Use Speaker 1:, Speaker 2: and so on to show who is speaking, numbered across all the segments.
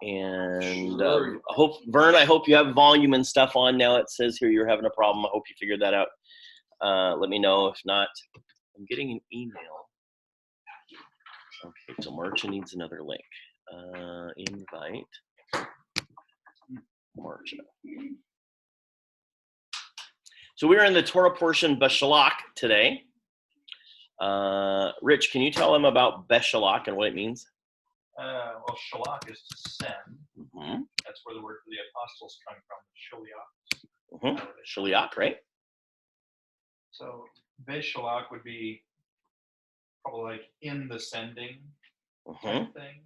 Speaker 1: And Vern, I hope you have volume and stuff on now. It says here you're having a problem. I hope you figured that out. Let me know. If not, I'm getting an email. Okay, so Marcia needs another link. Invite Marcia. So we're in the Torah portion Beshalach today. Rich, can you tell them about Beshalach and what it means?
Speaker 2: Well, Shalach is to send.
Speaker 1: Mm-hmm.
Speaker 2: That's where the word for the apostles come from, Shaliach.
Speaker 1: Mm-hmm. Shaliach, right?
Speaker 2: So Beshalach would be probably like in the sending type thing.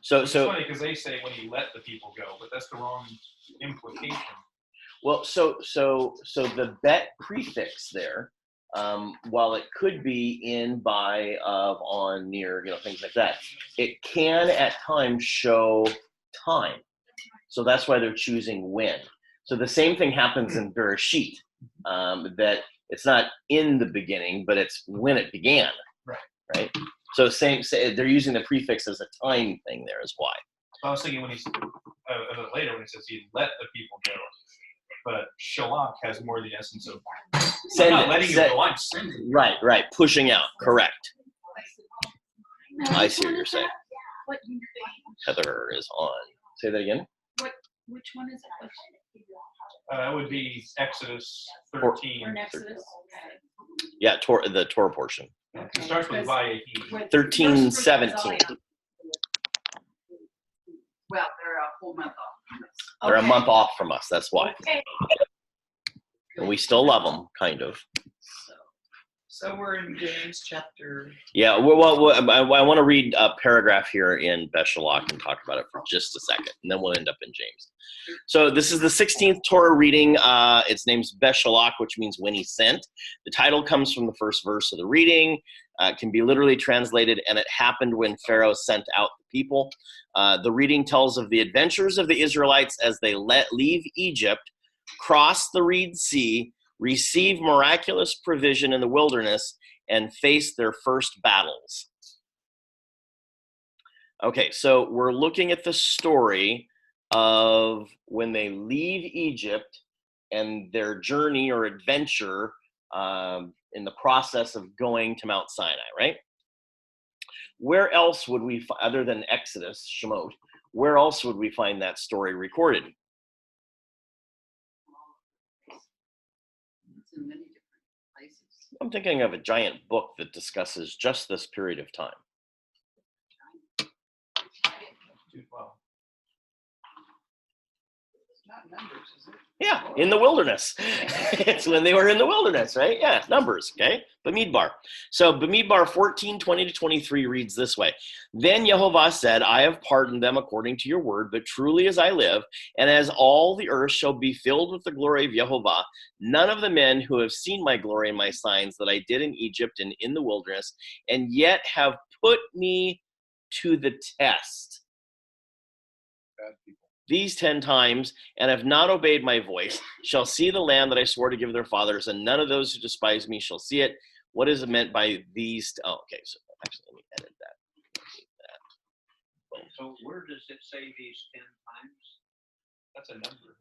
Speaker 2: So it's funny because they say when you let the people go, but that's the wrong implication.
Speaker 1: Well, so the bet prefix there, while it could be in, by, of, on, near, things like that, it can at times show time. So that's why they're choosing when. So the same thing happens in Bereshit, that it's not in the beginning, but it's when it began. Right. So they're using the prefix as a time thing there is why.
Speaker 2: I was thinking when he's later when he says he let the people go, but Shalach has more the essence of letting you go, I'm sending.
Speaker 1: Right, pushing out. Correct. I see what you're saying. Heather is on. Say that again.
Speaker 3: Which one is it?
Speaker 2: It would be Exodus 13.
Speaker 3: Or Exodus.
Speaker 1: Yeah, the Torah portion.
Speaker 2: It starts with Vayehi.
Speaker 1: 13:17.
Speaker 3: Well, they're a whole month off.
Speaker 1: They're a month off from us. That's why.
Speaker 3: Okay.
Speaker 1: And we still love them, kind of.
Speaker 4: So we're in James chapter.
Speaker 1: Yeah, well, I want to read a paragraph here in Beshalach and talk about it for just a second, and then we'll end up in James. So this is the 16th Torah reading. Its name's Beshalach, which means when he sent. The title comes from the first verse of the reading. It can be literally translated, and it happened when Pharaoh sent out the people. The reading tells of the adventures of the Israelites as they leave Egypt, cross the Red Sea, receive miraculous provision in the wilderness, and face their first battles. Okay, so we're looking at the story of when they leave Egypt and their journey or adventure in the process of going to Mount Sinai, right? Where else would we, other than Exodus, Shemot, where else would we find that story recorded?
Speaker 4: It's in many different places.
Speaker 1: I'm thinking of a giant book that discusses just this period of time.
Speaker 2: Well,
Speaker 4: It's not Numbers, is it?
Speaker 1: Yeah, in the wilderness. It's when they were in the wilderness, right? Yeah, Numbers, okay? Bamidbar. So Bamidbar 14:20-23 reads this way. Then Yehovah said, I have pardoned them according to your word, but truly as I live, and as all the earth shall be filled with the glory of Yehovah, none of the men who have seen my glory and my signs that I did in Egypt and in the wilderness, and yet have put me to the test.
Speaker 2: bad people.
Speaker 1: These 10 times, and have not obeyed my voice, shall see the land that I swore to give their fathers, and none of those who despise me shall see it. What is meant by these? Oh, okay, so actually, let me edit that.
Speaker 5: So where does it say these 10 times?
Speaker 2: That's a number.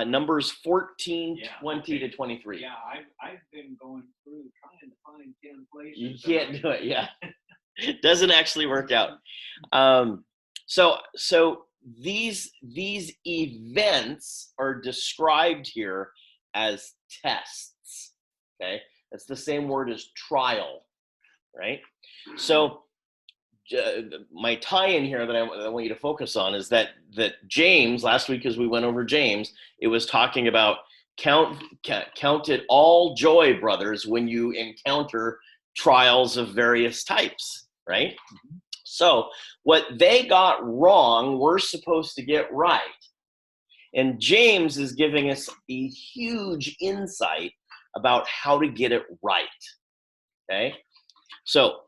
Speaker 1: Numbers 14:20-23.
Speaker 5: Yeah, I've been going through trying to find 10 places.
Speaker 1: You can't do it, yeah. It doesn't actually work out. So these events are described here as tests, okay? That's the same word as trial, right? So my tie-in here that I want you to focus on is that James, last week as we went over James, it was talking about count it all joy, brothers, when you encounter trials of various types, right? Mm-hmm. So what they got wrong, we're supposed to get right. And James is giving us a huge insight about how to get it right, okay? So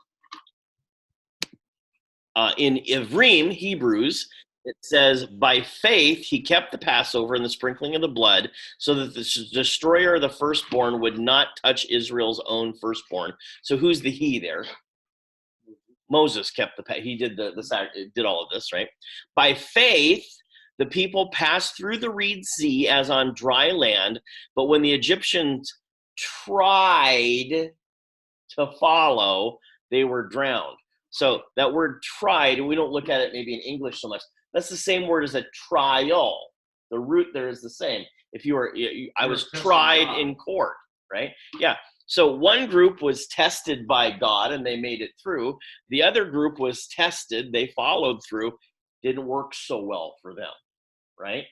Speaker 1: in Ivrim, Hebrews, it says, by faith he kept the Passover and the sprinkling of the blood so that the destroyer of the firstborn would not touch Israel's own firstborn. So who's the he there? Moses kept he did did all of this, right? By faith, the people passed through the Reed Sea as on dry land, but when the Egyptians tried to follow, they were drowned. So that word tried, and we don't look at it maybe in English so much, that's the same word as a trial. The root there is the same. If I was tried in court, right? Yeah. So one group was tested by God and they made it through. The other group was tested, they followed through, didn't work so well for them, right?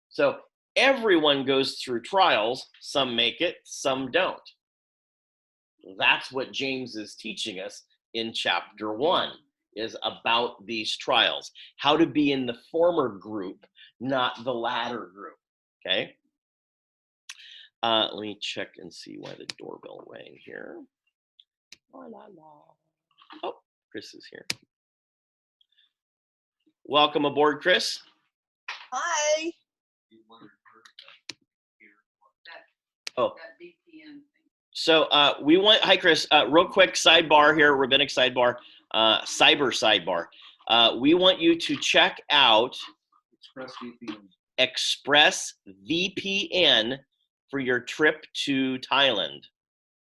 Speaker 1: So everyone goes through trials. Some make it, some don't. That's what James is teaching us in chapter 1, is about these trials. How to be in the former group, not the latter group, okay? Let me check and see why the doorbell rang here. La, la, la. Oh, Chris is here. Welcome aboard, Chris.
Speaker 6: Hi.
Speaker 1: Oh.
Speaker 3: That VPN thing.
Speaker 1: So hi, Chris. Real quick sidebar here, rabbinic sidebar, cyber sidebar. We want you to check out ExpressVPN for your trip to Thailand.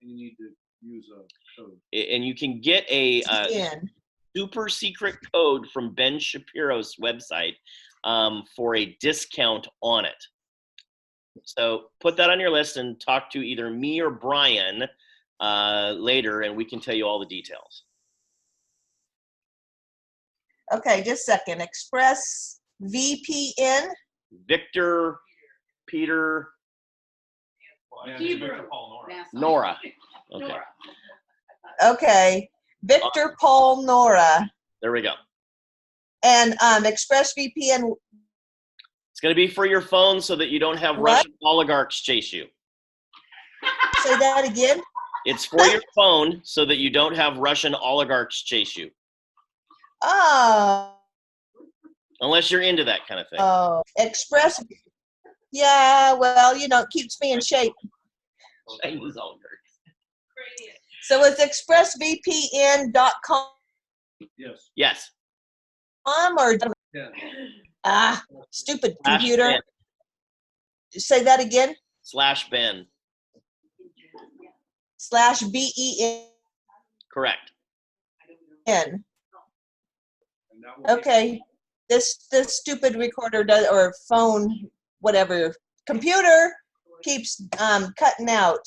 Speaker 5: You need to use a code.
Speaker 1: And you can get a super secret code from Ben Shapiro's website for a discount on it. So put that on your list and talk to either me or Brian later, and we can tell you all the details.
Speaker 6: Okay, just a second. Express VPN.
Speaker 1: Victor, Peter,
Speaker 3: Hebrew.
Speaker 2: Victor Paul Nora.
Speaker 1: Nora. Okay,
Speaker 3: Nora.
Speaker 6: Okay, Victor Paul Nora.
Speaker 1: there we go.
Speaker 6: And ExpressVPN.
Speaker 1: It's going to be for your phone so that you don't have
Speaker 6: What?
Speaker 1: Russian oligarchs chase you.
Speaker 6: Say that again.
Speaker 1: It's for your phone so that you don't have Russian oligarchs chase you.
Speaker 6: Oh.
Speaker 1: Unless you're into that kind of thing.
Speaker 6: Oh, Express. Yeah, well, you know, it keeps me in shape.
Speaker 1: Chinese oligarchs.
Speaker 6: So it's expressvpn.com
Speaker 5: Yes.
Speaker 1: Yes.
Speaker 6: or
Speaker 5: Yeah.
Speaker 6: stupid
Speaker 1: Slash
Speaker 6: computer.
Speaker 1: Ben.
Speaker 6: Say that again.
Speaker 1: /Ben.
Speaker 6: /BEN.
Speaker 1: Correct.
Speaker 5: And that will be-
Speaker 6: Okay. This stupid recorder does, or phone, whatever, computer keeps cutting out.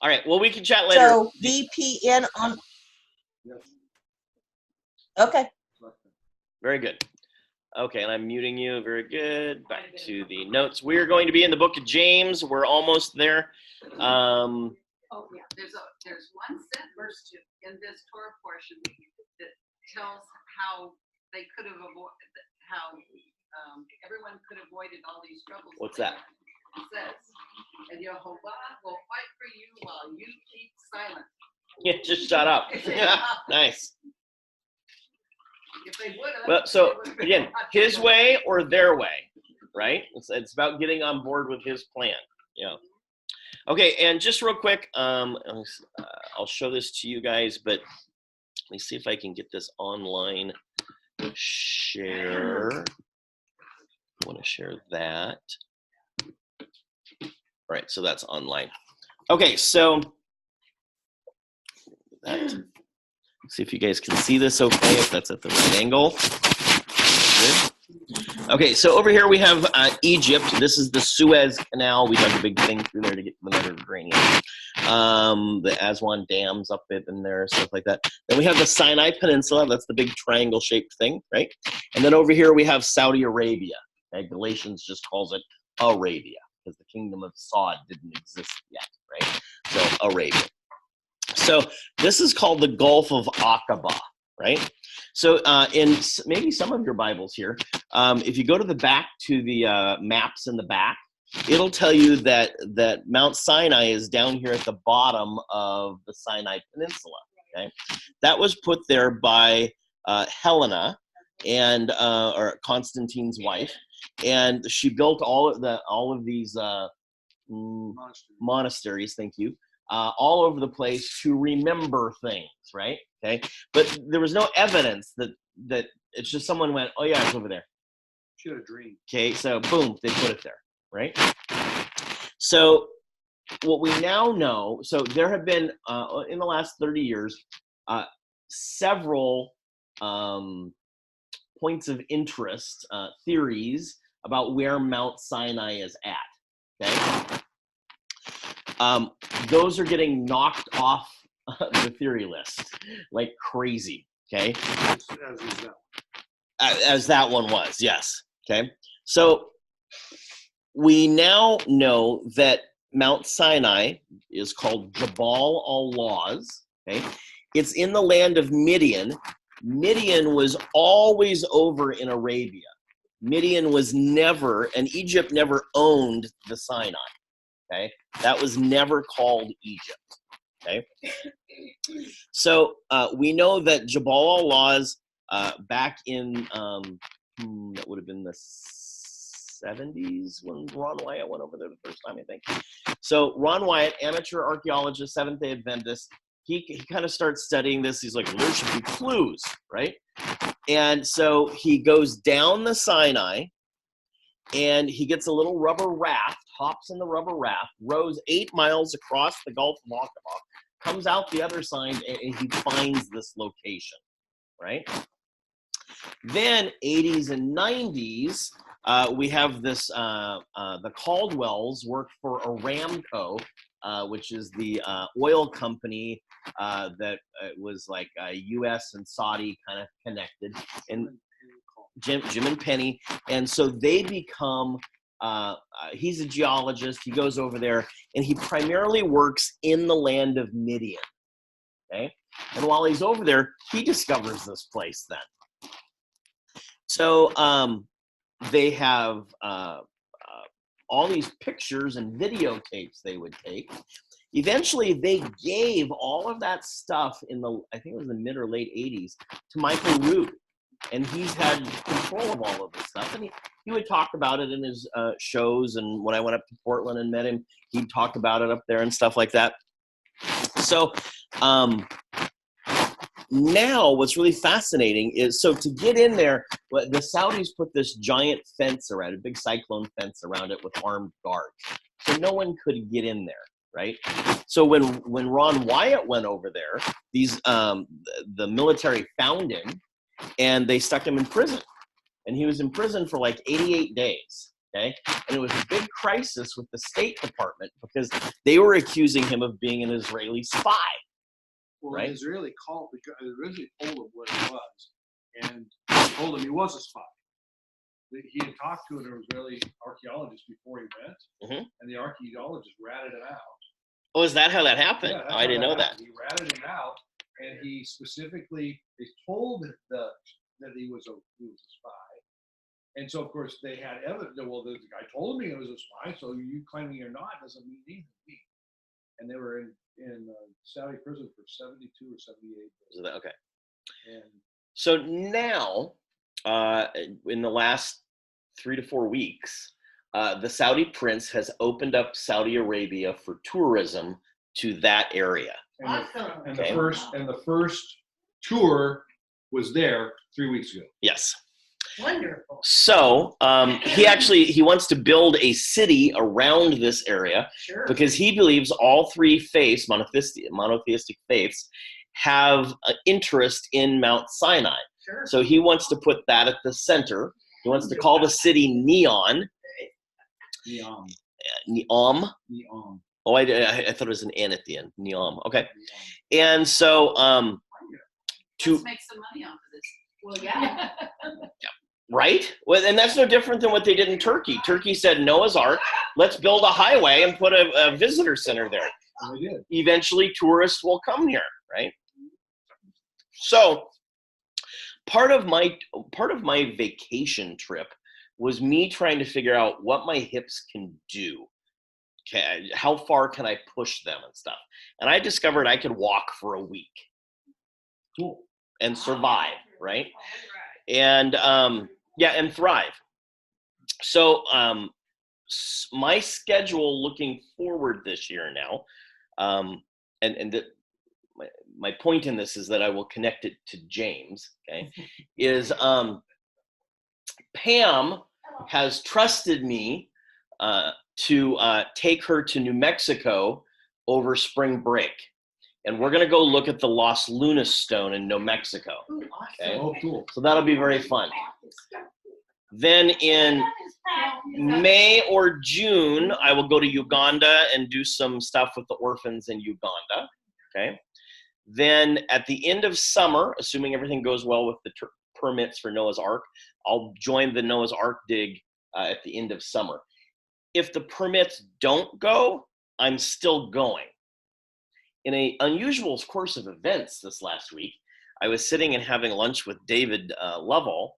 Speaker 1: All right. Well, we can chat later.
Speaker 6: So VPN on.
Speaker 5: Yes.
Speaker 6: Okay.
Speaker 1: Very good. Okay, and I'm muting you. Very good. Back to the notes. We're going to be in the book of James. We're almost there.
Speaker 3: Oh, yeah, there's one verse in this Torah portion that tells how they could have avoided, how everyone could have avoided all these troubles.
Speaker 1: What's that?
Speaker 3: It says, and Yehovah will fight for you while you keep silent.
Speaker 1: Yeah, just shut up. Yeah, nice.
Speaker 3: If they would have.
Speaker 1: Well, so again, his way or their way, right? It's about getting on board with his plan. Yeah. Okay, and just real quick, I'll show this to you guys, but let me see if I can get this online. Share. I want to share that. All right, so that's online. Okay, so that. See if you guys can see this okay, if that's at the right angle. Good. Okay, so over here we have Egypt. This is the Suez Canal. We dug a big thing through there to get to the Mediterranean. The Aswan Dam's up in there, stuff like that. Then we have the Sinai Peninsula. That's the big triangle-shaped thing, right? And then over here we have Saudi Arabia. Okay? Galatians just calls it Arabia because the kingdom of Saud didn't exist yet, right? So Arabia. So this is called the Gulf of Aqaba, right? So in maybe some of your Bibles here, if you go to the back to the maps in the back, it'll tell you that Mount Sinai is down here at the bottom of the Sinai Peninsula. Okay, that was put there by Helena and or Constantine's wife, and she built all of these monasteries. Thank you. All over the place to remember things, right? Okay, but there was no evidence that it's just someone went, oh yeah, it's over there.
Speaker 5: Should have dreamed.
Speaker 1: Okay, so boom, they put it there, right? So what we now know, so there have been in the last 30 years several points of interest, theories about where Mount Sinai is at. Okay, those are getting knocked off the theory list like crazy. Okay,
Speaker 5: As is that.
Speaker 1: as that one was, yes. Okay, so we now know that Mount Sinai is called Jabal al-Lawz. Okay, it's in the land of Midian. Midian was always over in Arabia. Midian was never, and Egypt never owned the Sinai. Okay, that was never called Egypt. Okay, so we know that Jabal al-Lawz back in that would have been the 70s when Ron Wyatt went over there the first time, I think. So Ron Wyatt, amateur archaeologist, Seventh-day Adventist, he kind of starts studying this. He's like, there should be clues, right? And so he goes down the Sinai, and he gets a little rubber raft, hops in the rubber raft, rows 8 miles across the Gulf of Aqaba, comes out the other side, and he finds this location, right? Then 80s and 90s, we have this, the Caldwells work for Aramco, which is the oil company that was like U.S. and Saudi kind of connected, and Jim and Penny. And so they become, he's a geologist, he goes over there, and he primarily works in the land of Midian, okay? And while he's over there, he discovers this place then. So they have all these pictures and videotapes they would take. Eventually, they gave all of that stuff in the, I think it was the mid or late 80s, to Michael Rood. And he's had control of all of this stuff. And he would talk about it in his shows. And when I went up to Portland and met him, he'd talk about it up there and stuff like that. So now what's really fascinating is, so to get in there, the Saudis put this giant fence around it, a big cyclone fence around it with armed guards. So no one could get in there, right? So when Ron Wyatt went over there, these the military found him and they stuck him in prison. And he was in prison for like 88 days, okay? And it was a big crisis with the State Department because they were accusing him of being an Israeli spy.
Speaker 5: Well,
Speaker 1: right?
Speaker 5: the Israeli called, originally told him what it was, and told him he was a spy. He had talked to an Israeli archaeologist before he went, and the archaeologist ratted him out.
Speaker 1: Oh, is that how that happened?
Speaker 5: Yeah,
Speaker 1: Oh, I didn't know that.
Speaker 5: He ratted him out, and he specifically, they told that he was a spy. And so, of course, they had evidence. Well, the guy told me he was a spy, so you claiming you're not doesn't mean anything to me. And they were in Saudi prison for 72 or 78 days.
Speaker 1: So that, okay.
Speaker 5: And
Speaker 1: so now, in the last 3 to 4 weeks, the Saudi prince has opened up Saudi Arabia for tourism to that area.
Speaker 5: the first tour was there 3 weeks ago.
Speaker 1: Yes.
Speaker 3: Wonderful.
Speaker 1: So he wants to build a city around this area
Speaker 3: Sure.
Speaker 1: because he believes all 3 faiths, monotheistic faiths, have an interest in Mount Sinai.
Speaker 3: Sure.
Speaker 1: So he wants to put that at the center. He wants to call the city Neon.
Speaker 5: Neom.
Speaker 1: Neom.
Speaker 5: Neom.
Speaker 1: Oh, I thought it was an N at the end. Neom. Okay. And so
Speaker 3: Let's make some money off of this. Well, yeah.
Speaker 1: right? Well, and that's no different than what they did in Turkey. Turkey said Noah's Ark, let's build a highway and put a visitor center there.
Speaker 5: And they did.
Speaker 1: Eventually tourists will come here, right? So part of my vacation trip was me trying to figure out what my hips can do. Okay, how far can I push them and stuff? And I discovered I could walk for a week.
Speaker 5: Cool.
Speaker 1: And survive, right? And and thrive. So my schedule looking forward this year now, my point in this is that I will connect it to James, okay, is Pam has trusted me to take her to New Mexico over spring break. And we're going to go look at the Los Lunas Stone in New Mexico. Okay?
Speaker 5: Oh, cool.
Speaker 1: So that'll be very fun. Then in May or June, I will go to Uganda and do some stuff with the orphans in Uganda. Okay. Then at the end of summer, assuming everything goes well with the permits for Noah's Ark, I'll join the Noah's Ark dig at the end of summer. If the permits don't go, I'm still going. In an unusual course of events this last week, I was sitting and having lunch with David Lovell,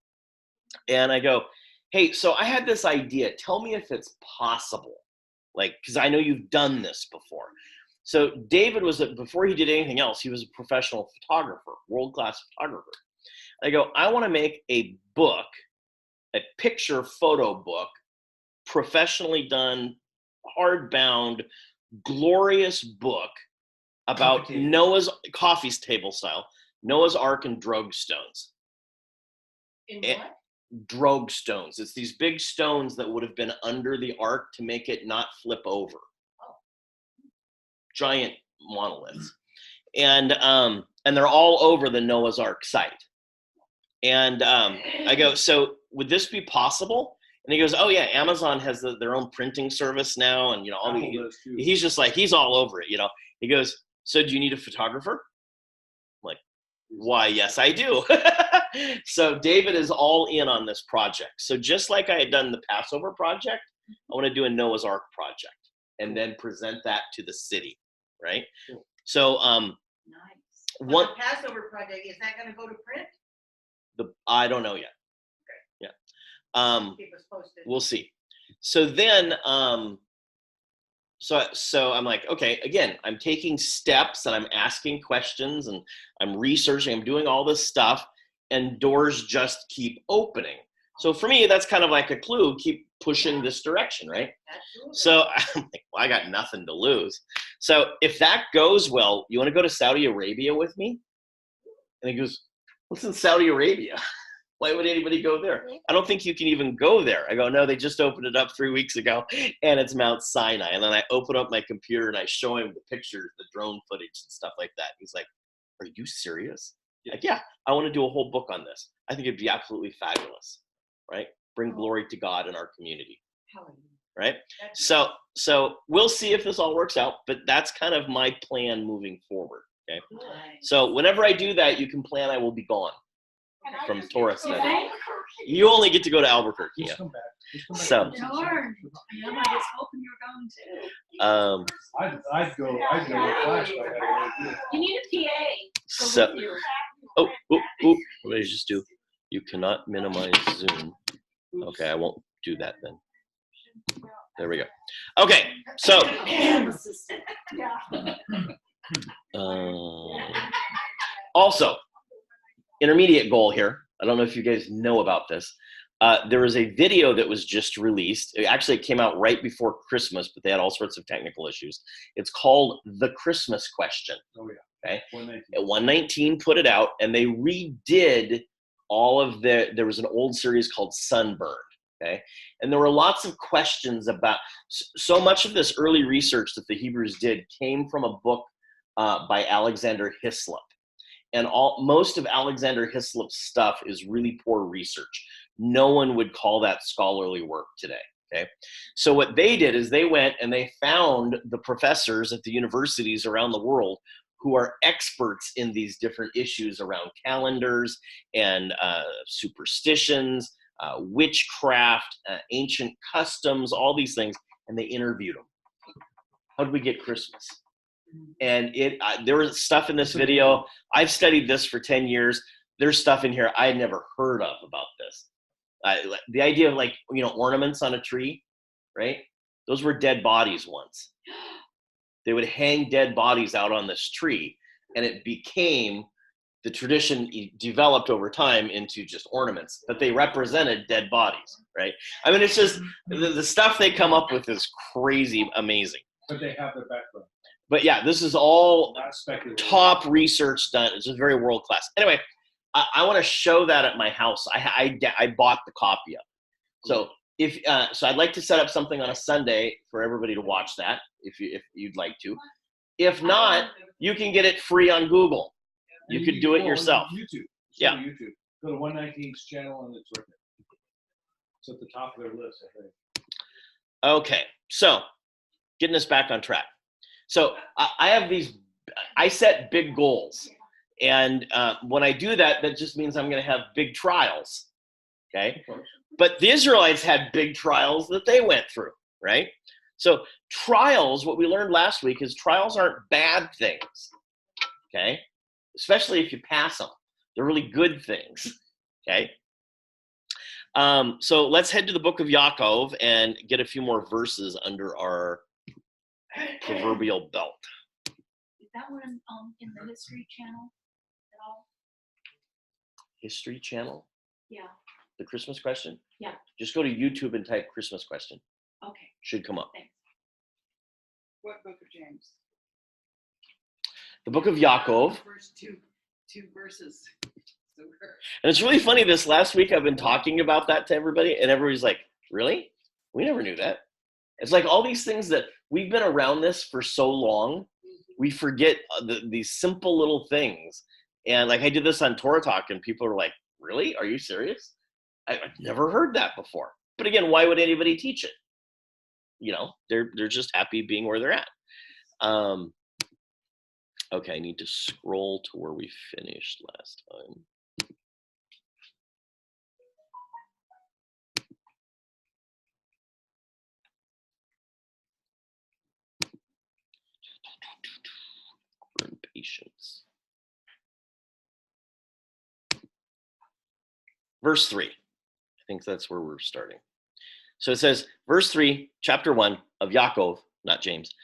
Speaker 1: and I go, hey, so I had this idea. Tell me if it's possible, like, because I know you've done this before. So David was, before he did anything else, he was a professional photographer, world-class photographer. I go, I want to make a book, a picture photo book, professionally done, hardbound, glorious book about Noah's, coffee table style, Noah's Ark and drogue stones.
Speaker 3: In what?
Speaker 1: Drogue stones. It's these big stones that would have been under the ark to make it not flip over. Giant monoliths. And they're all over the Noah's Ark site. And I go, so would this be possible? And he goes, oh yeah, Amazon has their own printing service now, and all he's just like, he's all over it, He goes, so do you need a photographer? I'm like, why, yes, I do. So David is all in on this project. So just like I had done the Passover project, I want to do a Noah's Ark project and then present that to the city, right?
Speaker 5: Cool.
Speaker 1: So
Speaker 3: Nice.
Speaker 1: one,
Speaker 3: The Passover project, is that going to go to print?
Speaker 1: I don't know yet.
Speaker 3: Okay.
Speaker 1: Yeah.
Speaker 3: Keep us posted.
Speaker 1: We'll see. So then, so I'm like, okay, again, I'm taking steps and I'm asking questions and I'm researching, I'm doing all this stuff, and doors just keep opening. So for me, that's kind of like a clue, keep pushing this direction, right?
Speaker 3: Absolutely.
Speaker 1: So I'm like, well, I got nothing to lose. So if that goes well, you want to go to Saudi Arabia with me? And he goes, what's in Saudi Arabia? Why would anybody go there? I don't think you can even go there. I go, no, they just opened it up 3 weeks ago, and it's Mount Sinai. And then I open up my computer, and I show him the pictures, the drone footage, and stuff like that. He's like, are you serious? Like, yeah, I want to do a whole book on this. I think it'd be absolutely fabulous, right? Bring glory to God in our community, right? So we'll see if this all works out, but that's kind of my plan moving forward, okay? So whenever I do that, you can plan I will be gone from Taurus. You only get to go to Albuquerque.
Speaker 5: Just come back. Just come back.
Speaker 1: So,
Speaker 3: Darn. I was hoping you were going too.
Speaker 5: I'd go with flashlight.
Speaker 3: You need a PA.
Speaker 1: so oh, what did I just do? You cannot minimize Zoom. Okay, I won't do that then. There we go. Okay, so also, intermediate goal here. I don't know if you guys know about this. There was a video that was just released. It came out right before Christmas, but they had all sorts of technical issues. It's called The Christmas Question.
Speaker 5: Oh yeah.
Speaker 1: Okay.
Speaker 5: 119.
Speaker 1: 119 put it out, and they redid all of there was an old series called Sunburned. Okay. And there were lots of questions about, so much of this early research that the Hebrews did came from a book by Alexander Hislop. And most of Alexander Hislop's stuff is really poor research. No one would call that scholarly work today, okay? So what they did is they went and they found the professors at the universities around the world who are experts in these different issues around calendars and superstitions, witchcraft, ancient customs, all these things, and they interviewed them. How did we get Christmas? And there was stuff in this video. I've studied this for 10 years. There's stuff in here I had never heard of about this. The idea of ornaments on a tree, right? Those were dead bodies once. They would hang dead bodies out on this tree, and it became, the tradition developed over time into just ornaments, but they represented dead bodies, right? I mean, it's just, the stuff they come up with is crazy amazing.
Speaker 5: But they have the background.
Speaker 1: But yeah, this is all
Speaker 5: Not speculative.
Speaker 1: top research done. It's just very world class. Anyway, I want to show that at my house. I bought the copy of it. So so I'd like to set up something on a Sunday for everybody to watch that if you'd like to. If not, you can get it free on Google. You
Speaker 5: And
Speaker 1: could do
Speaker 5: can
Speaker 1: it
Speaker 5: go on
Speaker 1: yourself.
Speaker 5: YouTube. Just
Speaker 1: Yeah.
Speaker 5: Go to YouTube. Go to 119's channel and it's right there. It's at the top of their list, I think.
Speaker 1: Okay, so getting us back on track. So I have I set big goals. And when I do that, that just means I'm going to have big trials. Okay.
Speaker 5: Of course.
Speaker 1: But the Israelites had big trials that they went through, right? So trials, what we learned last week is trials aren't bad things. Okay. Especially if you pass them. They're really good things. Okay. So let's head to the book of Yaakov and get a few more verses under our proverbial belt.
Speaker 7: Is that one in the History Channel at all?
Speaker 1: History Channel,
Speaker 7: Yeah.
Speaker 1: the Christmas question?
Speaker 7: Yeah.
Speaker 1: Just go to YouTube and type Christmas question.
Speaker 7: Okay.
Speaker 1: Should come up.
Speaker 7: Thanks.
Speaker 4: What book of James?
Speaker 1: The book of Yaakov.
Speaker 3: First two verses. So
Speaker 1: And it's really funny, this last week I've been talking about that to everybody, and everybody's like, really? We never knew that. It's like all these things that we've been around this for so long, we forget these simple little things. And like I did this on Torah Talk, and people are like, really? Are you serious? I've never heard that before. But again, why would anybody teach it? You know, they're just happy being where they're at. Okay, I need to scroll to where we finished last time. Patience. Verse 3. I think that's where we're starting. So it says, verse 3, chapter 1 of Yaakov, not James.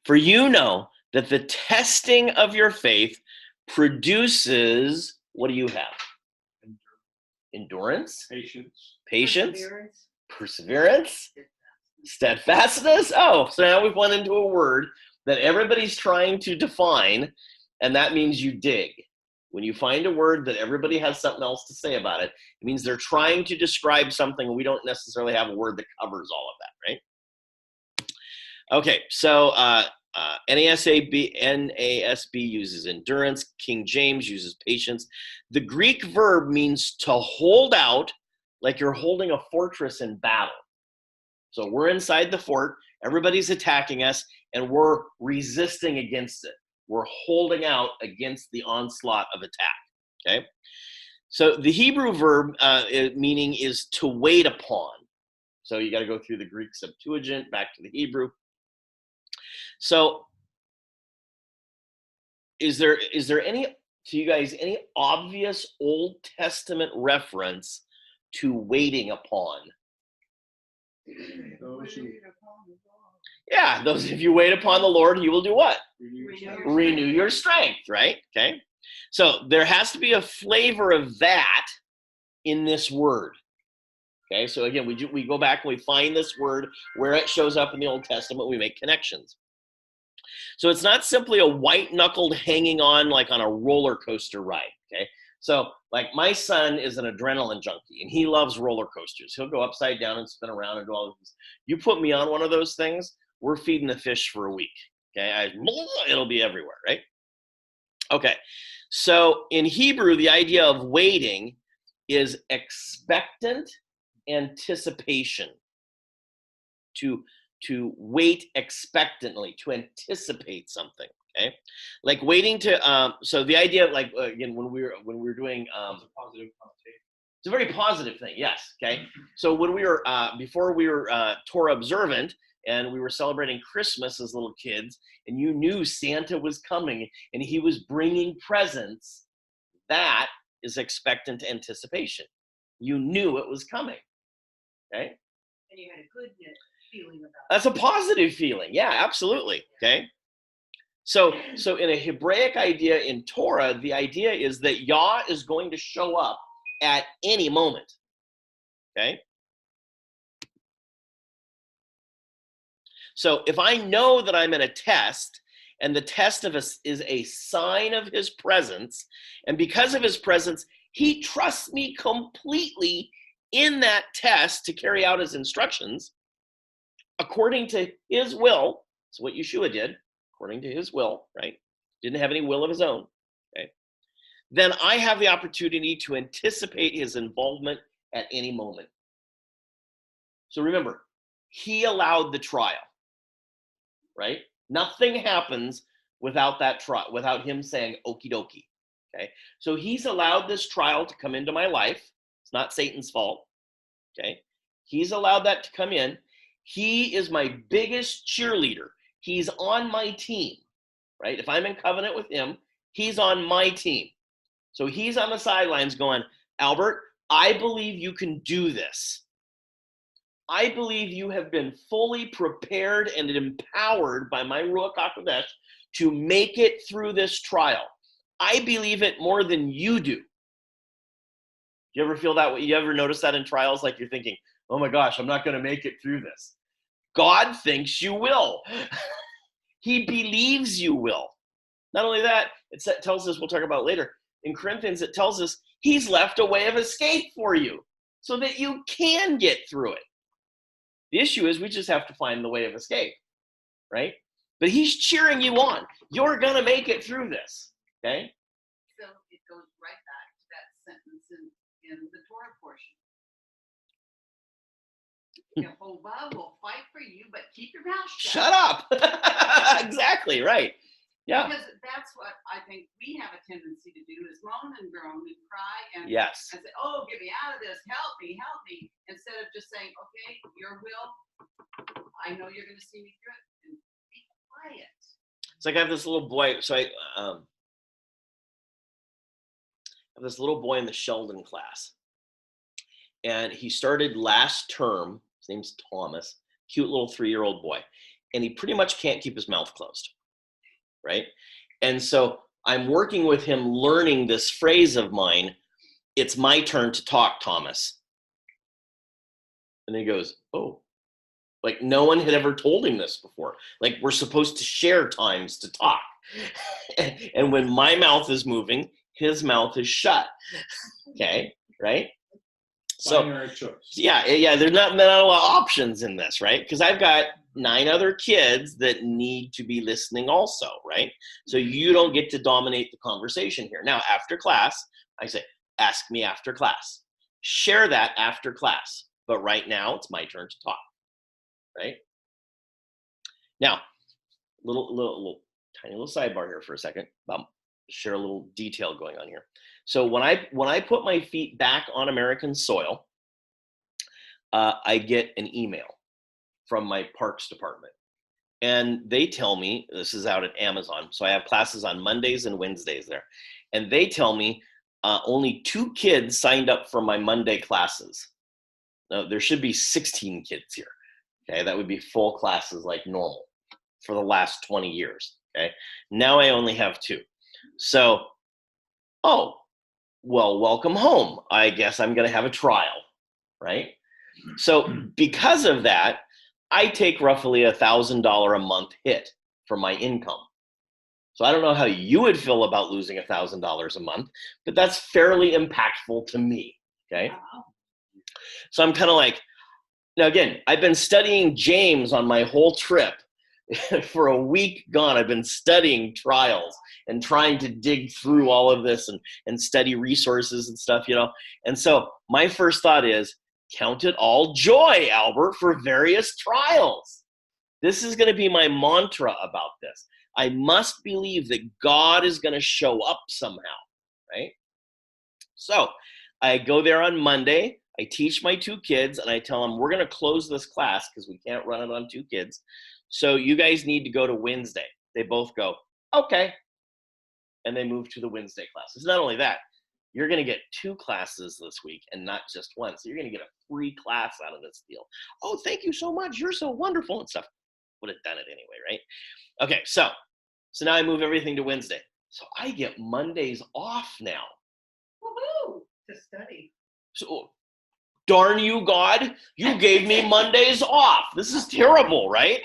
Speaker 1: For you know that the testing of your faith produces, what do you have? Endurance? Patience? Perseverance? Steadfastness? Oh, so now we've went into a word that everybody's trying to define, and that means you dig. When you find a word that everybody has something else to say about it, it means they're trying to describe something, and we don't necessarily have a word that covers all of that, right? Okay, so NASB uses endurance. King James uses patience. The Greek verb means to hold out like you're holding a fortress in battle. So we're inside the fort, everybody's attacking us, and we're resisting against it. We're holding out against the onslaught of attack, okay? So the Hebrew verb meaning is to wait upon. So you got to go through the Greek Septuagint, back to the Hebrew. So is there any, to you guys, any obvious Old Testament reference to waiting upon? Yeah, those, if you wait upon the Lord, he will do what? Renew your strength, right? Okay. So there has to be a flavor of that in this word. Okay, so again, we go back and we find this word where it shows up in the Old Testament, we make connections. So it's not simply a white-knuckled hanging on like on a roller coaster ride, okay? So like my son is an adrenaline junkie and he loves roller coasters. He'll go upside down and spin around and do all of this. You put me on one of those things, we're feeding the fish for a week, okay? It'll be everywhere, right? Okay, so in Hebrew, the idea of waiting is expectant anticipation. To wait expectantly, to anticipate something, okay? Like waiting to, so the idea of like, again, when we were doing,
Speaker 2: It's a positive connotation.
Speaker 1: it's a very positive thing, yes, okay? So when we were, before we were Torah observant and we were celebrating Christmas as little kids, and you knew Santa was coming and he was bringing presents, that is expectant anticipation. You knew it was coming, okay?
Speaker 3: And you had a good feeling about it.
Speaker 1: That's a positive feeling. Yeah, absolutely. Okay. So in a Hebraic idea in Torah, the idea is that Yah is going to show up at any moment. Okay. So if I know that I'm in a test And the test of us is a sign of his presence. And because of his presence, he trusts me completely in that test to carry out his instructions according to his will. That's what Yeshua did, according to his will, right? Didn't have any will of his own, okay? Then I have the opportunity to anticipate his involvement at any moment. So remember, he allowed the trial, right? Nothing happens without that trial, without him saying, okie dokie, okay? So he's allowed this trial to come into my life. It's not Satan's fault, okay? He's allowed that to come in. He is my biggest cheerleader. He's on my team, right? If I'm in covenant with him, he's on my team. So he's on the sidelines going, Albert, I believe you can do this. I believe you have been fully prepared and empowered by my Ruach HaKodesh to make it through this trial. I believe it more than you do. You ever feel that way? You ever notice that in trials? Like you're thinking, oh my gosh, I'm not going to make it through this. God thinks you will. He believes you will. Not only that, it tells us, we'll talk about later, in Corinthians, it tells us he's left a way of escape for you so that you can get through it. The issue is we just have to find the way of escape, right? But he's cheering you on. You're going to make it through this, okay?
Speaker 3: So it goes right back to that sentence in the Torah portion. Jehovah will fight for you, but keep your mouth shut.
Speaker 1: Shut up. Exactly, right. Yeah.
Speaker 3: Because that's what I think we have a tendency to do is moan and groan and cry and,
Speaker 1: Yes.
Speaker 3: and say, oh, get me out of this. Help me. Instead of just saying, okay, your will, I know you're going to see me through it. And be quiet.
Speaker 1: It's like I have this little boy. So I have this little boy in the Sheldon class. And he started last term. His name's Thomas. Cute little 3-year-old boy. And he pretty much can't keep his mouth closed. Right? And so I'm working with him learning this phrase of mine, it's my turn to talk, Thomas. And he goes, oh, like no one had ever told him this before. Like we're supposed to share times to talk. And when my mouth is moving, his mouth is shut. Okay, right? So
Speaker 5: Binary choice.
Speaker 1: yeah, there's not a lot of options in this, right? Because I've got 9 other kids that need to be listening also, right? So you don't get to dominate the conversation here. Now, after class, I say, ask me after class. Share that after class. But right now, it's my turn to talk, right? Now, tiny little sidebar here for a second. Share a little detail going on here. So when I put my feet back on American soil, I get an email from my parks department. And they tell me, this is out at Amazon, so I have classes on Mondays and Wednesdays there. And they tell me only 2 kids signed up for my Monday classes. Now, there should be 16 kids here. Okay, that would be full classes like normal for the last 20 years. Okay, now I only have 2. So, oh, well, welcome home. I guess I'm going to have a trial, right? So because of that, I take roughly $1,000 a month hit for my income. So I don't know how you would feel about losing $1,000 a month, but that's fairly impactful to me, okay?
Speaker 3: Wow.
Speaker 1: So I'm kind of like, now again, I've been studying James on my whole trip. For a week gone, I've been studying trials and trying to dig through all of this and study resources and stuff, you know? And so my first thought is, count it all joy, Albert, for various trials. This is going to be my mantra about this. I must believe that God is going to show up somehow, right? So I go there on Monday. I teach my 2 kids, and I tell them, we're going to close this class because we can't run it on 2 kids. So you guys need to go to Wednesday. They both go, okay. And they move to the Wednesday classes. Not only that, you're going to get 2 classes this week and not just 1. So you're going to get a free class out of this deal. Oh, thank you so much. You're so wonderful and stuff. Would have done it anyway, right? Okay, so now I move everything to Wednesday. So I get Mondays off now.
Speaker 3: Woohoo!
Speaker 4: To study.
Speaker 1: So darn you, God, you gave me Mondays off. This is terrible, right?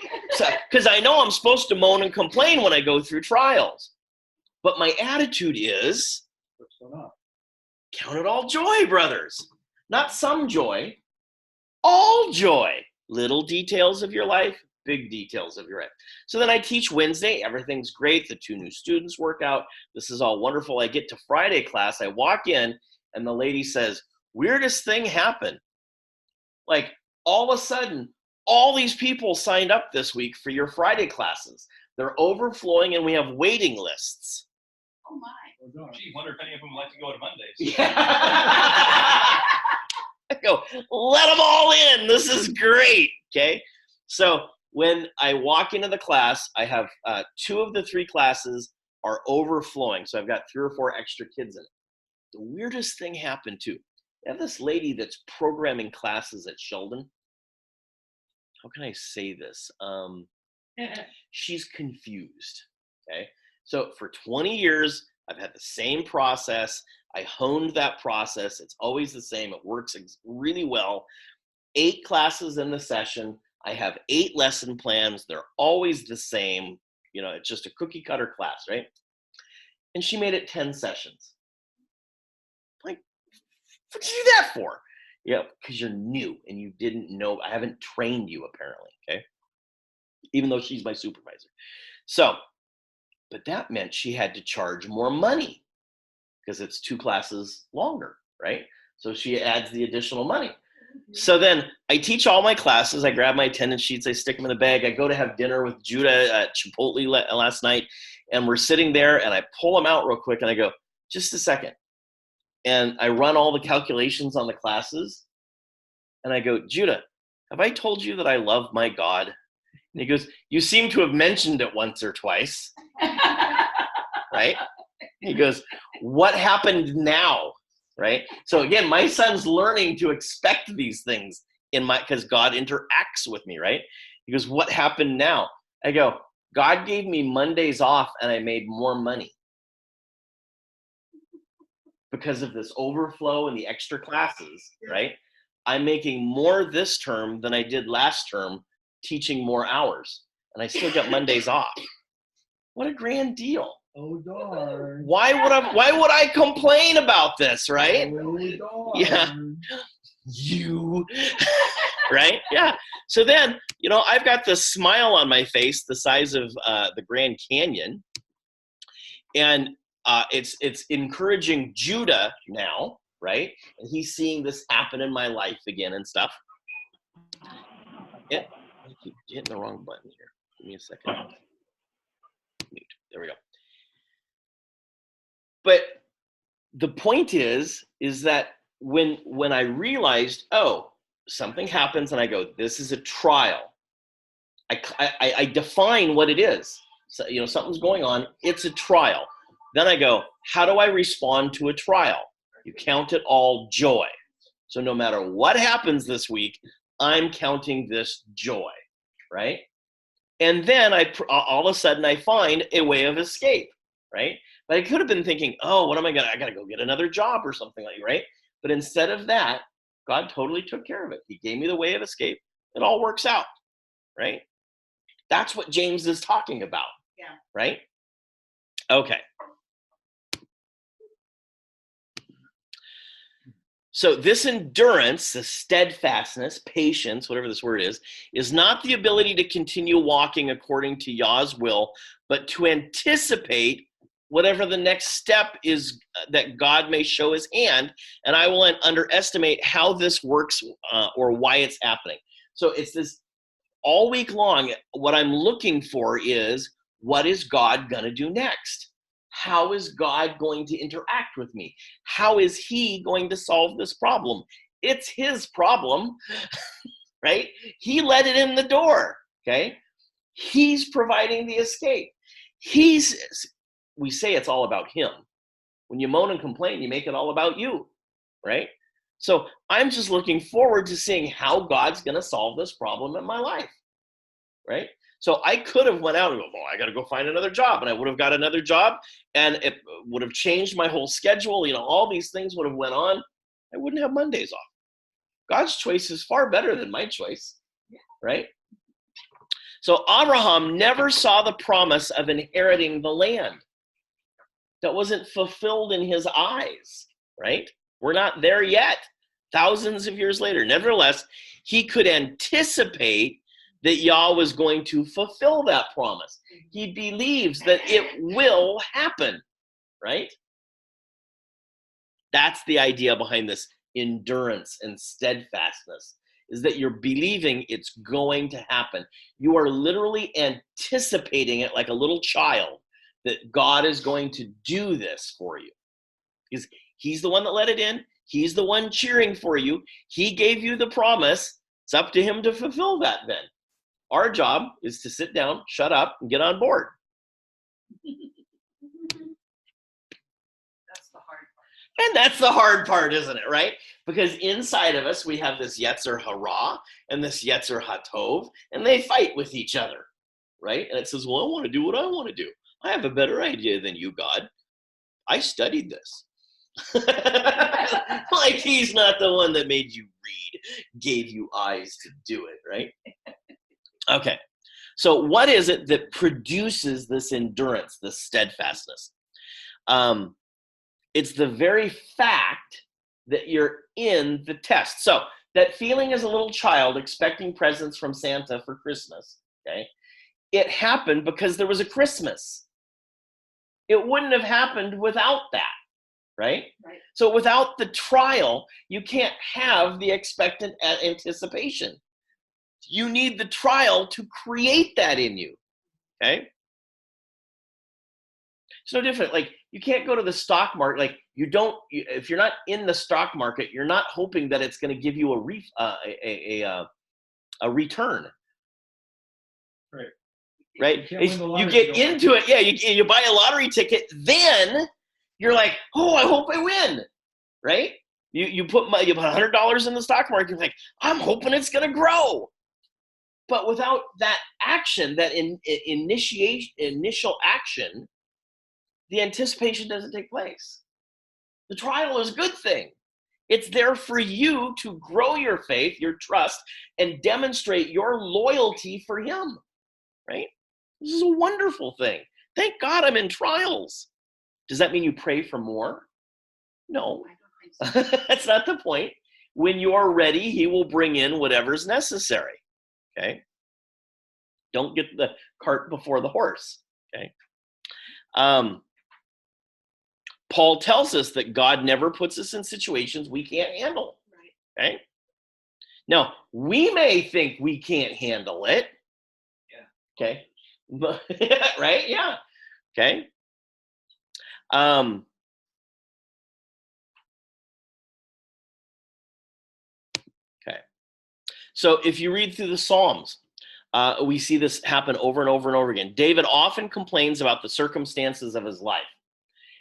Speaker 1: Because I know I'm supposed to moan and complain when I go through trials. But my attitude is,
Speaker 5: What's going on?
Speaker 1: count it all joy, brothers. Not some joy, all joy. Little details of your life, big details of your life. So then I teach Wednesday. Everything's great. The 2 new students work out. This is all wonderful. I get to Friday class. I walk in, and the lady says, weirdest thing happened. Like, all of a sudden, all these people signed up this week for your Friday classes. They're overflowing, and we have waiting lists.
Speaker 3: Oh, my.
Speaker 5: Oh, God.
Speaker 2: Gee, wonder if any of them like to go to Mondays.
Speaker 1: Yeah. I go, let them all in. This is great. Okay. So when I walk into the class, I have 2 of the 3 classes are overflowing. So I've got 3 or 4 extra kids in it. The weirdest thing happened too. I have this lady that's programming classes at Sheldon. How can I say this? She's confused. Okay. So for 20 years, I've had the same process. I honed that process. It's always the same. It works really well. 8 classes in the session. I have 8 lesson plans. They're always the same. You know, it's just a cookie cutter class, right? And she made it 10 sessions. Like, what did you do that for? Yeah, because you're new and you didn't know. I haven't trained you, apparently, okay? Even though she's my supervisor. So, but that meant she had to charge more money because it's 2 classes longer, right? So she adds the additional money. So then I teach all my classes. I grab my attendance sheets. I stick them in the bag. I go to have dinner with Judah at Chipotle last night. And we're sitting there and I pull them out real quick and I go, just a second. And I run all the calculations on the classes. And I go, Judah, have I told you that I love my God? And he goes, you seem to have mentioned it once or twice. Right? He goes, what happened now? Right? So again, my son's learning to expect these things because God interacts with me, right? He goes, what happened now? I go, God gave me Mondays off and I made more money because of this overflow and the extra classes, right? I'm making more this term than I did last term teaching more hours, and I still got Mondays off. What a grand deal.
Speaker 5: Oh, darn.
Speaker 1: Why would I complain about this, right?
Speaker 5: Oh, darn.
Speaker 1: Yeah. You, right? Yeah. So then, you know, I've got this smile on my face the size of the Grand Canyon, and it's encouraging Judah now, right? And he's seeing this happen in my life again and stuff. Yeah, I keep hitting the wrong button here. Give me a second. Mute. There we go. But the point is that when I realized, oh, something happens and I go, this is a trial. I define what it is. So, you know, something's going on. It's a trial. Then I go, how do I respond to a trial? You count it all joy. So no matter what happens this week, I'm counting this joy, right? And then all of a sudden I find a way of escape, right? But I could have been thinking, oh, I got to go get another job or something like that, right? But instead of that, God totally took care of it. He gave me the way of escape. It all works out, right? That's what James is talking about,
Speaker 3: Yeah.
Speaker 1: right? Okay. So this endurance, the steadfastness, patience, whatever this word is not the ability to continue walking according to Yah's will, but to anticipate whatever the next step is that God may show his hand, and I will underestimate how this works or why it's happening. So it's this all week long, what I'm looking for is, what is God going to do next? How is God going to interact with me? How is he going to solve this problem? It's his problem, right? He let it in the door, okay? He's providing the escape. We say it's all about him. When you moan and complain, you make it all about you, right? So I'm just looking forward to seeing how God's going to solve this problem in my life, right? So I could have went out and go, oh, I got to go find another job. And I would have got another job and it would have changed my whole schedule. You know, all these things would have went on. I wouldn't have Mondays off. God's choice is far better than my choice, right? So Abraham never saw the promise of inheriting the land. That wasn't fulfilled in his eyes, right? We're not there yet, thousands of years later. Nevertheless, he could anticipate that Yah was going to fulfill that promise. He believes that it will happen, right? That's the idea behind this endurance and steadfastness, is that you're believing it's going to happen. You are literally anticipating it like a little child, that God is going to do this for you. Because he's the one that let it in. He's the one cheering for you. He gave you the promise. It's up to him to fulfill that then. Our job is to sit down, shut up, and get on board.
Speaker 3: That's the hard part.
Speaker 1: And that's the hard part, isn't it, right? Because inside of us, we have this Yetzer Hara and this Yetzer HaTov, and they fight with each other, right? And it says, well, I want to do what I want to do. I have a better idea than you, God. I studied this. Like he's not the one that made you read, gave you eyes to do it, right? Okay. So what is it that produces this endurance, this steadfastness? It's the very fact that you're in the test. So that feeling as a little child expecting presents from Santa for Christmas, okay? It happened because there was a Christmas. It wouldn't have happened without that, right?
Speaker 3: Right.
Speaker 1: So without the trial, you can't have the expectant anticipation. You need the trial to create that in you, okay? It's no different. Like, you can't go to the stock market. Like, if you're not in the stock market, you're not hoping that it's going to give you a return. Right? You get into it. Yeah, you buy a lottery ticket, then you're like, oh, I hope I win, right? You put $100 in the stock market, you're like, I'm hoping it's going to grow. But without that action, that initial action, the anticipation doesn't take place. The trial is a good thing. It's there for you to grow your faith, your trust, and demonstrate your loyalty for him, right? This is a wonderful thing. Thank God I'm in trials. Does that mean you pray for more? No.
Speaker 3: I don't think so.
Speaker 1: That's not the point. When you're ready, he will bring in whatever's necessary. Okay? Don't get the cart before the horse. Okay? Paul tells us that God never puts us in situations we can't handle.
Speaker 3: Right.
Speaker 1: Okay? Now, we may think we can't handle it.
Speaker 2: Yeah.
Speaker 1: Okay? Right? Yeah. Okay? Okay. So if you read through the Psalms, we see this happen over and over and over again. David often complains about the circumstances of his life.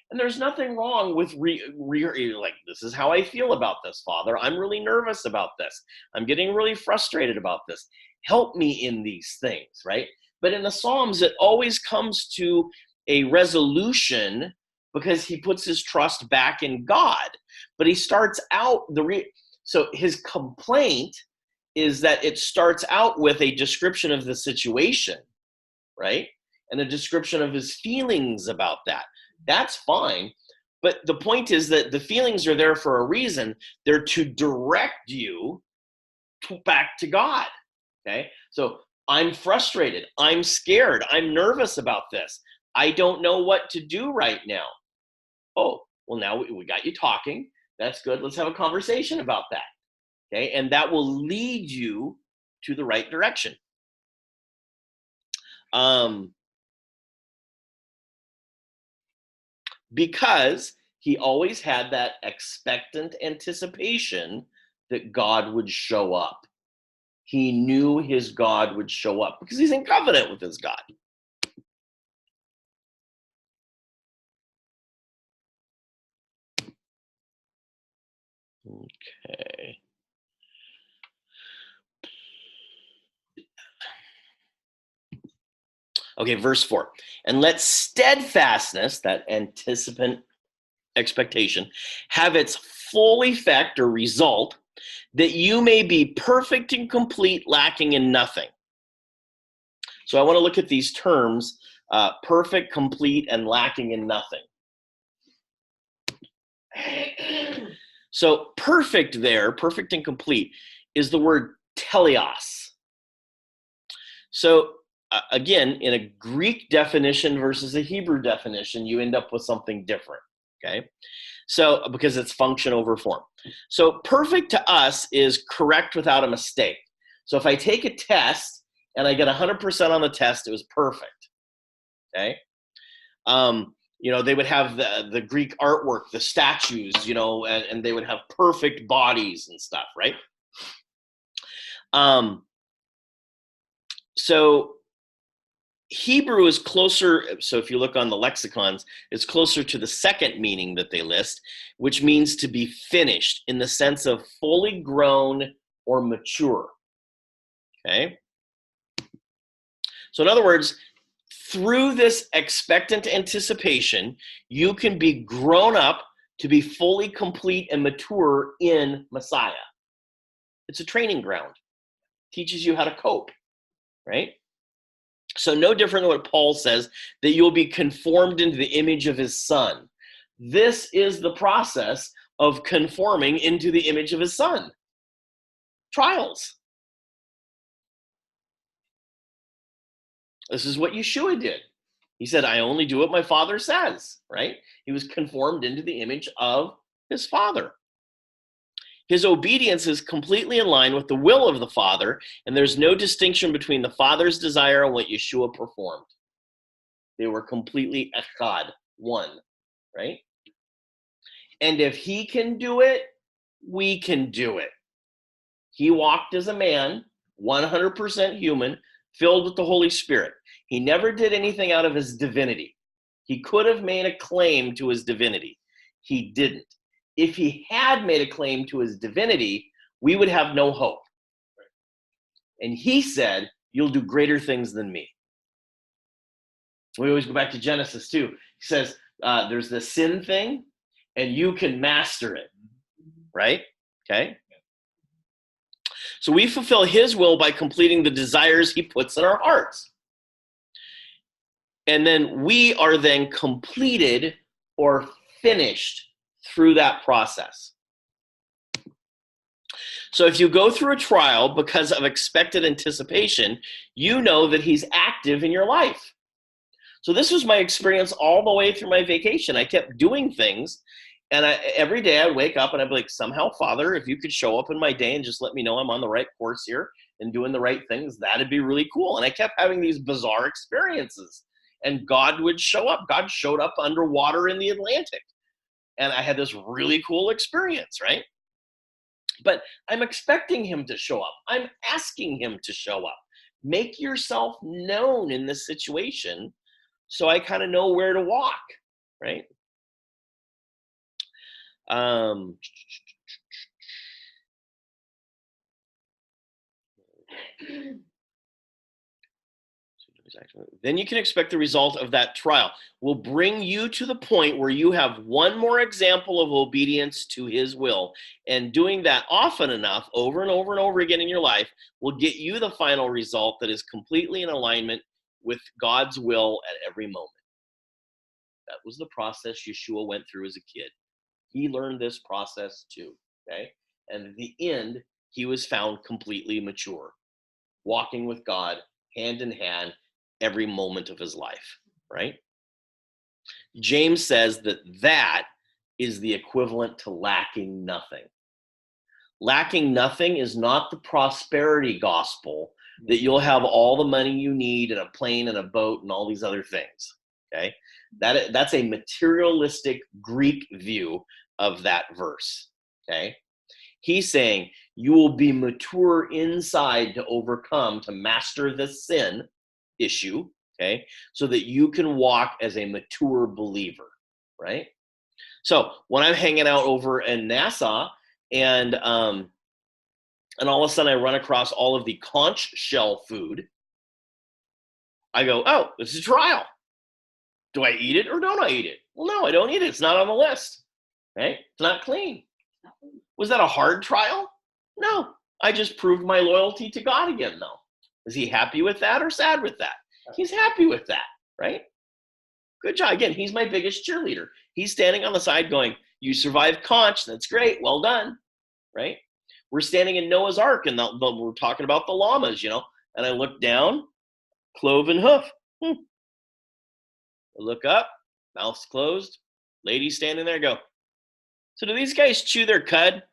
Speaker 1: And there's nothing wrong with like, this is how I feel about this, Father. I'm really nervous about this. I'm getting really frustrated about this. Help me in these things, right? But in the Psalms, it always comes to a resolution because he puts his trust back in God. But he starts out, so his complaint is that it starts out with a description of the situation, right? And a description of his feelings about that. That's fine. But the point is that the feelings are there for a reason. They're to direct you back to God, okay? So I'm frustrated. I'm scared. I'm nervous about this. I don't know what to do right now. Oh, well, now we got you talking. That's good. Let's have a conversation about that, okay? And that will lead you to the right direction. Because he always had that expectant anticipation that God would show up. He knew his God would show up because he's in covenant with his God. Okay. Okay, verse 4. And let steadfastness, that anticipant expectation, have its full effect or result that you may be perfect and complete, lacking in nothing. So I want to look at these terms, perfect, complete, and lacking in nothing. So perfect there, perfect and complete, is the word teleos. So again, in a Greek definition versus a Hebrew definition, you end up with something different, okay? So because it's function over form. So perfect to us is correct without a mistake. So if I take a test and I get 100% on the test, it was perfect, okay? They would have the Greek artwork, the statues, and they would have perfect bodies and stuff, right? So Hebrew is closer, so if you look on the lexicons, it's closer to the second meaning that they list, which means to be finished in the sense of fully grown or mature, okay? So in other words, through this expectant anticipation, you can be grown up to be fully complete and mature in Messiah. It's a training ground. Teaches you how to cope, right? So no different than what Paul says, that you'll be conformed into the image of his son. This is the process of conforming into the image of his son. Trials. This is what Yeshua did. He said, I only do what my Father says, right? He was conformed into the image of his Father. His obedience is completely in line with the will of the Father, and there's no distinction between the Father's desire and what Yeshua performed. They were completely echad, one, right? And if he can do it, we can do it. He walked as a man, 100% human, filled with the Holy Spirit. He never did anything out of his divinity. He could have made a claim to his divinity. He didn't. If he had made a claim to his divinity, we would have no hope. And he said, you'll do greater things than me. We always go back to Genesis too. He says, there's the sin thing, and you can master it, right? Okay? So we fulfill his will by completing the desires he puts in our hearts. And then we are then completed or finished through that process. So if you go through a trial because of expected anticipation, you know that he's active in your life. So this was my experience all the way through my vacation. I kept doing things, and every day I'd wake up and I'd be like, somehow, Father, if you could show up in my day and just let me know I'm on the right course here and doing the right things, that'd be really cool. And I kept having these bizarre experiences, and God would show up. God showed up underwater in the Atlantic. And I had this really cool experience, right? But I'm expecting him to show up. I'm asking him to show up. Make yourself known in this situation so I kind of know where to walk, right? Then you can expect the result of that trial will bring you to the point where you have one more example of obedience to his will. And doing that often enough, over and over and over again in your life, will get you the final result that is completely in alignment with God's will at every moment. That was the process Yeshua went through as a kid. He learned this process too, okay? And at the end, he was found completely mature, walking with God hand in hand every moment of his life, right? James says that is the equivalent to lacking nothing. Lacking nothing is not the prosperity gospel that you'll have all the money you need and a plane and a boat and all these other things, okay? That's a materialistic Greek view of that verse, okay? He's saying you will be mature inside to overcome, to master the sin issue, okay? So that you can walk as a mature believer, right? So when I'm hanging out over in Nassau and all of a sudden I run across all of the conch shell food, I go, oh, this is a trial. Do I eat it or don't I eat it? Well, no, I don't eat it. It's not on the list, right? It's not clean. Was that a hard trial? No, I just proved my loyalty to God again, though. Is he happy with that or sad with that? He's happy with that, right? Good job. Again, he's my biggest cheerleader. He's standing on the side going, you survived Conch. That's great. Well done, right? We're standing in Noah's Ark, and we're talking about the llamas, and I look down, cloven hoof. I look up, mouth's closed, lady standing there, go, so do these guys chew their cud?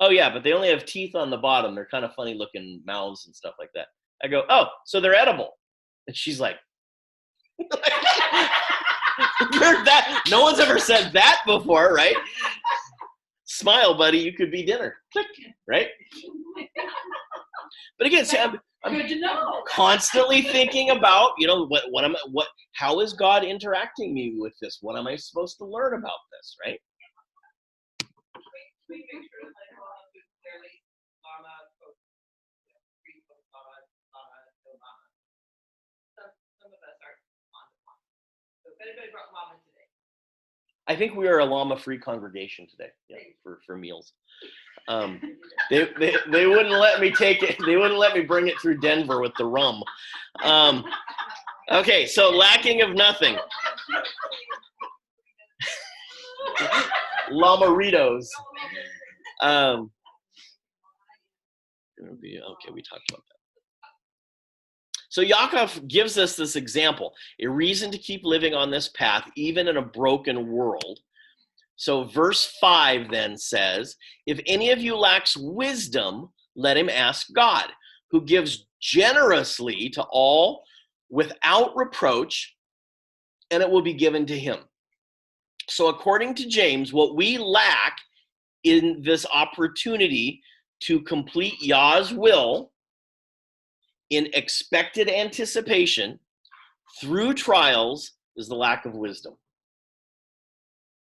Speaker 1: Oh, yeah, but they only have teeth on the bottom. They're kind of funny looking mouths and stuff like that. I go, oh, so they're edible. And she's like, that. No one's ever said that before, right? Smile, buddy, you could be dinner. Click, right? But again, see, I'm
Speaker 3: Good to know.
Speaker 1: constantly thinking about, how is God interacting me with this? What am I supposed to learn about this, right?
Speaker 3: We make sure that like all of it clearly llama, free llama, no llama. Some of us are on the llama. So if anybody brought llama today,
Speaker 1: I think we are a llama-free congregation today, for meals. They wouldn't let me take it. They wouldn't let me bring it through Denver with the rum. Okay, so lacking of nothing. Llama-ritos. Okay, we talked about that. So Yaakov gives us this example, a reason to keep living on this path, even in a broken world. So verse 5 then says, if any of you lacks wisdom, let him ask God, who gives generously to all without reproach, and it will be given to him. So according to James, what we lack in this opportunity to complete Yah's will in expected anticipation through trials is the lack of wisdom.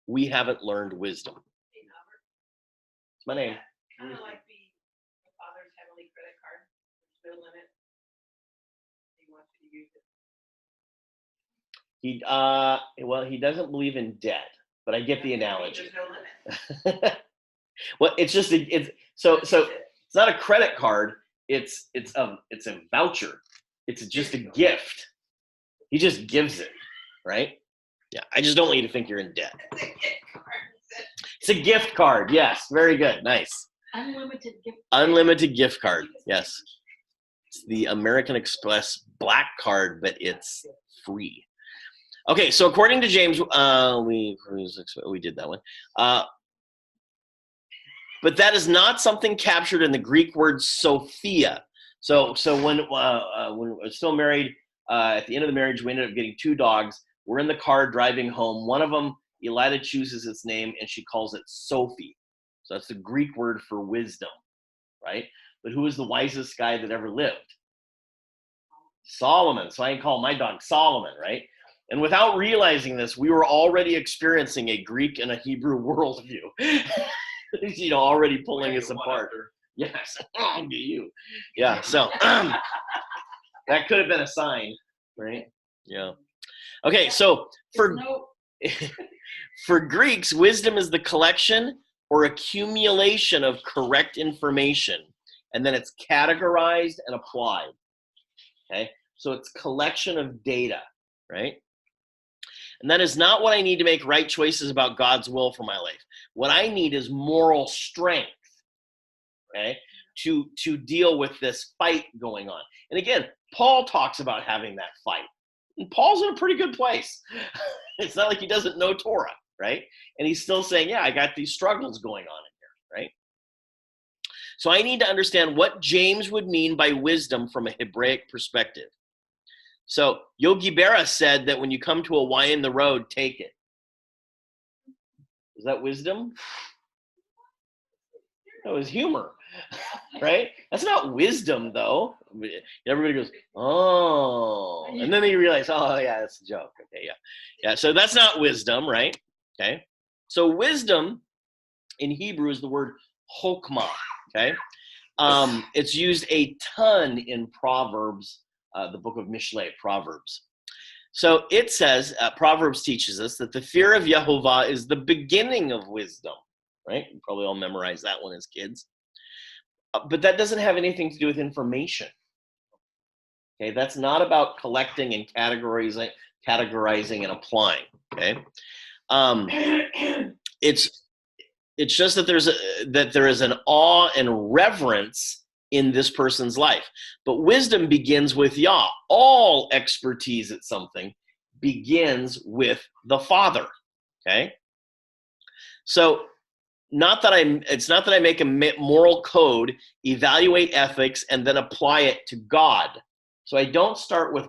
Speaker 1: We haven't learned wisdom. It's my name.
Speaker 3: kind of like the father's heavenly credit card, there's no limit. He wants you to use it.
Speaker 1: He doesn't believe in debt, but I get the analogy.
Speaker 3: There's no limit.
Speaker 1: Well, it's just it's not a credit card. It's a voucher. It's just a gift. He just gives it, right? Yeah. I just don't want you to think you're in debt. It's a gift card. Yes. Very good. Nice.
Speaker 7: Unlimited gift.
Speaker 1: Unlimited gift card. Yes. It's the American Express Black Card, but it's free. Okay. So according to James, we did that one. But that is not something captured in the Greek word Sophia. So when we're still married, at the end of the marriage, we ended up getting 2 dogs. We're in the car driving home. One of them, Elida chooses its name, and she calls it Sophie. So that's the Greek word for wisdom, right? But who was the wisest guy that ever lived? Solomon. So I call my dog Solomon, right? And without realizing this, we were already experiencing a Greek and a Hebrew worldview. Already pulling us apart. Yes, I'll get you. Yeah, so that could have been a sign, right? Yeah. Okay, so for Greeks, wisdom is the collection or accumulation of correct information, and then it's categorized and applied. Okay, so it's collection of data, right? And that is not what I need to make right choices about God's will for my life. What I need is moral strength, okay, to deal with this fight going on. And again, Paul talks about having that fight. And Paul's in a pretty good place. It's not like he doesn't know Torah, right? And he's still saying, yeah, I got these struggles going on in here, right? So I need to understand what James would mean by wisdom from a Hebraic perspective. So Yogi Berra said that when you come to a Y in the road, take it. Is that wisdom? That was humor, right? That's not wisdom, though. Everybody goes, oh. And then they realize, oh, yeah, that's a joke. Okay, yeah. Yeah, so that's not wisdom, right? Okay. So wisdom in Hebrew is the word chokmah, okay? It's used a ton in Proverbs, the book of Mishlei, Proverbs. So it says, Proverbs teaches us that the fear of Yehovah is the beginning of wisdom, right? You probably all memorized that one as kids. But that doesn't have anything to do with information. Okay, that's not about collecting and categorizing and applying. Okay, it's just that there is an awe and reverence in this person's life. But wisdom begins with Yah. All expertise at something begins with the Father. Okay, so it's not that I make a moral code, evaluate ethics, and then apply it to God. So I don't start with,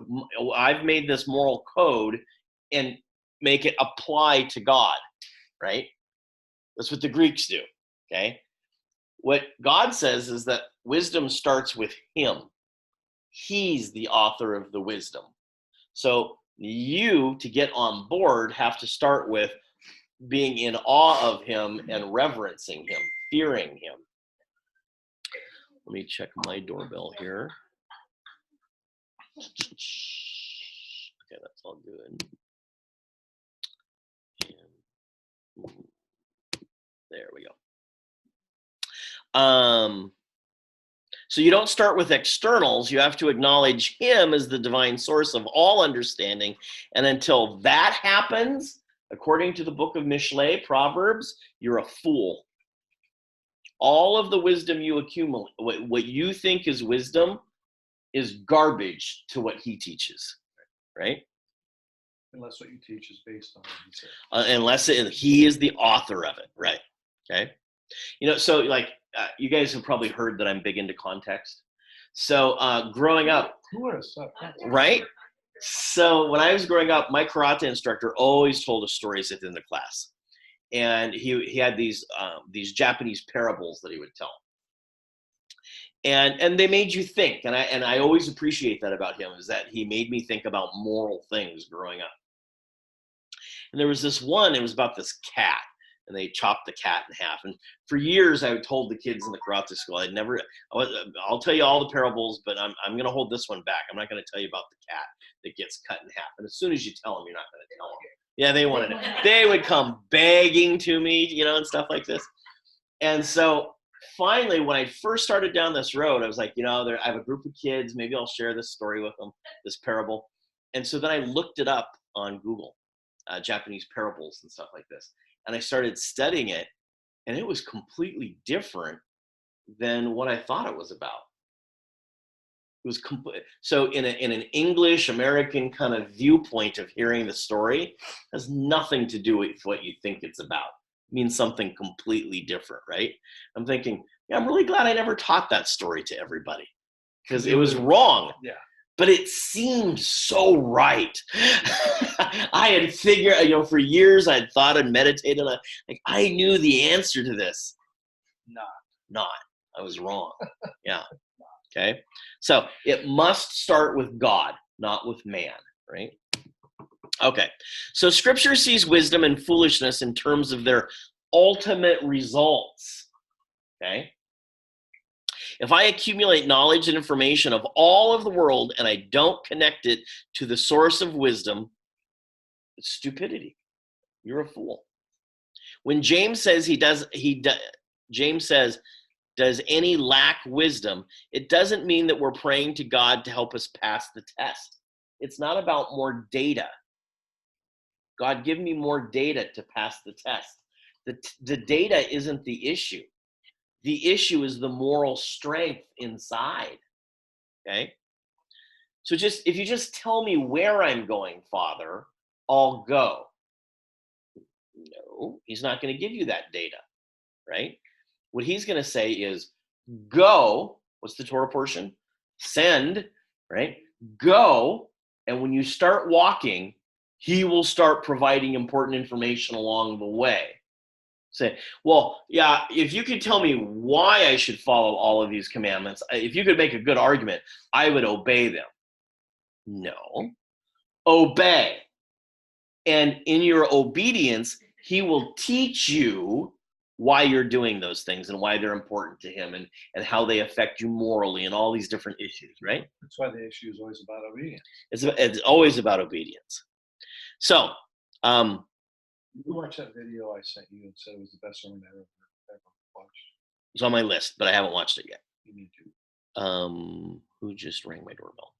Speaker 1: I've made this moral code and make it apply to God, right? That's what the Greeks do, okay? What God says is that wisdom starts with him. He's the author of the wisdom. So you, to get on board, have to start with being in awe of him and reverencing him, fearing him. Let me check my doorbell here. Okay, that's all good. And there we go. So you don't start with externals. You have to acknowledge him as the divine source of all understanding. And until that happens, according to the book of Mishlei, Proverbs, you're a fool. All of the wisdom you accumulate, what you think is wisdom, is garbage to what he teaches, right?
Speaker 2: Unless what you teach is based on what he said.
Speaker 1: Unless he is the author of it, right? Okay. You know, so like you guys have probably heard that I'm big into context. So growing up, right? So when I was growing up, my karate instructor always told us stories within the class, and he had these Japanese parables that he would tell, and they made you think, and I always appreciate that about him, is that he made me think about moral things growing up. And there was this one, it was about this cat, and they chopped the cat in half. And for years, I told the kids in the karate school, I'll tell you all the parables, but I'm going to hold this one back. I'm not going to tell you about the cat that gets cut in half. And as soon as you tell them, you're not going to tell them. Yeah, they wanted it. They would come begging to me, and stuff like this. And so finally, when I first started down this road, I was like, I have a group of kids. Maybe I'll share this story with them, this parable. And so then I looked it up on Google, Japanese parables and stuff like this. And I started studying it, and it was completely different than what I thought it was about. It was so in an English American kind of viewpoint of hearing the story, has nothing to do with what you think it's about. It means something completely different, right? I'm thinking, I'm really glad I never taught that story to everybody, because it was wrong.
Speaker 2: Yeah.
Speaker 1: But it seemed so right. I had figured, for years I had thought and meditated on, like, I knew the answer to this. Not. I was wrong. Yeah. Okay. So it must start with God, not with man, right? Okay. So Scripture sees wisdom and foolishness in terms of their ultimate results. Okay. If I accumulate knowledge and information of all of the world and I don't connect it to the source of wisdom, it's stupidity. You're a fool. When James says James says, does any lack wisdom? It doesn't mean that we're praying to God to help us pass the test. It's not about more data. God, give me more data to pass the test. The data isn't the issue. The issue is the moral strength inside, okay? So if you just tell me where I'm going, Father, I'll go. No, he's not going to give you that data, right? What he's going to say is, go, what's the Torah portion? Send, right? Go, and when you start walking, he will start providing important information along the way. Say, well, yeah, if you could tell me why I should follow all of these commandments, if you could make a good argument, I would obey them. No. Obey. And in your obedience, he will teach you why you're doing those things and why they're important to him and how they affect you morally and all these different issues, right?
Speaker 2: That's why the issue is always about obedience.
Speaker 1: It's always about obedience. So,
Speaker 2: you watched that video I sent you and said it was the best sermon I ever watched.
Speaker 1: it's on my list, but I haven't watched it yet. Who just rang my doorbell?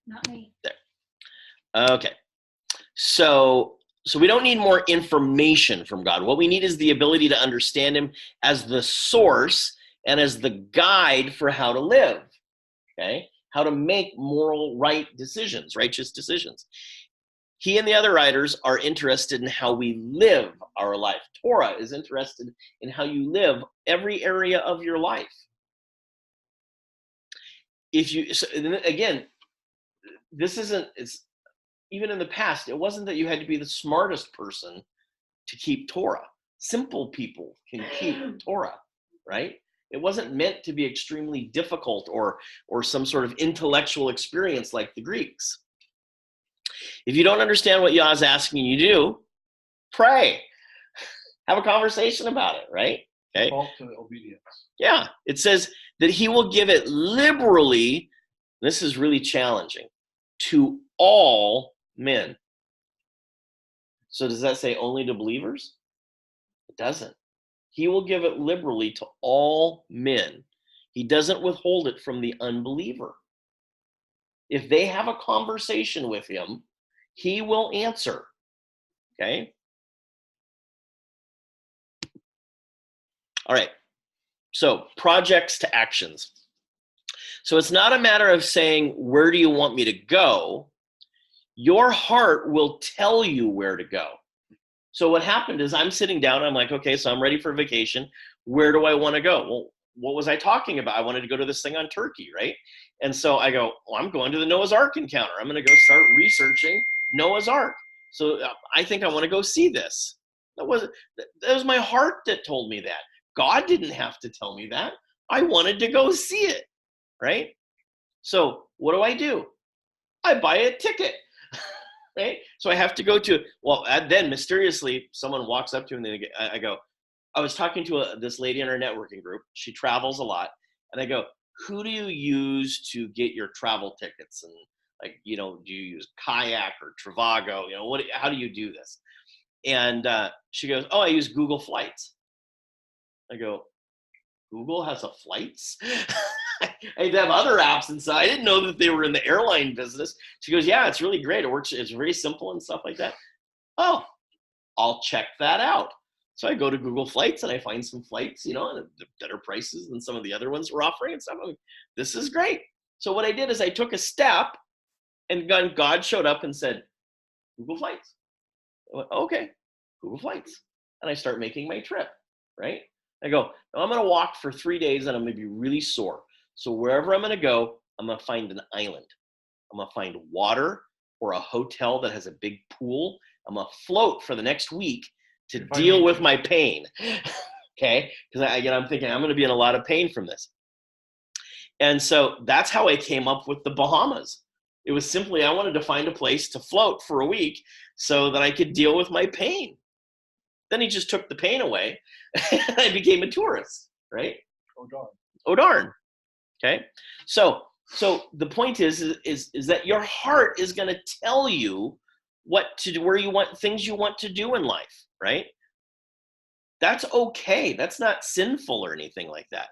Speaker 7: Not me.
Speaker 1: Okay. So we don't need more information from God. What we need is the ability to understand him as the source and as the guide for how to live. Okay? How to make moral, right decisions, righteous decisions. He and the other writers are interested in how we live our life. Torah is interested in how you live every area of your life. Again, this isn't, it's even in the past, it wasn't that you had to be the smartest person to keep Torah. Simple people can keep Torah, right? It wasn't meant to be extremely difficult or some sort of intellectual experience like the Greeks. If you don't understand what Yah's asking you to do, pray. Have a conversation about it, right? Okay.
Speaker 5: Call to obedience.
Speaker 1: Yeah. It says that he will give it liberally. This is really challenging. To all men. So does that say only to believers? It doesn't. He will give it liberally to all men. He doesn't withhold it from the unbeliever. If they have a conversation with him, he will answer. Okay? All right. So, projects to actions. So it's not a matter of saying, where do you want me to go? Your heart will tell you where to go. So what happened is I'm sitting down, I'm like, okay, so I'm ready for vacation. Where do I want to go? Well, what was I talking about? I wanted to go to this thing on Turkey, right? And so I go, well, I'm going to the Noah's Ark encounter. I'm going to go start researching Noah's Ark. So I think I want to go see this. That was my heart that told me that. God didn't have to tell me that. I wanted to go see it, right? So what do? I buy a ticket, right? So I have to go to, well, then mysteriously, someone walks up to me and I go, I was talking to this lady in our networking group. She travels a lot. And I go, who do you use to get your travel tickets? And like, do you use Kayak or Trivago? How do you do this? And she goes, oh, I use Google Flights. I go, Google has a flights? I have other apps inside. I didn't know that they were in the airline business. She goes, yeah, it's really great. It works. It's very simple and stuff like that. Oh, I'll check that out. So I go to Google Flights and I find some flights, at better prices than some of the other ones we're offering and stuff. I'm like, this is great. So what I did is I took a step and God showed up and said, Google Flights. I went, okay, Google Flights. And I start making my trip, right? I go, I'm going to walk for 3 days and I'm going to be really sore. So wherever I'm going to go, I'm going to find an island. I'm going to find water or a hotel that has a big pool. I'm going to float for the next week to deal with my pain. Okay? Because I'm thinking I'm going to be in a lot of pain from this. And so that's how I came up with the Bahamas. It was simply I wanted to find a place to float for a week so that I could deal with my pain. Then he just took the pain away and I became a tourist, right?
Speaker 5: Oh, darn.
Speaker 1: Oh, darn. Okay? So the point is that your heart is going to tell you what to do, where you want, things you want to do in life, right? That's okay. That's not sinful or anything like that.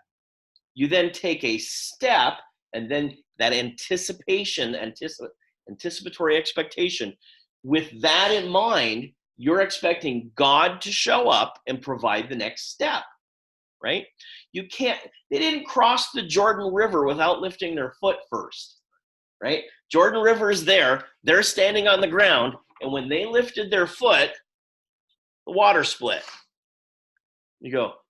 Speaker 1: You then take a step, and then that anticipatory expectation, with that in mind, you're expecting God to show up and provide the next step, right? They didn't cross the Jordan River without lifting their foot first, right? Jordan River is there, they're standing on the ground, and when they lifted their foot, the water split. You go,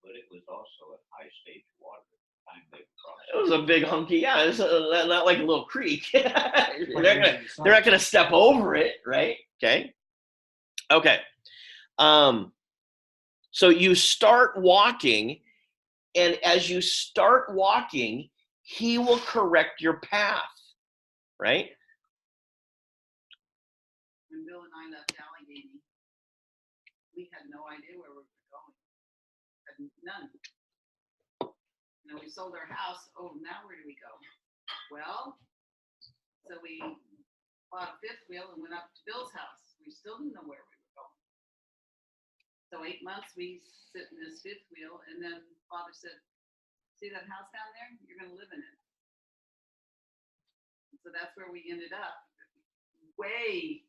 Speaker 8: but it was also a high stage water at the time they crossed.
Speaker 1: it was a big hunky, yeah, it's not like a little creek. They're not gonna step over it, right? Okay. So you start walking, and as you start walking, he will correct your path, right?
Speaker 3: When Bill and I left Allegheny, we had no idea where we were going. Had none. We sold our house. Oh, now where do we go? Well, so we bought a fifth wheel and went up to Bill's house. We still didn't know where we were going. So 8 months we sit in this fifth wheel, and then Father said, see that house down there? You're gonna live in it. So that's where we ended up, way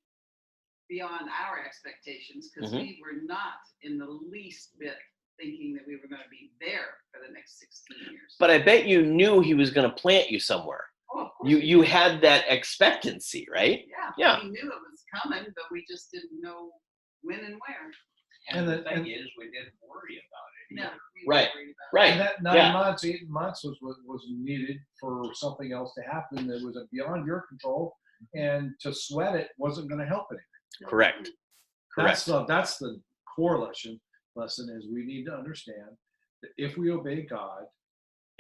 Speaker 3: beyond our expectations, because we were not in the least bit thinking that we were gonna be there for the next 16 years.
Speaker 1: But I bet you knew he was going to plant you somewhere.
Speaker 3: Oh, of course
Speaker 1: You had that expectancy, right? Yeah.
Speaker 3: We knew it was coming, but we just didn't know when and where.
Speaker 8: And the thing is, we didn't worry about it.
Speaker 3: No,
Speaker 8: either.
Speaker 3: we weren't
Speaker 1: Right.
Speaker 3: worried about it.
Speaker 1: Right.
Speaker 5: And that 8 months was needed for something else to happen that was beyond your control, and to sweat it wasn't going to help anything.
Speaker 1: Correct. Correct.
Speaker 5: That's the core lesson is we need to understand that if we obey God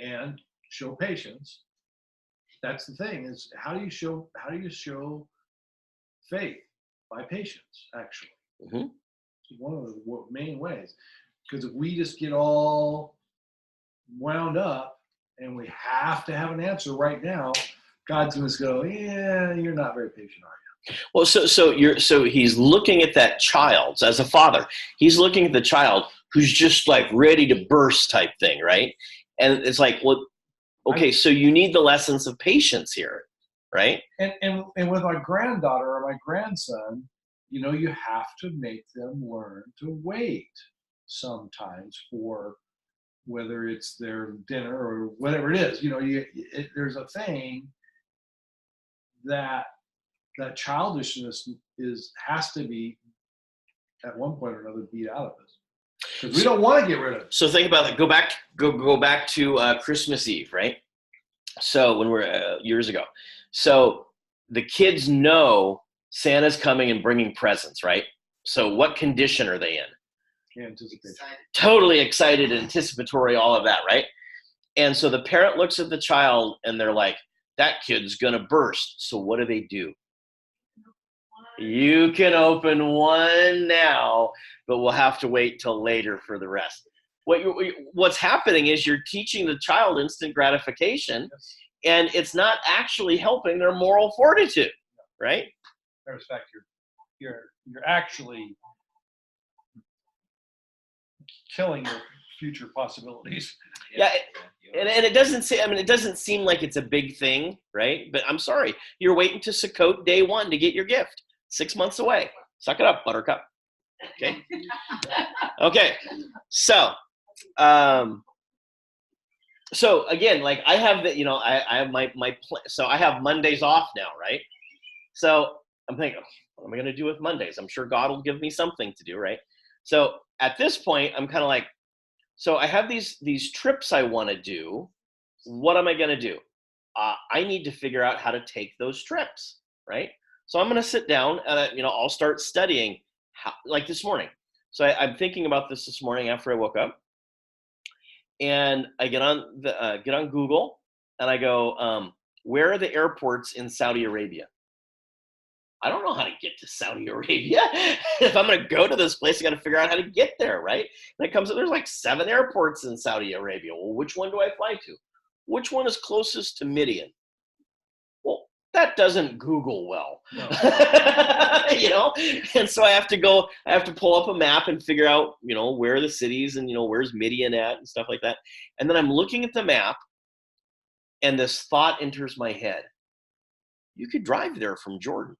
Speaker 5: and show patience, that's the thing, is how do you show faith? By patience, actually.
Speaker 1: Mhm.
Speaker 5: It's one of the main ways. Because if we just get all wound up and we have to have an answer right now, God's going to go, yeah, you're not very patient, are you?
Speaker 1: Well, so he's looking at that child as a father. He's looking at the child who's just like ready to burst type thing, right? And it's like, well, okay, so you need the lessons of patience here, right?
Speaker 5: And with my granddaughter or my grandson, you have to make them learn to wait sometimes for whether it's their dinner or whatever it is. There's a thing that childishness has to be at one point or another beat out of us, because we don't want to get rid of it.
Speaker 1: So think about it. Go back to Christmas Eve, right? So when we're years ago, so the kids know Santa's coming and bringing presents, right? So what condition are they in?
Speaker 5: Anticipation.
Speaker 3: Excited.
Speaker 1: Totally excited, anticipatory, all of that, right? And so the parent looks at the child and they're like, that kid's gonna burst. So what do? You can open one now, but we'll have to wait till later for the rest. What's happening is you're teaching the child instant gratification, and it's not actually helping their moral fortitude, right?
Speaker 5: Matter of fact, you're actually killing your future possibilities.
Speaker 1: Yeah, and it doesn't seem like it's a big thing, right? But I'm sorry, you're waiting to Sukkot day 1 to get your gift. 6 months away. Suck it up, Buttercup. Okay. Okay. So, so again, like I have I have my so I have Mondays off now, right? So I'm thinking, what am I going to do with Mondays? I'm sure God will give me something to do, right? So at this point, I'm kind of like, so I have these trips I want to do. What am I going to do? I need to figure out how to take those trips, right? So I'm going to sit down and I'll start studying like this morning. So I'm thinking about this morning after I woke up, and I get on Google and I go, where are the airports in Saudi Arabia? I don't know how to get to Saudi Arabia. If I'm going to go to this place, I got to figure out how to get there, right? And it comes up, there's like 7 airports in Saudi Arabia. Well, which one do I fly to? Which one is closest to Midian? Well, that doesn't Google well,
Speaker 5: No.
Speaker 1: And so I have to pull up a map and figure out, where are the cities and, where's Midian at and stuff like that. And then I'm looking at the map and this thought enters my head. You could drive there from Jordan.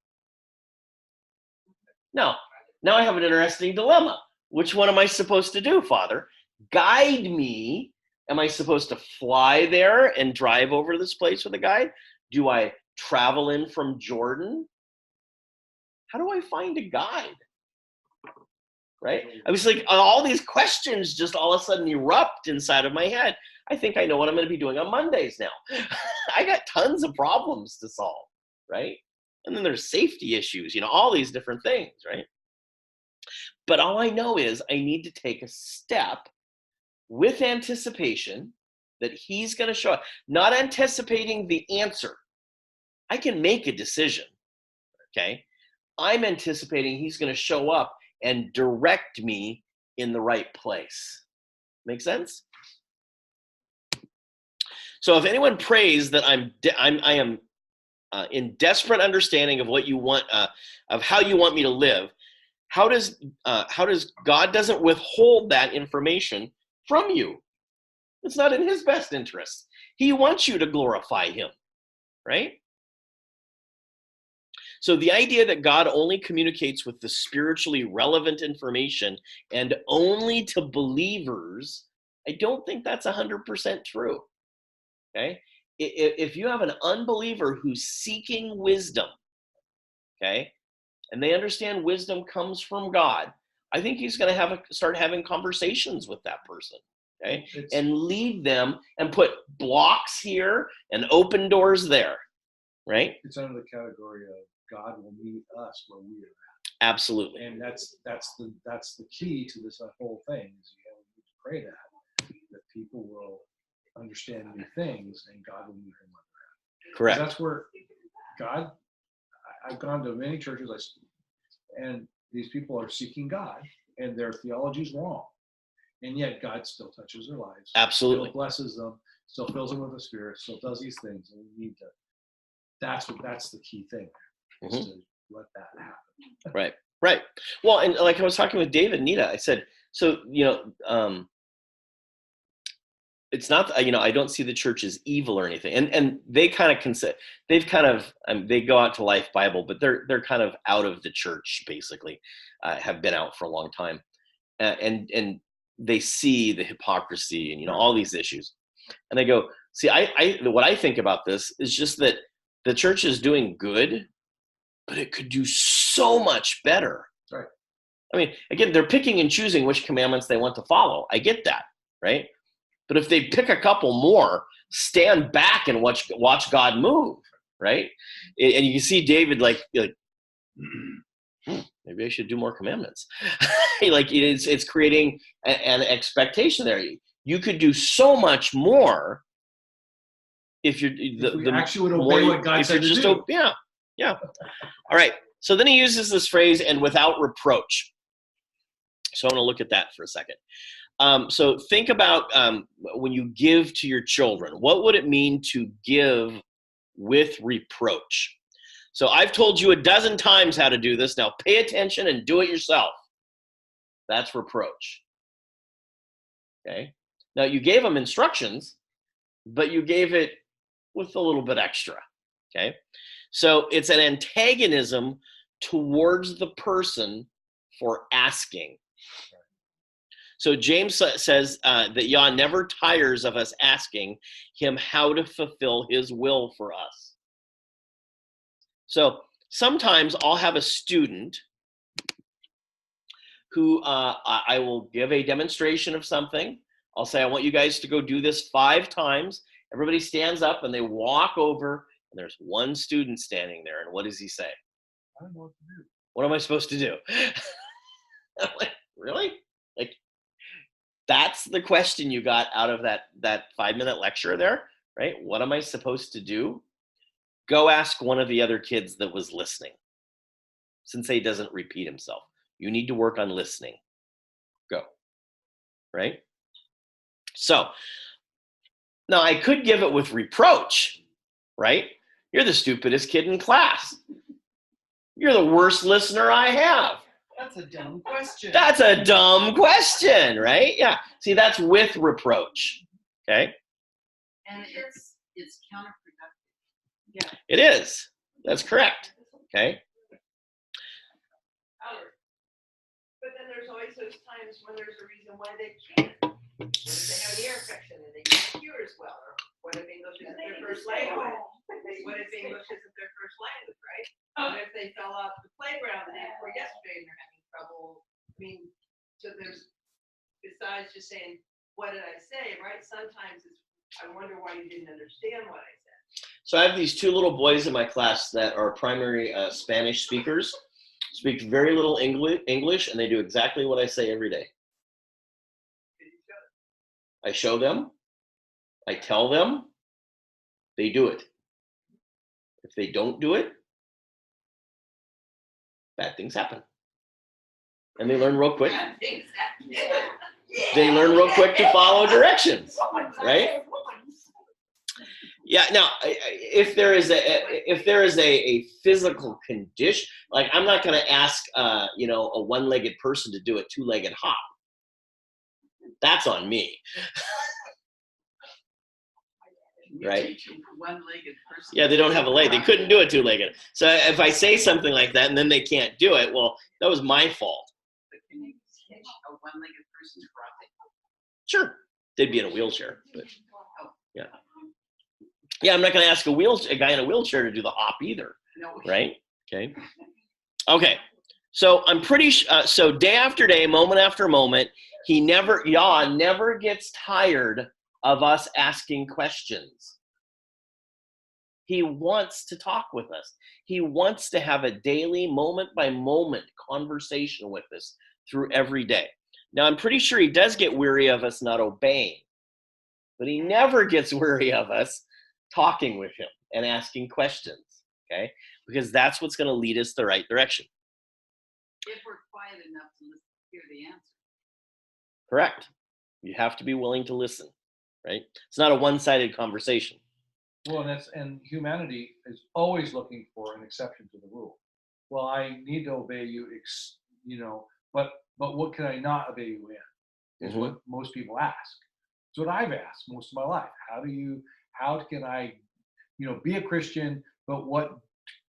Speaker 1: Now I have an interesting dilemma. Which one am I supposed to do, Father? Guide me. Am I supposed to fly there and drive over to this place with a guide? Do I travel in from Jordan? How do I find a guide? Right? I was like, all these questions just all of a sudden erupt inside of my head. I think I know what I'm going to be doing on Mondays now. I got tons of problems to solve, right? And then there's safety issues, all these different things, right? But all I know is I need to take a step with anticipation that he's going to show up, not anticipating the answer. I can make a decision, okay? I'm anticipating he's going to show up and direct me in the right place. Make sense? So if anyone prays that I am in desperate understanding of what you want, of how you want me to live, how does God doesn't withhold that information from you? It's not in his best interest. He wants you to glorify him, right? So the idea that God only communicates with the spiritually relevant information and only to believers, I don't think that's 100% true, okay? If you have an unbeliever who's seeking wisdom, okay, and they understand wisdom comes from God, I think he's going to start having conversations with that person, okay, and lead them and put blocks here and open doors there, right?
Speaker 5: It's under the category of God will meet us where we are at.
Speaker 1: Absolutely.
Speaker 5: And that's the key to this whole thing is you need to pray that people will understand new things and God will meet them where they're at.
Speaker 1: Correct.
Speaker 5: That's where God. I've gone to many churches, and these people are seeking God, and their theology is wrong, and yet God still touches their lives.
Speaker 1: Absolutely.
Speaker 5: Still blesses them, still fills them with the Spirit, still does these things, and we need to. That's the key thing. Is to let that happen.
Speaker 1: Right. Well, and like I was talking with David and Nita, I said, so, it's not, I don't see the church as evil or anything. And they kind of they go out to Life Bible, but they're kind of out of the church, basically, have been out for a long time. And they see the hypocrisy and, all these issues. And they go, see, what I think about this is just that the church is doing good, but it could do so much better.
Speaker 5: Right.
Speaker 1: I mean, again, they're picking and choosing which commandments they want to follow. I get that, right? But if they pick a couple more, stand back and watch God move, right? And you can see David like maybe I should do more commandments. Like it's creating an expectation there. You could do so much more if you
Speaker 5: actually would obey what God said to do.
Speaker 1: Yeah. All right. So then he uses this phrase, and without reproach. So I'm going to look at that for a second. So think about when you give to your children, what would it mean to give with reproach? So I've told you a dozen times how to do this. Now pay attention and do it yourself. That's reproach. Okay. Now you gave them instructions, but you gave it with a little bit extra. Okay. So it's an antagonism towards the person for asking. So James says that Yah never tires of us asking him how to fulfill his will for us. So sometimes I'll have a student who I will give a demonstration of something. I'll say, I want you guys to go do this 5 times. Everybody stands up and they walk over, and there's one student standing there. And what does he say?
Speaker 5: I don't know what to do.
Speaker 1: What am I supposed to do? I'm like, really? Like, that's the question you got out of that 5-minute lecture there, right? What am I supposed to do? Go ask one of the other kids that was listening. Sensei doesn't repeat himself. You need to work on listening. Go. Right? So, now I could give it with reproach, right? You're the stupidest kid in class. You're the worst listener I have.
Speaker 4: That's a dumb question.
Speaker 1: That's a dumb question, right? Yeah. See, that's with reproach. Okay?
Speaker 3: And it's counterproductive.
Speaker 4: Yeah.
Speaker 1: It is. That's correct. Okay?
Speaker 9: But then there's always those times when there's a reason why they can't. What if they have an ear infection and they can't hear as well? Or what if English isn't their first language? What if English isn't their first language, right? What if they fell off the playground the day before yesterday and they're having trouble? I mean, so there's, besides just saying, what did I say, right? Sometimes it's, I wonder why you didn't understand what I said.
Speaker 1: So I have these 2 little boys in my class that are primary Spanish speakers, speak very little English, and they do exactly what I say every day. I show them, I tell them, they do it. If they don't do it, bad things happen. And they learn real quick. They learn real quick to follow directions, right? Yeah. Now, if there is a physical condition, like I'm not going to ask, a 1-legged person to do a 2-legged hop. That's on me.
Speaker 3: You
Speaker 1: right?
Speaker 3: teach a one-legged person.
Speaker 1: Yeah, they don't have a leg. They couldn't do it two-legged. So if I say something like that and then they can't do it, well, that was my fault.
Speaker 3: But can you teach a one-legged person karate?
Speaker 1: Sure, they'd be in a wheelchair, but yeah. Yeah, I'm not going to ask a guy in a wheelchair to do the hop either,
Speaker 3: No.
Speaker 1: right? Okay. Okay. So I'm pretty so day after day, moment after moment, Yah never gets tired of us asking questions. He wants to talk with us. He wants to have a daily, moment by moment conversation with us through every day. Now, I'm pretty sure he does get weary of us not obeying, but he never gets weary of us talking with him and asking questions, okay? Because that's what's going to lead us the right direction.
Speaker 3: If we're quiet enough to hear the answer.
Speaker 1: Correct. You have to be willing to listen, right? It's not a one-sided conversation.
Speaker 5: Well, and humanity is always looking for an exception to the rule. Well, I need to obey you, but what can I not obey you in? Is what most people ask. It's what I've asked most of my life. How can I, be a Christian, but what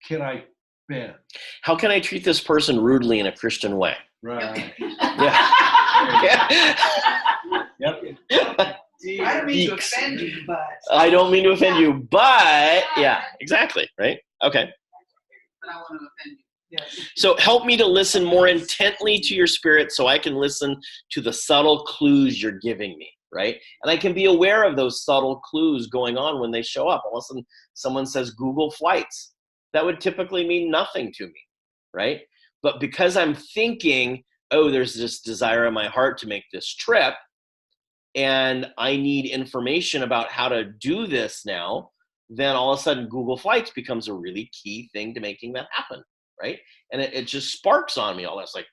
Speaker 5: can I bend?
Speaker 1: How can I treat this person rudely in a Christian way?
Speaker 5: Right.
Speaker 1: Yeah.
Speaker 5: Yep.
Speaker 4: I don't mean to
Speaker 1: Geeks.
Speaker 4: offend you, but.
Speaker 1: I don't mean to offend you, but yeah, exactly, right? Okay.
Speaker 3: But I want to offend you.
Speaker 4: Yes.
Speaker 1: So help me to listen more intently to your spirit so I can listen to the subtle clues you're giving me, right? And I can be aware of those subtle clues going on when they show up. All of a sudden, someone says Google Flights. That would typically mean nothing to me, right? But because I'm thinking, oh, there's this desire in my heart to make this trip, and I need information about how to do this now, then all of a sudden Google Flights becomes a really key thing to making that happen, right? And it just sparks on me all this, like,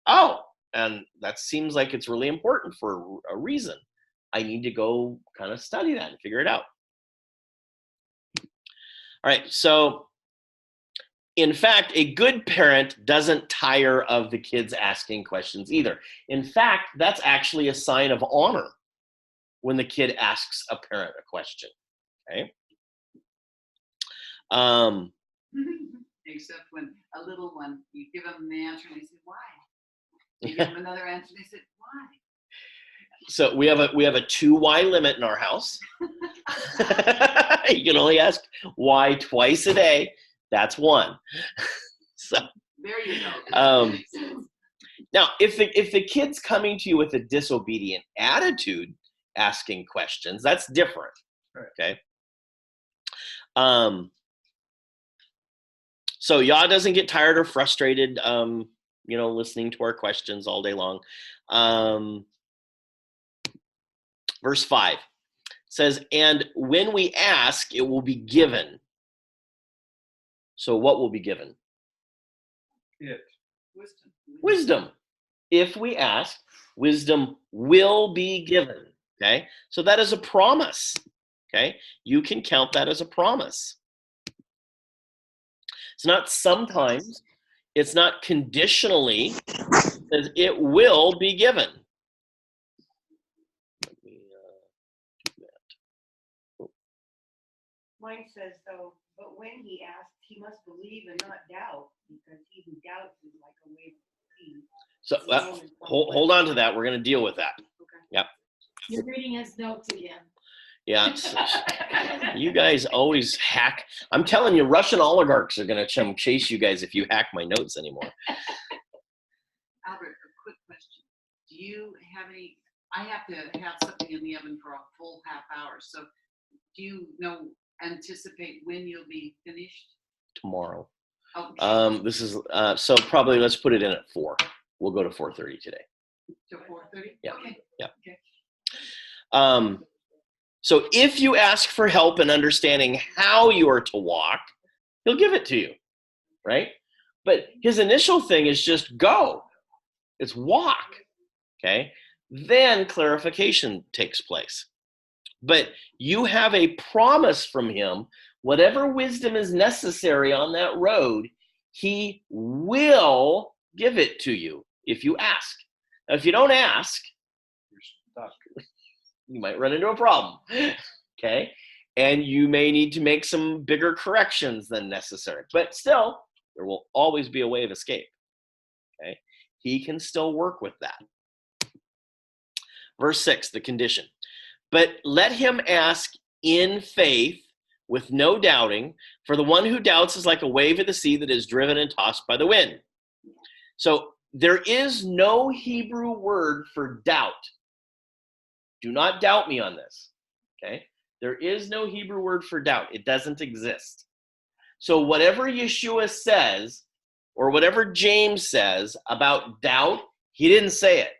Speaker 1: oh, and that seems like it's really important for a reason. I need to go kind of study that and figure it out. All right, so in fact, a good parent doesn't tire of the kids asking questions either. In fact, that's actually a sign of honor when the kid asks a parent a question, okay?
Speaker 3: Except when a little one, you give them the answer and they say, why? You give them another answer and they say, why?
Speaker 1: So we have a 2 why limit in our house. You can only ask why twice a day. That's 1. So
Speaker 3: There you go.
Speaker 1: now, if the kid's coming to you with a disobedient attitude, asking questions, that's different. Okay. So Yah doesn't get tired or frustrated, listening to our questions all day long. Verse 5 says, and when we ask, it will be given. So what will be given? Wisdom. If we ask, wisdom will be given. Okay, so that is a promise. Okay, you can count that as a promise. It's not sometimes, it's not conditionally, it will be given. Let me do that.
Speaker 9: Mine says though, but when he asks, he must believe and not doubt, because he who doubts is like a wave of the sea.
Speaker 1: So hold on to that. We're going to deal with that.
Speaker 3: Okay.
Speaker 1: Yep.
Speaker 7: You're reading his notes again.
Speaker 1: Yeah. You guys always hack. I'm telling you, Russian oligarchs are going to chase you guys if you hack my notes anymore.
Speaker 3: Albert, a quick question. Do you have any, I have to have something in the oven for a full half hour. So do you anticipate when you'll be finished?
Speaker 1: Tomorrow.
Speaker 3: Oh,
Speaker 1: This is, so probably let's put it in at 4. We'll go to 4:30 today.
Speaker 3: to 4:30?
Speaker 1: Yeah.
Speaker 3: Okay.
Speaker 1: Yeah.
Speaker 3: Okay.
Speaker 1: So if you ask for help in understanding how you are to walk, he'll give it to you, right? But his initial thing is just go. It's walk, okay? Then clarification takes place. But you have a promise from him, whatever wisdom is necessary on that road, he will give it to you if you ask. Now, if you don't ask,
Speaker 5: You're stuck.
Speaker 1: you might run into a problem, okay? and you may need to make some bigger corrections than necessary. But still, there will always be a way of escape. Okay? He can still work with that. Verse 6, the condition. But let him ask in faith with no doubting, for the one who doubts is like a wave of the sea that is driven and tossed by the wind. So there is no Hebrew word for doubt. Do not doubt me on this. Okay? There is no Hebrew word for doubt. It doesn't exist. So whatever Yeshua says, or whatever James says about doubt, he didn't say it.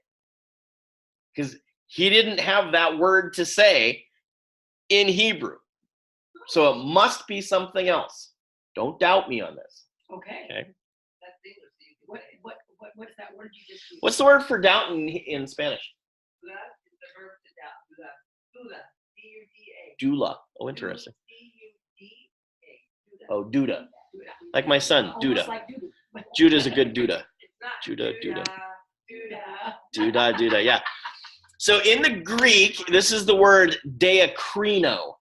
Speaker 1: Because he didn't have that word to say in Hebrew. So it must be something else. Don't doubt me on this.
Speaker 7: Okay.
Speaker 1: Okay.
Speaker 3: That's English. So you can
Speaker 7: What,
Speaker 3: say.
Speaker 7: what's that word you just used?
Speaker 1: What's the word for doubt in Spanish?
Speaker 3: Duda is the verb to doubt. Duda. D-U-D-A.
Speaker 1: Dula. Oh, interesting.
Speaker 3: D-U-D-A. Duda.
Speaker 1: Oh, Duda.
Speaker 7: Duda.
Speaker 1: Like my son,
Speaker 7: Almost
Speaker 1: Duda.
Speaker 7: like doo-doo.
Speaker 1: Juda's a good Duda.
Speaker 3: It's not
Speaker 1: Judah, Duda.
Speaker 3: Duda.
Speaker 1: Duda, yeah. So in the Greek, this is the word diakrino.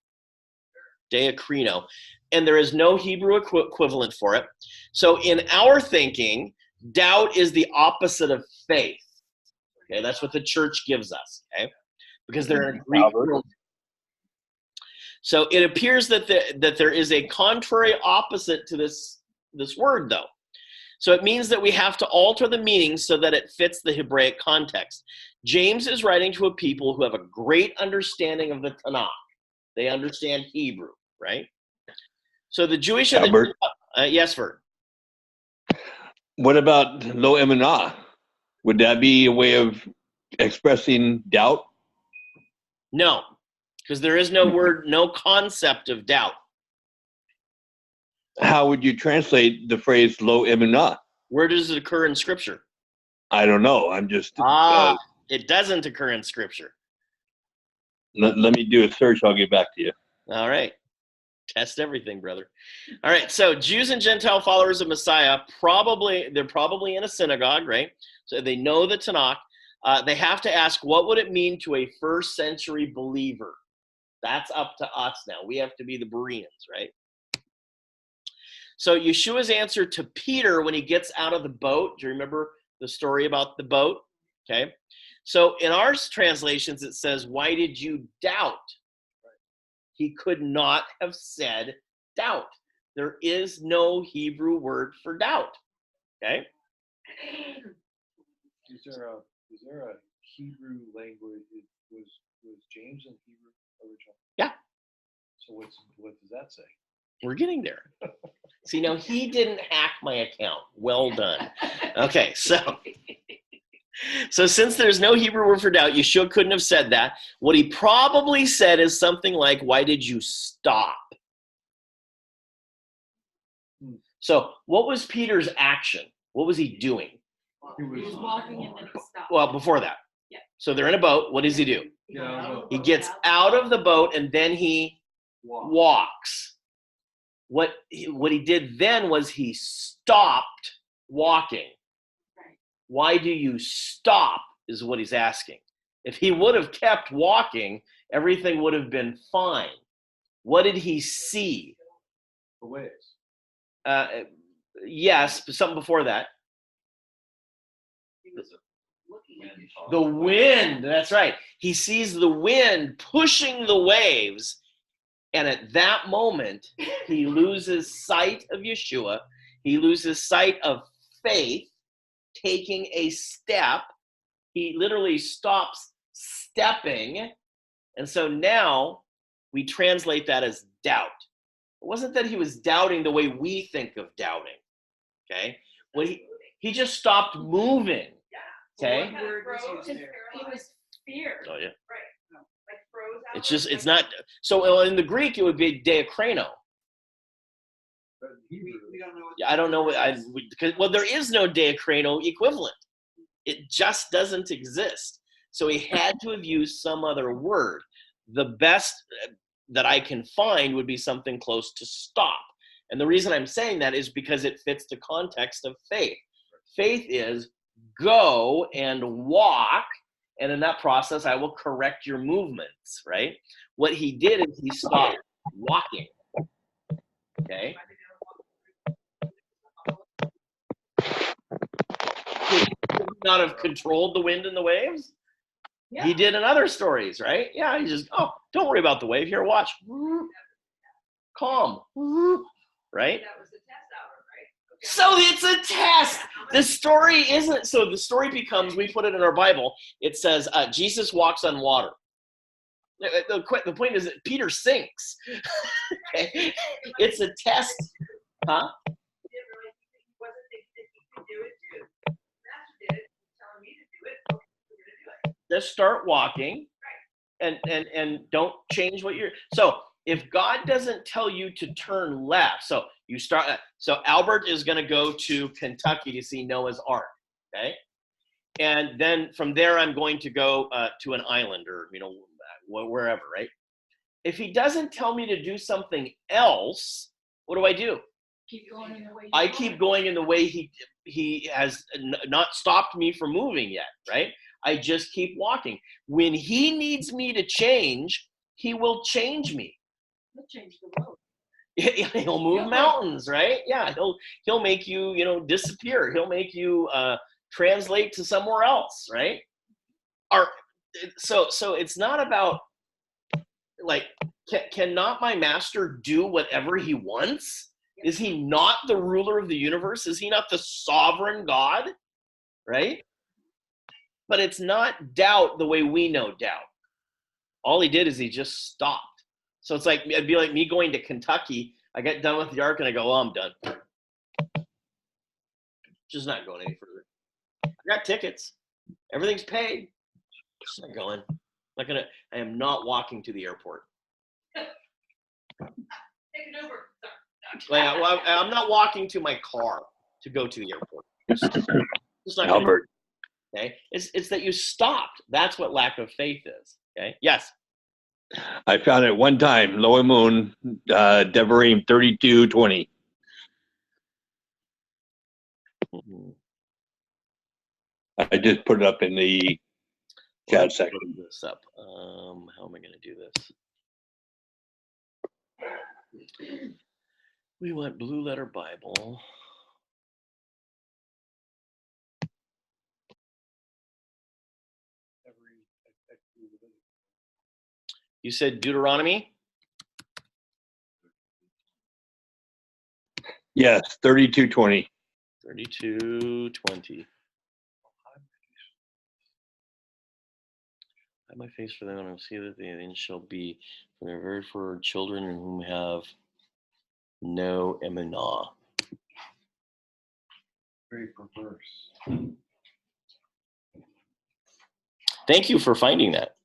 Speaker 1: Diakrino. And there is no Hebrew equivalent for it. So in our thinking, doubt is the opposite of faith. Okay, that's what the church gives us. Okay, because they're in a Greek world. So it appears that there is a contrary opposite to this word, though. So it means that we have to alter the meaning so that it fits the Hebraic context. James is writing to a people who have a great understanding of the Tanakh. They understand Hebrew, right? So the Jewish...
Speaker 10: Albert?
Speaker 1: Yes, Vern.
Speaker 10: What about lo emunah? Would that be a way of expressing doubt?
Speaker 1: No, because there is no word, no concept of doubt.
Speaker 10: How would you translate the phrase lo emunah?
Speaker 1: Where does it occur in Scripture?
Speaker 10: I don't know. I'm just...
Speaker 1: It doesn't occur in Scripture.
Speaker 10: Let me do a search. I'll get back to you.
Speaker 1: All right. Test everything, brother. All right, so Jews and Gentile followers of Messiah, they're probably in a synagogue, right? So they know the Tanakh. They have to ask, what would it mean to a first century believer? That's up to us now. We have to be the Bereans, right? So Yeshua's answer to Peter when he gets out of the boat, do you remember the story about the boat? Okay. So in our translations, it says, why did you doubt? He could not have said doubt. There is no Hebrew word for doubt. Okay?
Speaker 5: Is there a Hebrew language? Was James in Hebrew original?
Speaker 1: Yeah.
Speaker 5: So what does that say?
Speaker 1: We're getting there. See, now he didn't hack my account. Well done. Okay, so since there's no Hebrew word for doubt, Yeshua couldn't have said that. What he probably said is something like, why did you stop? So what was Peter's action? What was he doing?
Speaker 7: He was walking and then he stopped.
Speaker 1: Well, before that.
Speaker 7: Yeah.
Speaker 1: So they're in a boat. What does he do? He gets out of the boat and then he walks. What he did then was he stopped walking.
Speaker 7: Right.
Speaker 1: Why do you stop is what he's asking. If he would have kept walking, everything would have been fine. What did he see?
Speaker 5: The waves.
Speaker 1: Yes, but something before that.
Speaker 3: He was looking at you.
Speaker 1: The wind, that's right. He sees the wind pushing the waves, and at that moment, he loses sight of Yeshua. He loses sight of faith, taking a step. He literally stops stepping, and so now we translate that as doubt. It wasn't that he was doubting the way we think of doubting, okay? When he just stopped moving, okay?
Speaker 9: What word was used there?
Speaker 7: It was fear.
Speaker 1: Oh, yeah.
Speaker 9: Like froze out.
Speaker 1: It's just, it's not, so in the Greek, it would be diakrino.
Speaker 5: But in Hebrew,
Speaker 3: We don't know what.
Speaker 1: I don't know what, well, there is no diakrino equivalent. It just doesn't exist. So he had to have used some other word. The best that I can find would be something close to stop. And the reason I'm saying that is because it fits the context of faith. Faith is go and walk, and in that process, I will correct your movements, right? What he did is he stopped walking. Okay? Could he not have controlled the wind and the waves?
Speaker 4: Yeah.
Speaker 1: He did in other stories, right? Yeah, he just, oh, don't worry about the wave. Here, watch. Calm. Right?
Speaker 9: That was the test hour, right? Okay.
Speaker 1: So it's a test. The story isn't, so the story becomes, we put it in our Bible, it says, Jesus walks on water. The point is that Peter sinks. Okay? It's a test. Huh?
Speaker 9: He didn't really think he wasn't thinking that he could do it too. Master did it, he's telling me to do it, so we're gonna do it.
Speaker 1: Just start walking and don't change what you're, so if God doesn't tell you to turn left, so you start, so Albert is going to go to Kentucky to see Noah's Ark, okay? And then from there, I'm going to go to an island or, wherever, right? If he doesn't tell me to do something else, what do?
Speaker 7: Keep going in the way.
Speaker 1: I keep going in the way he has not stopped me from moving yet, right? I just keep walking. When he needs me to change, he will change me.
Speaker 7: He'll change the road.
Speaker 1: He'll move mountains, right? Yeah, he'll make you, disappear. He'll make you translate to somewhere else, right? So it's not about like, cannot my master do whatever he wants? Is he not the ruler of the universe? Is he not the sovereign God? Right? But it's not doubt the way we know doubt. All he did is he just stopped. So it's like, it'd be like me going to Kentucky. I get done with the ark and I go, oh, I'm done. Just not going any further. I got tickets. Everything's paid. Just not going. I am not walking to the airport.
Speaker 9: Take an Uber.
Speaker 1: Well, I'm not walking to my car to go to the airport. Just not
Speaker 10: Albert.
Speaker 1: Okay, it's that you stopped. That's what lack of faith is. Okay. Yes.
Speaker 10: I found it one time, Lower Moon, Devarim 32:20. I just put it up in the chat section.
Speaker 1: This up. How am I going to do this? We want Blue Letter Bible. You said Deuteronomy?
Speaker 10: Yes, 32:20.
Speaker 1: 32:20. Hide my face for them, and I'll see that the end shall be for their very for children whom have no emunah.
Speaker 5: Very perverse.
Speaker 1: Thank you for finding that.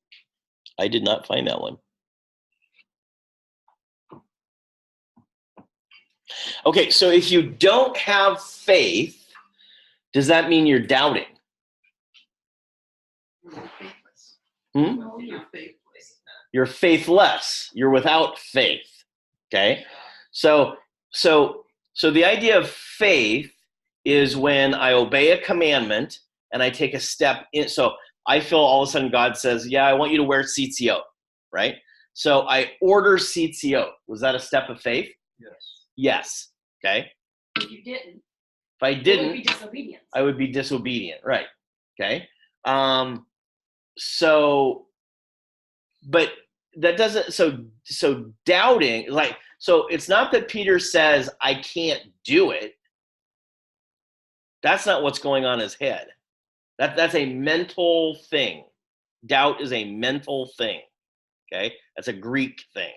Speaker 1: I did not find that one. Okay, so if you don't have faith, does that mean you're doubting?
Speaker 3: Oh, you're faithless.
Speaker 1: You're faithless. You're without faith. Okay? So the idea of faith is when I obey a commandment and I take a step in. So I feel all of a sudden God says, yeah, I want you to wear CCO, right? So I order CCO. Was that a step of faith?
Speaker 5: Yes.
Speaker 1: Yes. Okay.
Speaker 7: If you didn't,
Speaker 1: If I
Speaker 7: it would
Speaker 1: didn't,
Speaker 7: be disobedience.
Speaker 1: I would be disobedient. Right. Okay. So, but that doesn't, so doubting, like, so it's not that Peter says, I can't do it. That's not what's going on in his head. That's a mental thing. Doubt is a mental thing. Okay. That's a Greek thing.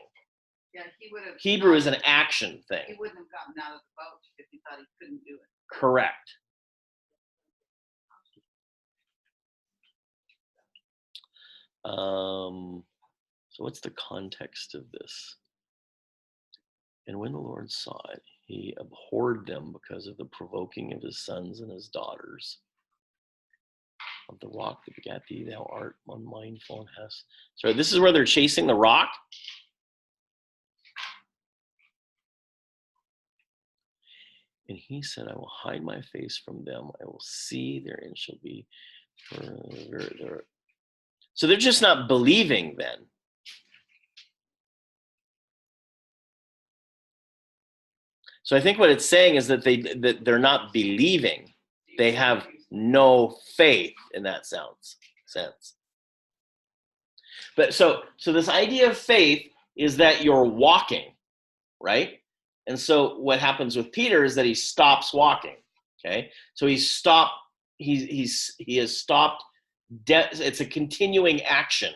Speaker 3: Yeah, he would have.
Speaker 1: Hebrew is an action
Speaker 3: He
Speaker 1: thing.
Speaker 3: wouldn't have gotten out of the boat if he thought he couldn't do it.
Speaker 1: Correct. So what's the context of this? And when the Lord saw it, he abhorred them because of the provoking of his sons and his daughters. Of the rock that begat thee, thou art unmindful and hast. So this is where they're chasing the rock. And he said, I will hide my face from them. I will see their end shall be forever. So they're just not believing then. So I think what it's saying is that they're not believing. They have no faith in that sense. But so this idea of faith is that you're walking, right? And so what happens with Peter is that he stops walking. Okay, so he has stopped. It's a continuing action.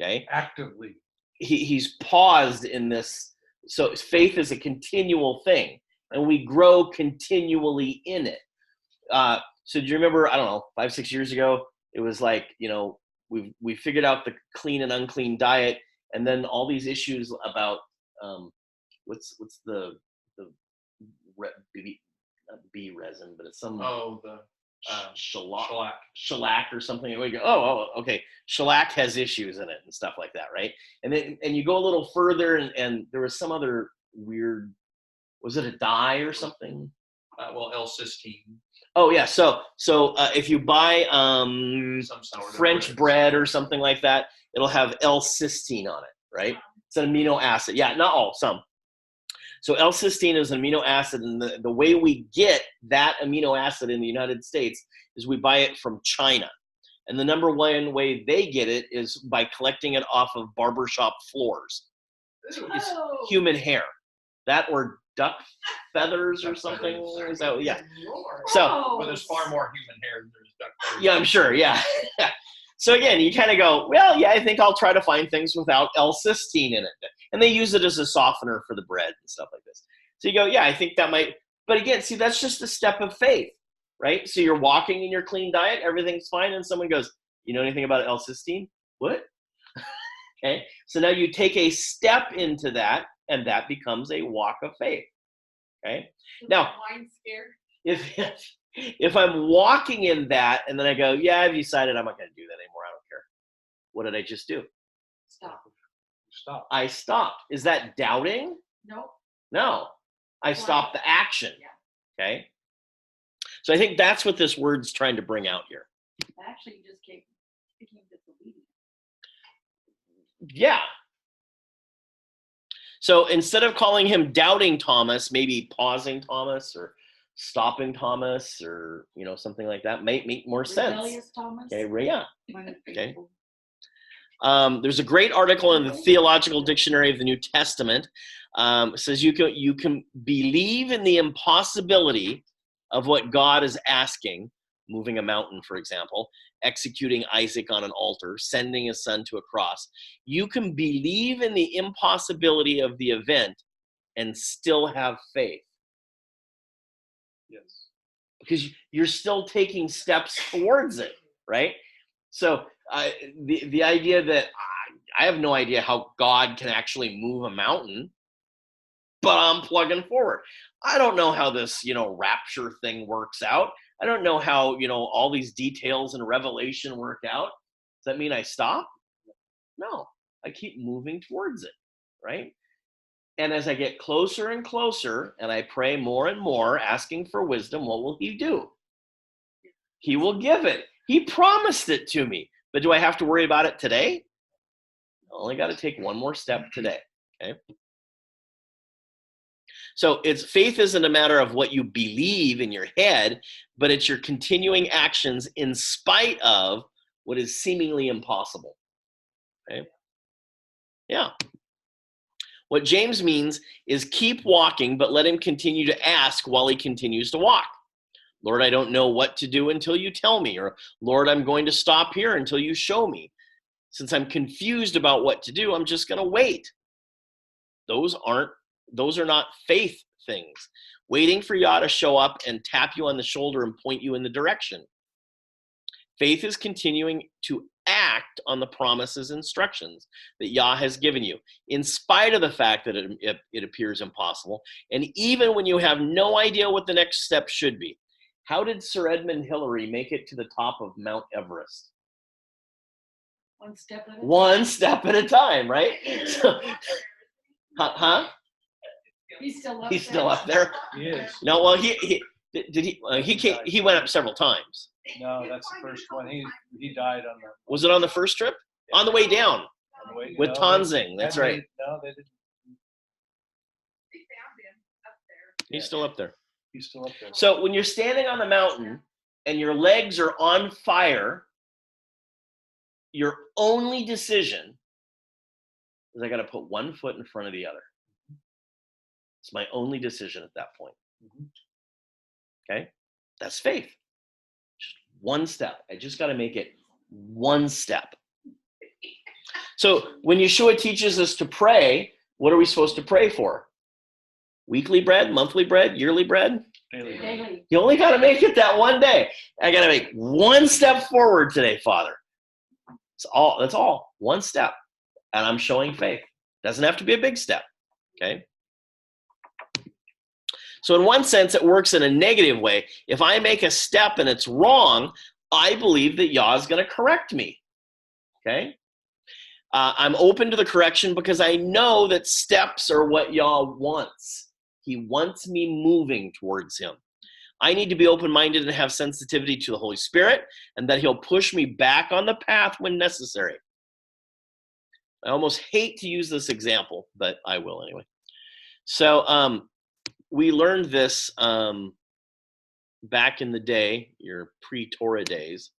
Speaker 1: Okay,
Speaker 5: Actively.
Speaker 1: He's paused in this. So faith is a continual thing, and we grow continually in it. So do you remember? I don't know, 5-6 years ago, it was like, we figured out the clean and unclean diet, and then all these issues about what's the not bee resin, but it's some shellac or something. And we go, okay, shellac has issues in it and stuff like that, right? And then you go a little further, and there was some other weird, was it a dye or something?
Speaker 2: L-cysteine.
Speaker 1: Oh yeah, so if you buy French bread or something like that, it'll have L-cysteine on it, right? It's an amino acid. Yeah, not all, some. So L-cysteine is an amino acid, and the way we get that amino acid in the United States is we buy it from China. And the number one way they get it is by collecting it off of barbershop floors. It's human hair. That or duck feathers or something. Is that, yeah. So,
Speaker 2: but there's far more human hair than there's duck feathers.
Speaker 1: Yeah, I'm sure, yeah. So again, you kind of go, well, yeah, I think I'll try to find things without L-cysteine in it. And they use it as a softener for the bread and stuff like this. So you go, yeah, I think that might, but again, see, that's just a step of faith, right? So you're walking in your clean diet, everything's fine, and someone goes, you know anything about L-cysteine? What? Okay, so now you take a step into that, and that becomes a walk of faith, okay? Now, if I'm walking in that, and then I go, yeah, I've decided I'm not going to do that anymore, I don't care. What did I just do?
Speaker 5: Stop.
Speaker 1: I stopped. Is that doubting? No. I stopped the action.
Speaker 7: Yeah.
Speaker 1: Okay? So I think that's what this word's trying to bring out here.
Speaker 7: Actually, you just became disobedient.
Speaker 1: Yeah. So instead of calling him doubting Thomas, maybe pausing Thomas or stopping Thomas or, something like that might make more sense.
Speaker 7: Rebellious Thomas.
Speaker 1: Okay, yeah. Okay. There's a great article in the Theological Dictionary of the New Testament. It says you can believe in the impossibility of what God is asking, moving a mountain, for example, executing Isaac on an altar, sending his son to a cross. You can believe in the impossibility of the event and still have faith.
Speaker 2: Yes.
Speaker 1: Because you're still taking steps towards it, right? So the idea that I have no idea how God can actually move a mountain, but I'm plugging forward. I don't know how this, rapture thing works out. I don't know how, all these details in Revelation work out. Does that mean I stop? No, I keep moving towards it, right? And as I get closer and closer, and I pray more and more, asking for wisdom, what will he do? He will give it. He promised it to me. But do I have to worry about it today? I only got to take one more step today, okay? So faith isn't a matter of what you believe in your head, but it's your continuing actions in spite of what is seemingly impossible, okay? Yeah. What James means is keep walking, but let him continue to ask while he continues to walk. Lord, I don't know what to do until you tell me. Or, Lord, I'm going to stop here until you show me. Since I'm confused about what to do, I'm just going to wait. Those are not faith things. Waiting for Yah to show up and tap you on the shoulder and point you in the direction. Faith is continuing to act on the promises, instructions that Yah has given you, in spite of the fact that it appears impossible, and even when you have no idea what the next step should be. How did Sir Edmund Hillary make it to the top of Mount Everest?
Speaker 7: One step at a time.
Speaker 1: One step at a time, right? So, huh?
Speaker 7: He's still up
Speaker 1: He's still up there.
Speaker 5: He is.
Speaker 1: No, well, he went up several times.
Speaker 5: No, that's the first one. He died on the.
Speaker 1: Was it on the first trip? On the way down
Speaker 5: On the way,
Speaker 1: with Tanzing. That's right.
Speaker 5: No, they didn't.
Speaker 3: They found him up
Speaker 1: He's still up there.
Speaker 2: He's still up there.
Speaker 1: So when you're standing on the mountain and your legs are on fire, your only decision is I got to put one foot in front of the other. It's my only decision at that point. Okay? That's faith. Just one step. I just got to make it one step. So when Yeshua teaches us to pray, what are we supposed to pray for? Weekly bread, monthly bread, yearly bread?
Speaker 7: Daily.
Speaker 1: You only got to make it that one day. I got to make one step forward today, Father. That's all. One step. And I'm showing faith. Doesn't have to be a big step. Okay? So in one sense, it works in a negative way. If I make a step and it's wrong, I believe that Yah is going to correct me. Okay? I'm open to the correction because I know that steps are what Yah wants. He wants me moving towards him. I need to be open-minded and have sensitivity to the Holy Spirit, and that he'll push me back on the path when necessary. I almost hate to use this example, but I will anyway. So we learned this back in the day, your pre-Torah days.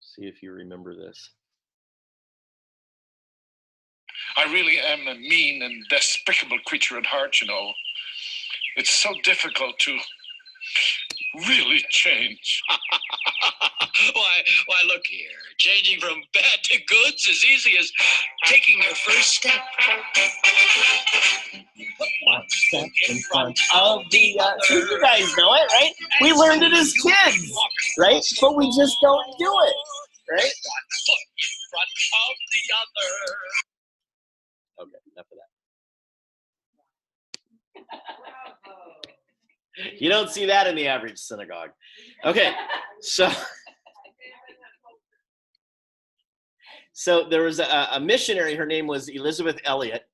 Speaker 1: See if you remember this.
Speaker 11: I really am a mean and despicable creature at heart, you know. It's so difficult to really change.
Speaker 12: Why, look here. Changing from bad to good's as easy as taking your first step.
Speaker 1: One step in front of the other. You guys know it, right? We learned it as kids, right? But we just don't do it, right?
Speaker 12: One foot in front of the other.
Speaker 1: Okay, enough of that. You don't see that in the average synagogue. Okay, so there was a missionary. Her name was Elizabeth Elliot,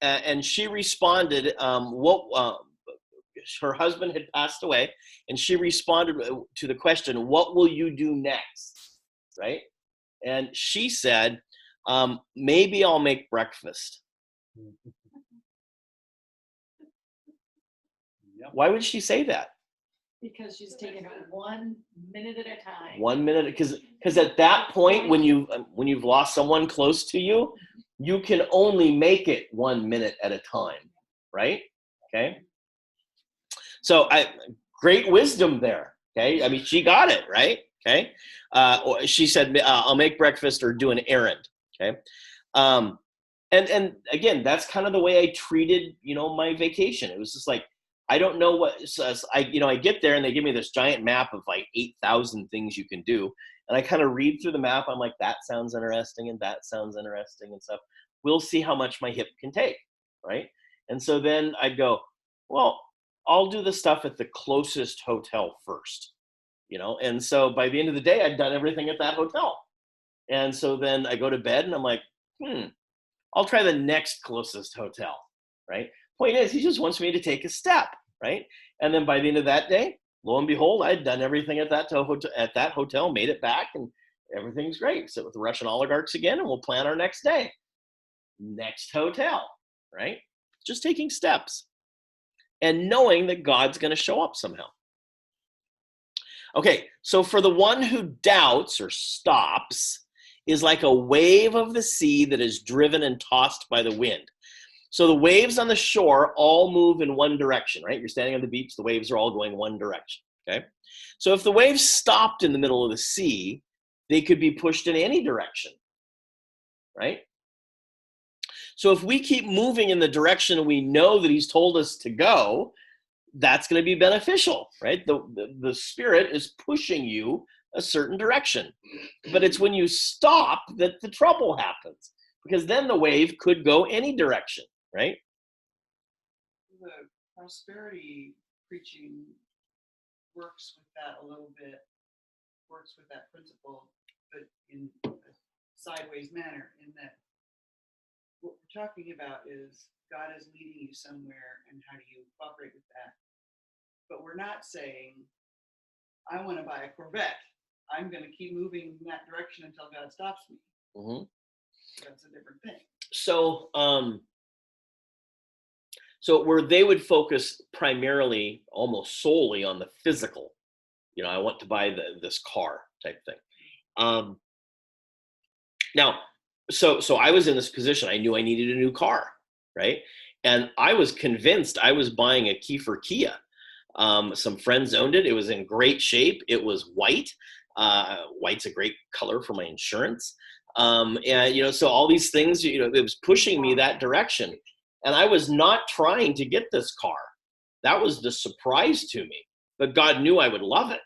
Speaker 1: and she responded. Her husband had passed away, and she responded to the question, "What will you do next?" Right? And she said, "Maybe I'll make breakfast." Why would she say that?
Speaker 4: Because she's taking it 1 minute at a time.
Speaker 1: 1 minute, because at that point, when you've lost someone close to you, you can only make it 1 minute at a time, right? Okay. So great wisdom there. Okay, I mean she got it right. Okay, she said I'll make breakfast or do an errand. Okay, and again, that's kind of the way I treated my vacation. It was just like, I don't know what I get there and they give me this giant map of like 8,000 things you can do. And I kind of read through the map. I'm like, that sounds interesting and that sounds interesting and stuff. We'll see how much my hip can take, right? And so then I'd go, well, I'll do the stuff at the closest hotel first, And so by the end of the day, I'd done everything at that hotel. And so then I go to bed and I'm like, I'll try the next closest hotel, right? Point is, he just wants me to take a step, right? And then by the end of that day, lo and behold, I'd done everything at that hotel, made it back, and everything's great. Sit with the Russian oligarchs again, and we'll plan our next day. Next hotel, right? Just taking steps and knowing that God's going to show up somehow. Okay, so for the one who doubts or stops is like a wave of the sea that is driven and tossed by the wind. So the waves on the shore all move in one direction, right? You're standing on the beach, the waves are all going one direction, okay? So if the waves stopped in the middle of the sea, they could be pushed in any direction, right? So if we keep moving in the direction we know that he's told us to go, that's going to be beneficial, right? The Spirit is pushing you a certain direction. But it's when you stop that the trouble happens, because then the wave could go any direction. Right?
Speaker 4: The prosperity preaching works with that a little bit, works with that principle, but in a sideways manner, in that what we're talking about is God is leading you somewhere and how do you cooperate with that. But we're not saying, I want to buy a Corvette. I'm going to keep moving in that direction until God stops me.
Speaker 1: Mm-hmm.
Speaker 4: That's a different thing.
Speaker 1: So where they would focus primarily, almost solely on the physical, I want to buy this car type thing. Now, so I was in this position. I knew I needed a new car, right? And I was convinced I was buying a Kiefer Kia. Some friends owned it. It was in great shape. It was white. White's a great color for my insurance. And, so all these things, it was pushing me that direction. And I was not trying to get this car. That was the surprise to me. But God knew I would love it,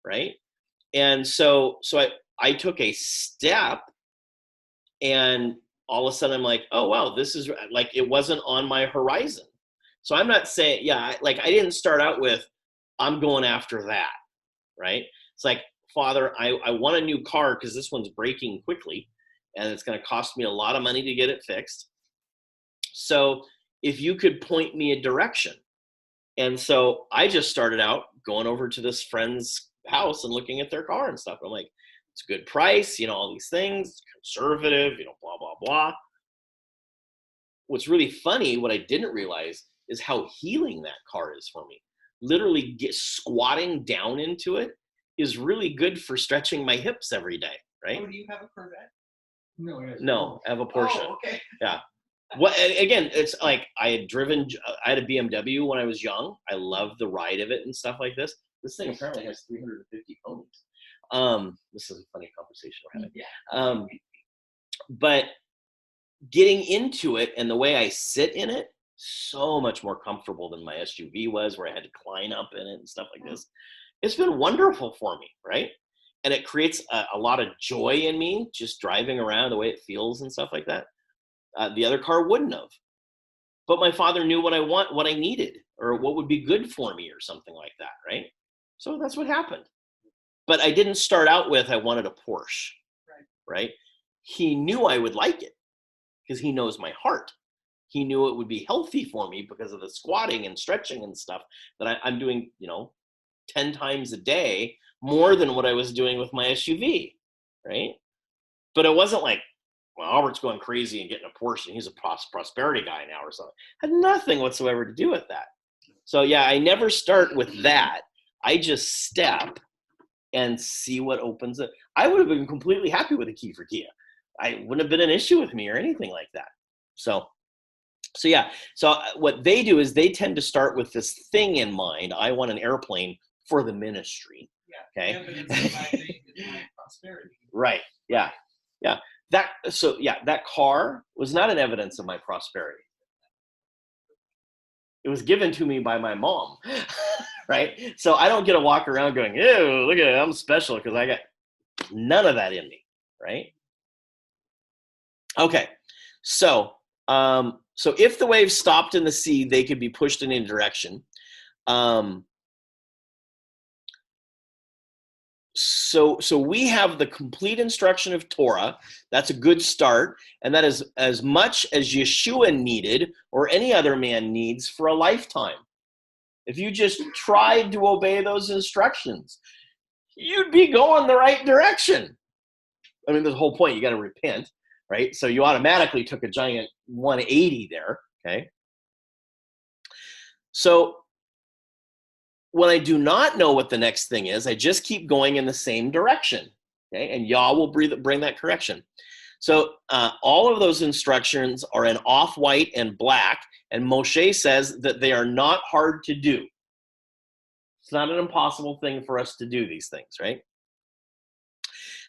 Speaker 1: right? And so I took a step, and all of a sudden I'm like, oh, wow, this is like, it wasn't on my horizon. So I'm not saying, I didn't start out with, I'm going after that, right? It's like, Father, I want a new car because this one's breaking quickly and it's going to cost me a lot of money to get it fixed. So if you could point me a direction. And so I just started out going over to this friend's house and looking at their car and stuff. I'm like, it's a good price, all these things, conservative, blah, blah, blah. What's really funny, what I didn't realize is how healing that car is for me. Literally squatting down into it is really good for stretching my hips every day, right?
Speaker 4: Oh, do you have a Corvette?
Speaker 1: No, I have a Porsche.
Speaker 4: Oh, okay.
Speaker 1: Yeah. Well, again, it's like I had a BMW when I was young. I loved the ride of it and stuff like this. This thing apparently has 350 ponies. This is a funny conversation we're having.
Speaker 4: Yeah.
Speaker 1: But getting into it and the way I sit in it, so much more comfortable than my SUV was, where I had to climb up in it and stuff like this. It's been wonderful for me, right? And it creates a lot of joy in me, just driving around, the way it feels and stuff like that. The other car wouldn't have. But my father knew what I needed, or what would be good for me, or something like that, right? So that's what happened. But I didn't start out with, I wanted a Porsche, right? He knew I would like it because he knows my heart. He knew it would be healthy for me because of the squatting and stretching and stuff that I'm doing, 10 times a day, more than what I was doing with my SUV, right? But it wasn't like, well, Albert's going crazy and getting a Porsche, and he's a prosperity guy now or something. Had nothing whatsoever to do with that. So yeah, I never start with that. I just step and see what opens it. I would have been completely happy with a Kiefer Kia. I wouldn't have been an issue with me or anything like that. So yeah. So what they do is they tend to start with this thing in mind. I want an airplane for the ministry.
Speaker 4: Yeah.
Speaker 1: Okay.
Speaker 4: Evidence of my faith is my prosperity.
Speaker 1: Right. Yeah. Yeah. That car was not an evidence of my prosperity. It was given to me by my mom. Right. So I don't get to walk around going, ew, look at it, I'm special, because I got none of that in me. Right. Okay. So if the waves stopped in the sea, they could be pushed in any direction. So we have the complete instruction of Torah. That's a good start. And that is as much as Yeshua needed, or any other man needs, for a lifetime. If you just tried to obey those instructions, you'd be going the right direction. I mean, the whole point, you got to repent, right? So you automatically took a giant 180 there, okay? So when I do not know what the next thing is, I just keep going in the same direction, okay? And Yah will bring that correction. So all of those instructions are in off-white and black, and Moshe says that they are not hard to do. It's not an impossible thing for us to do these things, right?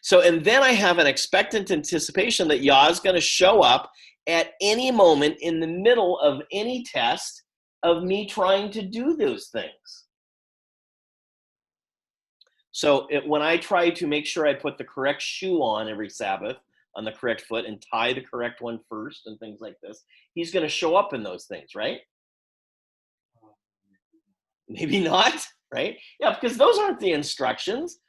Speaker 1: So, and then I have an expectant anticipation that Yah is going to show up at any moment in the middle of any test of me trying to do those things. So when I try to make sure I put the correct shoe on every Sabbath on the correct foot and tie the correct one first and things like this, he's going to show up in those things, right? Maybe not, right? Yeah, because those aren't the instructions.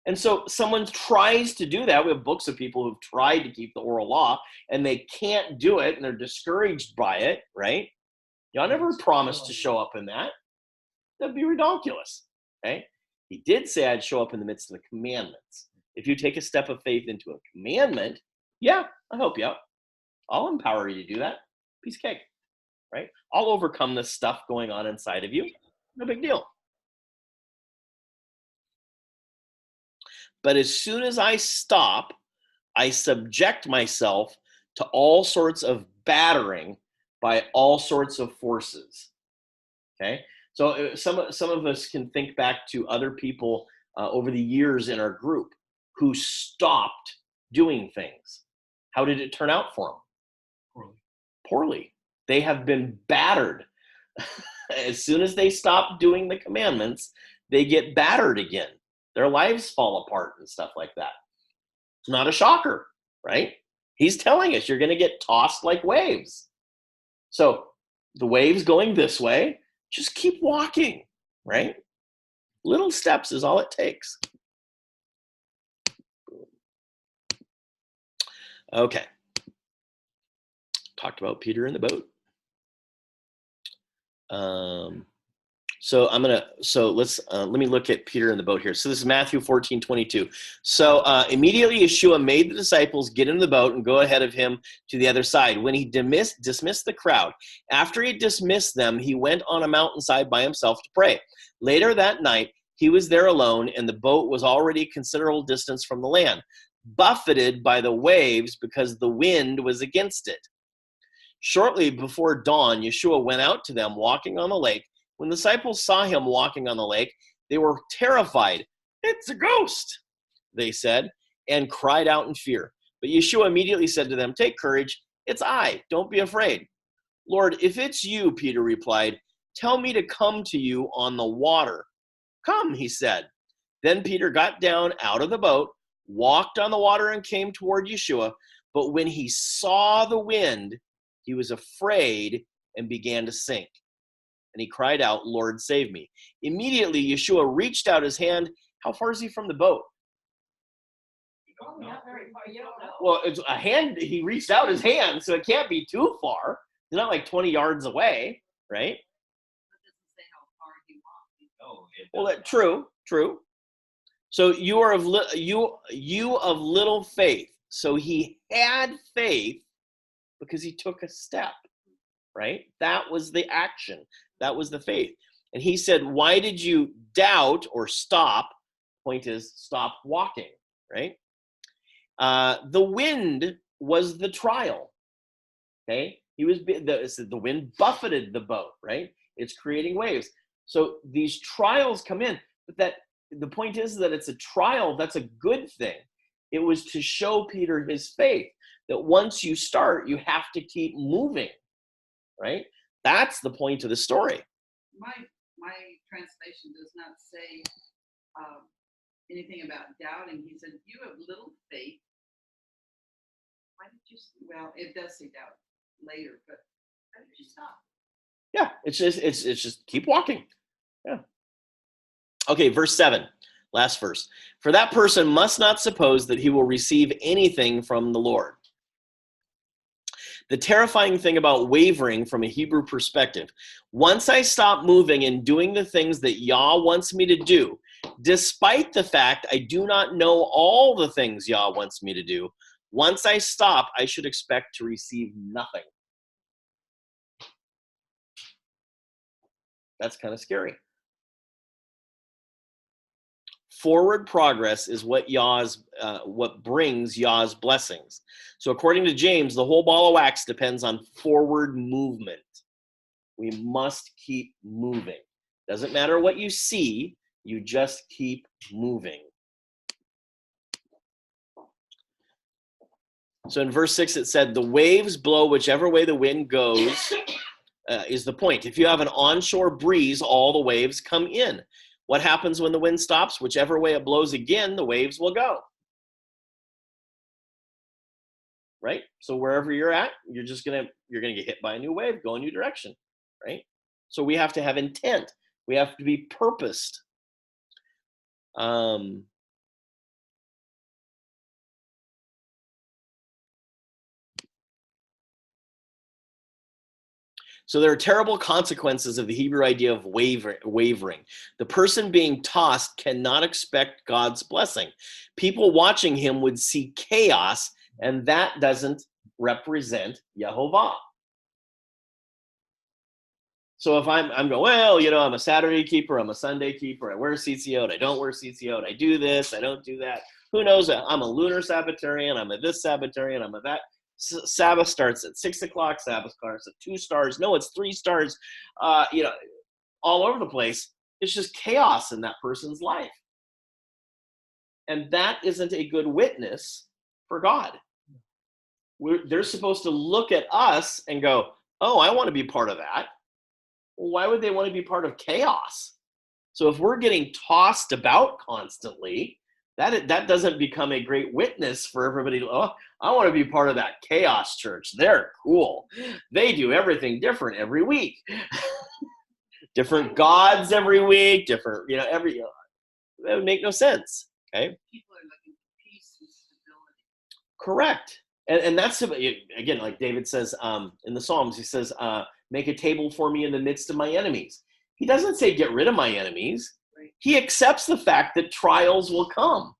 Speaker 1: And so someone tries to do that. We have books of people who've tried to keep the oral law and they can't do it and they're discouraged by it, right? Y'all never promised to show up in that. That'd be ridiculous, okay? He did say I'd show up in the midst of the commandments. If you take a step of faith into a commandment, yeah, I'll help you out. I'll empower you to do that. Piece of cake. right? I'll overcome this stuff going on inside of you. No big deal. But as soon as I stop, I subject myself to all sorts of battering by all sorts of forces. Okay, so some of us can think back to other people over the years in our group who stopped doing things. How did it turn out for them? Poorly. They have been battered. As soon as they stop doing the commandments, they get battered again. Their lives fall apart and stuff like that. It's not a shocker, right? He's telling us you're going to get tossed like waves. So the waves going this way, just keep walking, right? Little steps is all it takes. Okay. Talked about Peter in the boat. So let me look at Peter in the boat here. So this is Matthew 14:22. So immediately Yeshua made the disciples get in the boat and go ahead of him to the other side. When he dismissed the crowd, after he dismissed them, he went on a mountainside by himself to pray. Later that night, he was there alone, and the boat was already a considerable distance from the land, buffeted by the waves because the wind was against it. Shortly before dawn, Yeshua went out to them walking on the lake. When the disciples saw him walking on the lake, they were terrified. "It's a ghost," they said, and cried out in fear. But Yeshua immediately said to them, "Take courage, it's I, don't be afraid." "Lord, if it's you," Peter replied, "tell me to come to you on the water." "Come," he said. Then Peter got down out of the boat, walked on the water, and came toward Yeshua. But when he saw the wind, he was afraid and began to sink. And he cried out, "Lord, save me." Immediately, Yeshua reached out his hand. How far is he from the boat?
Speaker 3: Not very far. You don't know.
Speaker 1: Well, it's a hand. He reached out his hand, so it can't be too far. It's not like 20 yards away, right?
Speaker 3: It doesn't say how far he walked.
Speaker 1: Well, true. So you are of you of little faith. So he had faith because he took a step, right? That was the action. That was the faith. And he said, "Why did you doubt or stop?" Point is, stop walking, right? The wind was the trial. Okay, the wind buffeted the boat, right? It's creating waves. So these trials come in, but the point is that it's a trial. That's a good thing. It was to show Peter his faith, that once you start, you have to keep moving, right? That's the point of the story.
Speaker 3: My translation does not say anything about doubting. He said, "You have little faith." Why did you? Well, it does say doubt later, but why did you stop?
Speaker 1: Yeah, it's just keep walking. Yeah. Okay, verse 7, last verse. "For that person must not suppose that he will receive anything from the Lord." The terrifying thing about wavering from a Hebrew perspective, once I stop moving and doing the things that Yah wants me to do, despite the fact I do not know all the things Yah wants me to do, once I stop, I should expect to receive nothing. That's kind of scary. Forward progress is what brings Yah's blessings. So according to James, the whole ball of wax depends on forward movement. We must keep moving. Doesn't matter what you see, you just keep moving. So in verse 6, it said, "The waves blow whichever way the wind goes," is the point. If you have an onshore breeze, all the waves come in. What happens when the wind stops? Whichever way it blows again, the waves will go. Right? So wherever you're at, you're gonna get hit by a new wave, go a new direction, right? So we have to have intent. We have to be purposed. So there are terrible consequences of the Hebrew idea of wavering. The person being tossed cannot expect God's blessing. People watching him would see chaos, and that doesn't represent Yehovah. So if I'm going, well, I'm a Saturday keeper, I'm a Sunday keeper, I wear CCO, I don't wear CCO, I do this, I don't do that. Who knows? I'm a lunar Sabbatarian, I'm a this Sabbatarian, I'm a that. Sabbath starts at 6 o'clock, Sabbath starts at 2 stars. No, it's 3 stars, all over the place. It's just chaos in that person's life. And that isn't a good witness for God. They're supposed to look at us and go, oh, I want to be part of that. Well, why would they want to be part of chaos? So if we're getting tossed about constantly, that doesn't become a great witness for everybody. Oh, I want to be part of that chaos church. They're cool. They do everything different every week. Different gods every week, different, that would make no sense. Okay.
Speaker 3: People are looking for peace and stability.
Speaker 1: Correct. And that's, again, like David says in the Psalms, he says, make a table for me in the midst of my enemies. He doesn't say get rid of my enemies.
Speaker 3: Right.
Speaker 1: He accepts the fact that trials will come.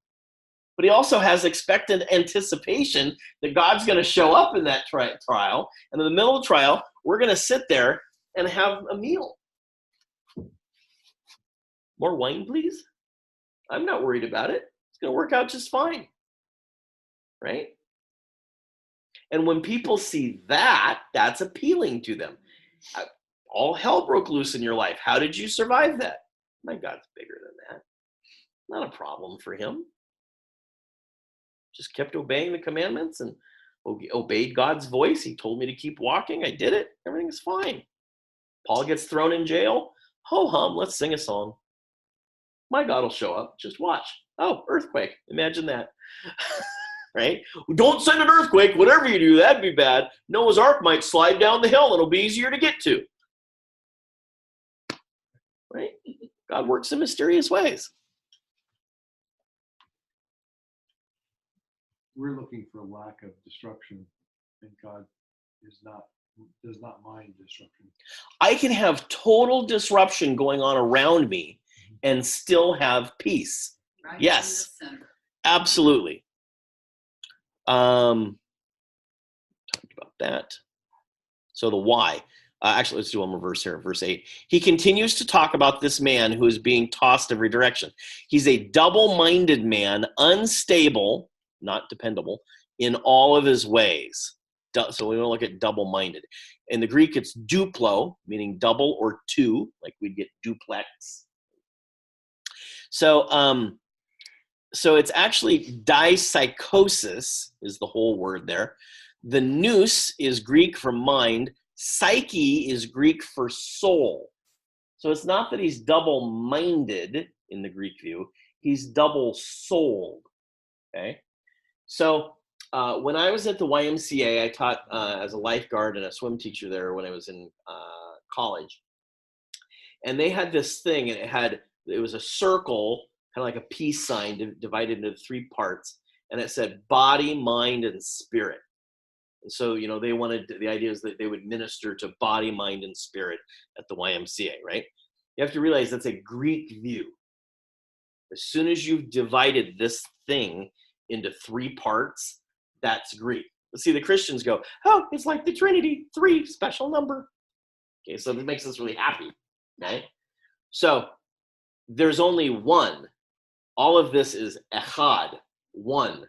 Speaker 1: But he also has expectant anticipation that God's going to show up in that trial. And in the middle of the trial, we're going to sit there and have a meal. More wine, please? I'm not worried about it. It's going to work out just fine. Right? And when people see that, that's appealing to them. All hell broke loose in your life. How did you survive that? My God's bigger than that. Not a problem for him. Just kept obeying the commandments and obeyed God's voice. He told me to keep walking. I did it. Everything's fine. Paul gets thrown in jail. Ho hum, let's sing a song. My God will show up. Just watch. Oh, earthquake. Imagine that. Right? Don't send an earthquake. Whatever you do, that'd be bad. Noah's Ark might slide down the hill. It'll be easier to get to. Right? God works in mysterious ways.
Speaker 5: We're looking for a lack of disruption, and God does not mind disruption.
Speaker 1: I can have total disruption going on around me and still have peace.
Speaker 3: Right.
Speaker 1: Yes,
Speaker 3: In the center.
Speaker 1: absolutely. Talked about that. So the why. Actually, let's do one more verse here, verse 8. He continues to talk about this man who is being tossed every direction. He's a double-minded man, unstable, not dependable, in all of his ways. So we want to look at double-minded. In the Greek, it's duplo, meaning double or two, like we'd get duplex. So it's actually dipsychosis is the whole word there. The nous is Greek for mind. Psyche is Greek for soul. So it's not that he's double-minded in the Greek view. He's double-souled. Okay? So when I was at the YMCA, I taught as a lifeguard and a swim teacher there when I was in college. And they had this thing, and it was a circle, kind of like a peace sign divided into 3 parts. And it said body, mind, and spirit. And so, they wanted, the idea is that they would minister to body, mind, and spirit at the YMCA, right? You have to realize that's a Greek view. As soon as you've divided this thing into 3 parts, that's Greek. But see, the Christians go, oh, it's like the Trinity, 3, special number. Okay, so that makes us really happy, right? So there's only one. All of this is echad, one.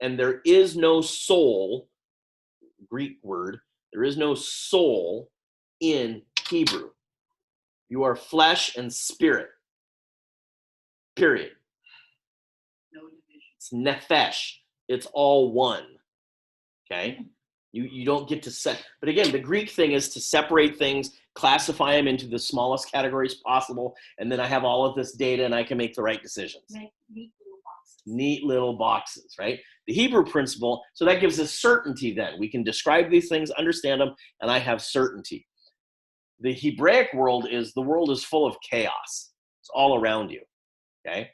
Speaker 1: And there is no soul, Greek word, there is no soul in Hebrew. You are flesh and spirit. Period.
Speaker 3: No division.
Speaker 1: It's nephesh. It's all one. Okay? You don't get to set. But again, the Greek thing is to separate things, classify them into the smallest categories possible, and then I have all of this data and I can make the right decisions.
Speaker 7: Make neat little boxes.
Speaker 1: Neat little boxes, right? The Hebrew principle, so that gives us certainty then. We can describe these things, understand them, and I have certainty. The Hebraic world is full of chaos. It's all around you, okay?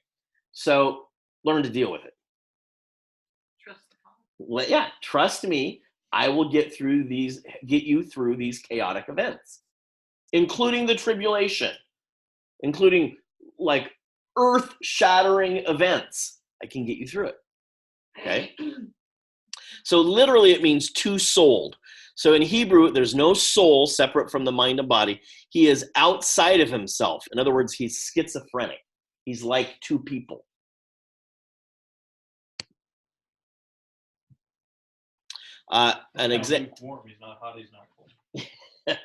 Speaker 1: So learn to deal with it.
Speaker 3: Trust the Father.
Speaker 1: Yeah, trust me. I will get you through these chaotic events, including the tribulation, including like earth-shattering events. I can get you through it. Okay? So literally it means two-souled. So in Hebrew, there's no soul separate from the mind and body. He is outside of himself. In other words, he's schizophrenic. He's like two people. An example.
Speaker 2: He's not hot, he's not cold.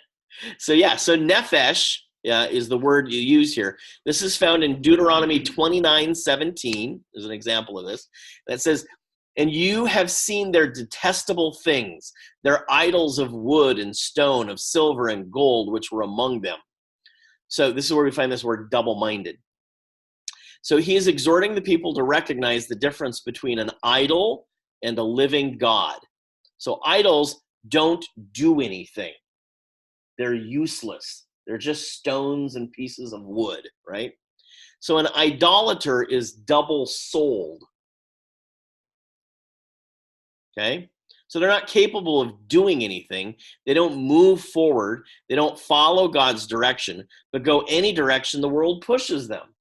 Speaker 1: So nefesh is the word you use here. This is found in Deuteronomy 29:17. There's an example of this. That says, and you have seen their detestable things, their idols of wood and stone, of silver and gold, which were among them. So this is where we find this word double-minded. So he is exhorting the people to recognize the difference between an idol and a living God. So idols don't do anything. They're useless. They're just stones and pieces of wood, right? So an idolater is double-souled. Okay? So they're not capable of doing anything. They don't move forward. They don't follow God's direction, but go any direction the world pushes them.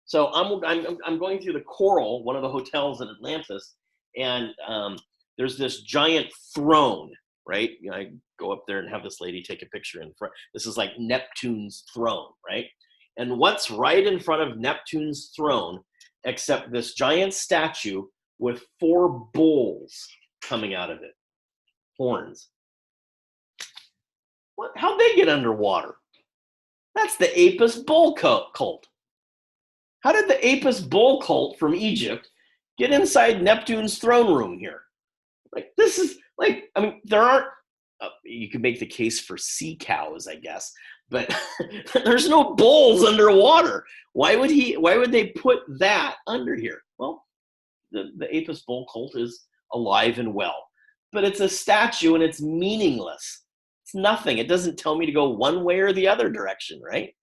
Speaker 1: So I'm going through the Coral, one of the hotels in Atlantis, and there's this giant throne, right? You know, I go up there and have this lady take a picture in front. This is like Neptune's throne, right? And what's right in front of Neptune's throne except this giant statue with 4 bulls coming out of it, horns. How'd they get underwater? That's the Apis bull cult. How did the Apis bull cult from Egypt get inside Neptune's throne room here? Like, this is like, I mean, there aren't, you could make the case for sea cows, I guess, but there's no bulls underwater. Why would they put that under here? Well, the Apis bull cult is alive and well, but it's a statue and it's meaningless. It's nothing. It doesn't tell me to go one way or the other direction, right?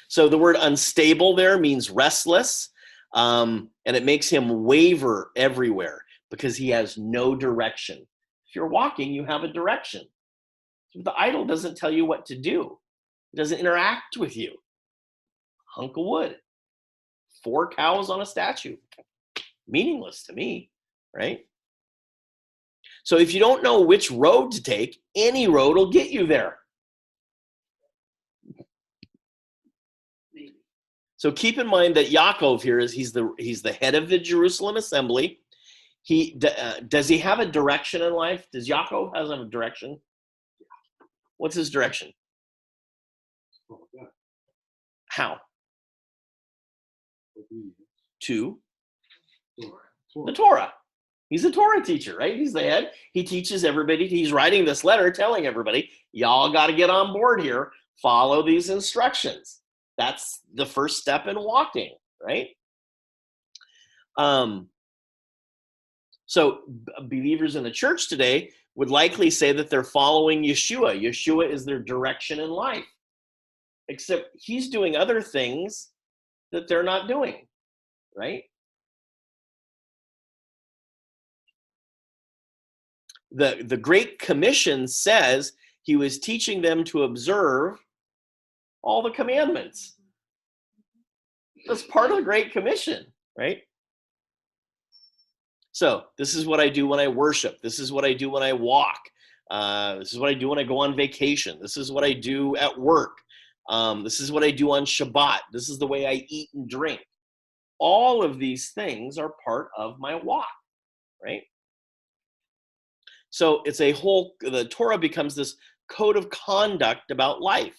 Speaker 1: So the word unstable there means restless, and it makes him waver everywhere because he has no direction. If you're walking, you have a direction. So the idol doesn't tell you what to do. It doesn't interact with you. Hunk of wood. 4 cows on a statue. Meaningless to me, right? So if you don't know which road to take, any road will get you there. So keep in mind that Yaakov here he's the head of the Jerusalem assembly. Does he have a direction in life? Does Yaakov have a direction? What's his direction? How? To the Torah. He's a Torah teacher, right? He's the head. He teaches everybody. He's writing this letter telling everybody, y'all got to get on board here. Follow these instructions. That's the first step in walking, right? So believers in the church today would likely say that they're following Yeshua. Yeshua is their direction in life. Except he's doing other things that they're not doing, right? The Great Commission says he was teaching them to observe all the commandments. That's part of the Great Commission, right? So this is what I do when I worship. This is what I do when I walk. This is what I do when I go on vacation. This is what I do at work. This is what I do on Shabbat. This is the way I eat and drink. All of these things are part of my walk, right? So it's the Torah becomes this code of conduct about life.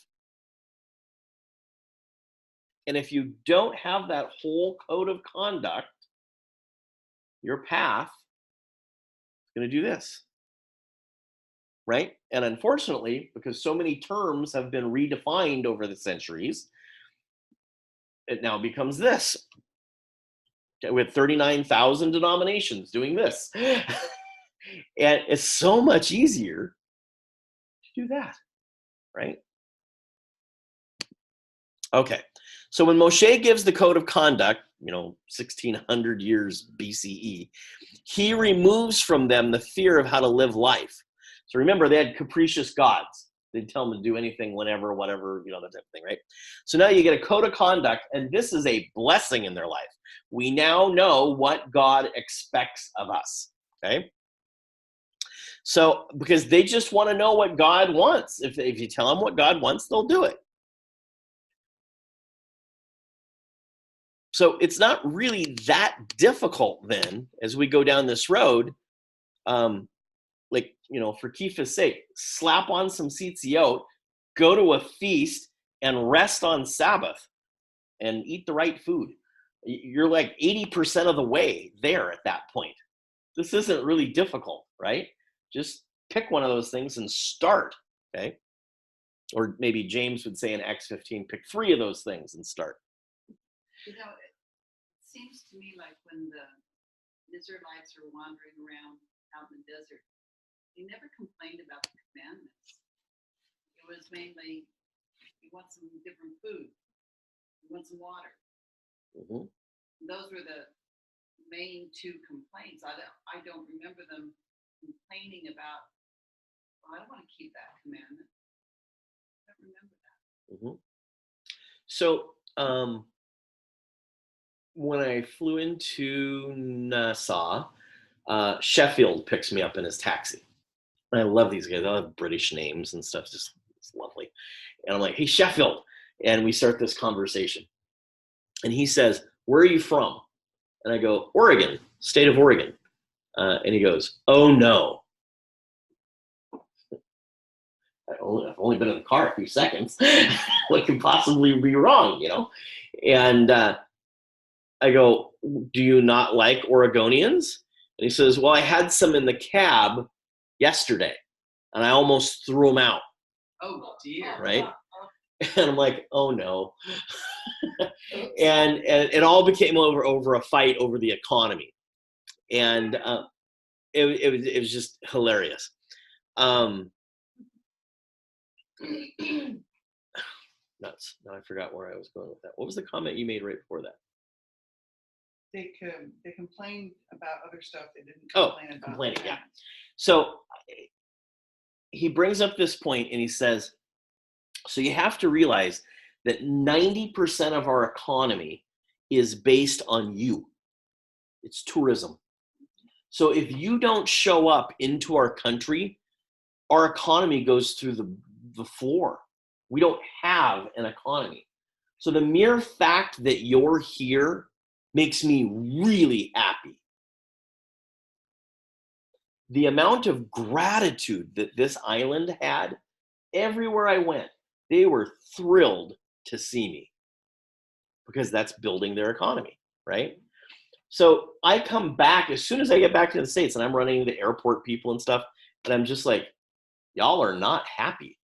Speaker 1: And if you don't have that whole code of conduct, your path is going to do this, right? And unfortunately, because so many terms have been redefined over the centuries, it now becomes this. With 39,000 denominations doing this. And it's so much easier to do that, right? Okay, so when Moshe gives the code of conduct, 1600 years BCE, he removes from them the fear of how to live life. So remember, they had capricious gods. They tell them to do anything, whenever, whatever, that type of thing, right? So now you get a code of conduct, and this is a blessing in their life. We now know what God expects of us, okay? So, because they just want to know what God wants. If you tell them what God wants, they'll do it. So it's not really that difficult then, as we go down this road, for Kepha's sake, slap on some tzitzit, go to a feast, and rest on Sabbath, and eat the right food. You're like 80% of the way there at that point. This isn't really difficult, right? Just pick one of those things and start, okay? Or maybe James would say in Acts 15, pick 3 of those things and start.
Speaker 3: It seems to me like when the Israelites are wandering around out in the desert, they never complained about the commandments. It was mainly, you want some different food, you want some water.
Speaker 1: Mm-hmm.
Speaker 3: Those were the main 2 complaints. I don't remember them complaining about, I don't want to keep that commandment. I don't remember that.
Speaker 1: Mm-hmm. So when I flew into Nassau, Sheffield picks me up in his taxi. And I love these guys. They all have British names and stuff. It's lovely. And I'm like, hey, Sheffield. And we start this conversation. And he says, where are you from? And I go, Oregon, state of Oregon. And he goes, oh, no. I've only been in the car a few seconds. What could possibly be wrong, And I go, do you not like Oregonians? And he says, well, I had some in the cab yesterday, and I almost threw them out.
Speaker 3: Oh, dear.
Speaker 1: Right? And I'm like, oh, no. and it all became over a fight over the economy. And it was just hilarious. Nuts. Now I forgot where I was going with that. What was the comment you made right before that?
Speaker 4: They complained about other stuff. They didn't complain about
Speaker 1: complaining,
Speaker 4: that.
Speaker 1: yeah. So he brings up this point and he says, so you have to realize that 90% of our economy is based on you. It's tourism. So if you don't show up into our country, our economy goes through the floor. We don't have an economy. So the mere fact that you're here makes me really happy. The amount of gratitude that this island had, everywhere I went, they were thrilled to see me because that's building their economy, right? So I come back, as soon as I get back to the States, and I'm running into airport people and stuff, and I'm just like, y'all are not happy.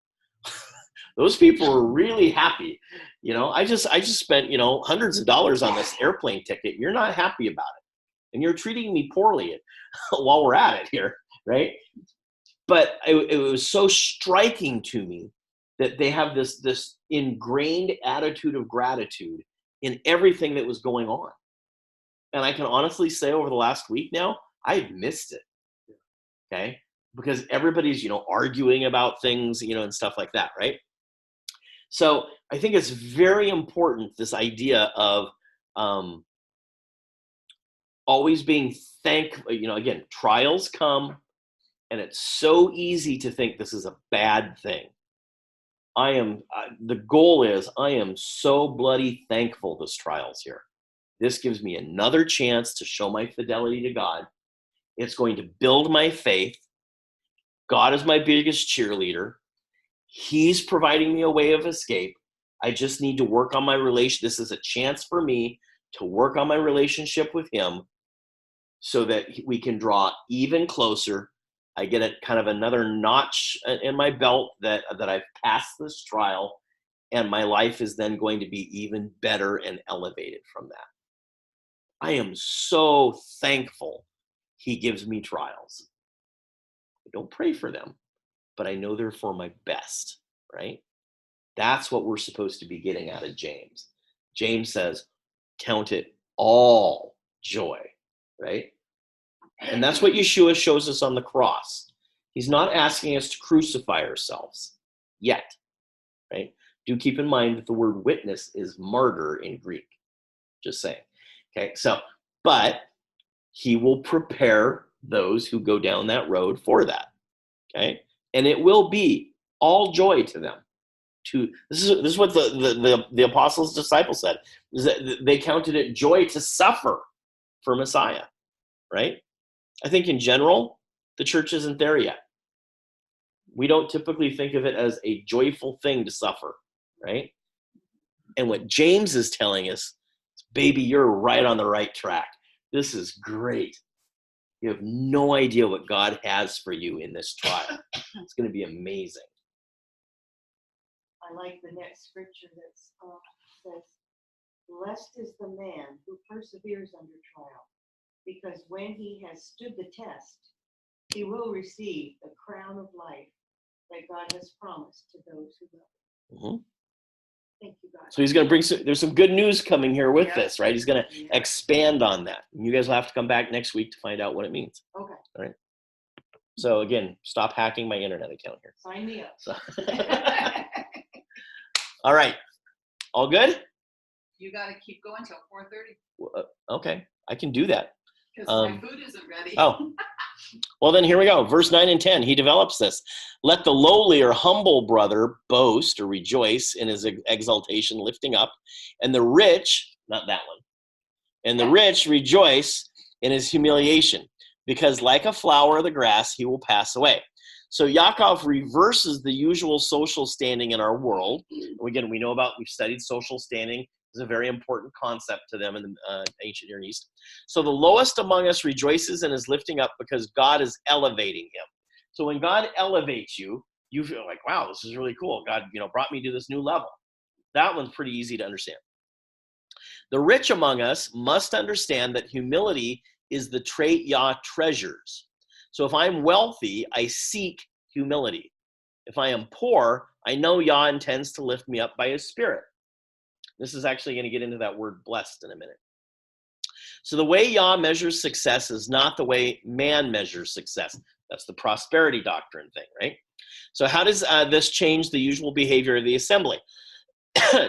Speaker 1: Those people are really happy. I just spent, hundreds of dollars on this airplane ticket. You're not happy about it. And you're treating me poorly while we're at it here, right? But it was so striking to me that they have this ingrained attitude of gratitude in everything that was going on. And I can honestly say over the last week now, I've missed it, okay? Because everybody's, arguing about things, and stuff like that, right? So I think it's very important, this idea of always being thankful. Again, trials come, and it's so easy to think this is a bad thing. The goal is, I am so bloody thankful this trial's here. This gives me another chance to show my fidelity to God. It's going to build my faith. God is my biggest cheerleader. He's providing me a way of escape. I just need to work on my relation. This is a chance for me to work on my relationship with him so that we can draw even closer. I get a kind of another notch in my belt that I've passed this trial, and my life is then going to be even better and elevated from that. I am so thankful he gives me trials. I don't pray for them, but I know they're for my best, right? That's what we're supposed to be getting out of James. James says, count it all joy, right? And that's what Yeshua shows us on the cross. He's not asking us to crucify ourselves. yet, right? Do keep in mind that the word witness is martyr in Greek. Just saying. Okay, so, but he will prepare those who go down that road for that. Okay, and it will be all joy to them. This is what the apostles' disciples said, is that they counted it joy to suffer for Messiah, right? I think in general, the church isn't there yet. We don't typically think of it as a joyful thing to suffer, right? And what James is telling us, baby, you're right on the right track. This is great. You have no idea what God has for you in this trial. It's going to be amazing.
Speaker 13: I like the next scripture that says, blessed is the man who perseveres under trial, because when he has stood the test, he will receive the crown of life that God has promised to those who love him. Thank you, God.
Speaker 1: So he's going to bring there's some good news coming here with this, right? He's going to expand on that. You guys will have to come back next week to find out what it means.
Speaker 13: Okay.
Speaker 1: All right. So again, stop hacking my internet account here.
Speaker 13: Sign me up.
Speaker 1: So. All right. All good?
Speaker 3: You got to keep going till 4:30.
Speaker 1: Okay. I can do that.
Speaker 3: Because my food isn't ready.
Speaker 1: Oh. Well, then here we go. Verse 9 and 10. He develops this. Let the lowly or humble brother boast or rejoice in his exaltation, lifting up, and the rich, not that one, and the rich rejoice in his humiliation, because like a flower of the grass, he will pass away. So Yaakov reverses the usual social standing in our world. Again, we've studied social standing. Is a very important concept to them in the ancient Near East. So the lowest among us rejoices and is lifting up because God is elevating him. So when God elevates you, you feel like, wow, this is really cool. God, brought me to this new level. That one's pretty easy to understand. The rich among us must understand that humility is the trait Yah treasures. So if I'm wealthy, I seek humility. If I am poor, I know Yah intends to lift me up by his Spirit. This is actually going to get into that word blessed in a minute. So the way Yah measures success is not the way man measures success. That's the prosperity doctrine thing, right? So how does this change the usual behavior of the assembly?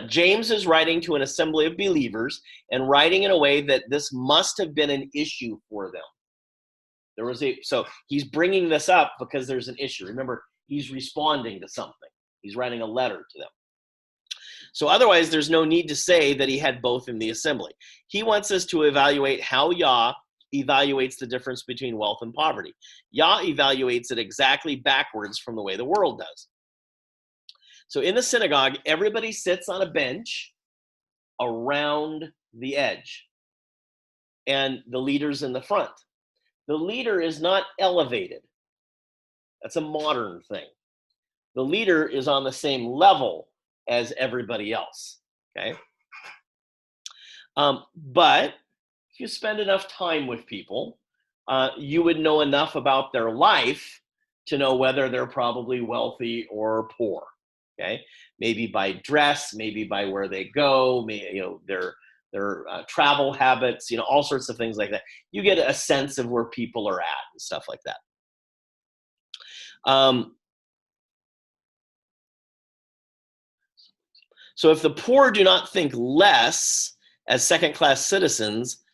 Speaker 1: James is writing to an assembly of believers and writing in a way that this must have been an issue for them. So he's bringing this up because there's an issue. Remember, he's responding to something. He's writing a letter to them. So otherwise, there's no need to say that he had both in the assembly. He wants us to evaluate how Yah evaluates the difference between wealth and poverty. Yah evaluates it exactly backwards from the way the world does. So in the synagogue, everybody sits on a bench around the edge, and the leader's in the front. The leader is not elevated. That's a modern thing. The leader is on the same level as everybody else, okay? But if you spend enough time with people, you would know enough about their life to know whether they're probably wealthy or poor, okay? Maybe by dress, maybe by where they go, their travel habits, all sorts of things like that. You get a sense of where people are at and stuff like that. So if the poor do not think less as second-class citizens,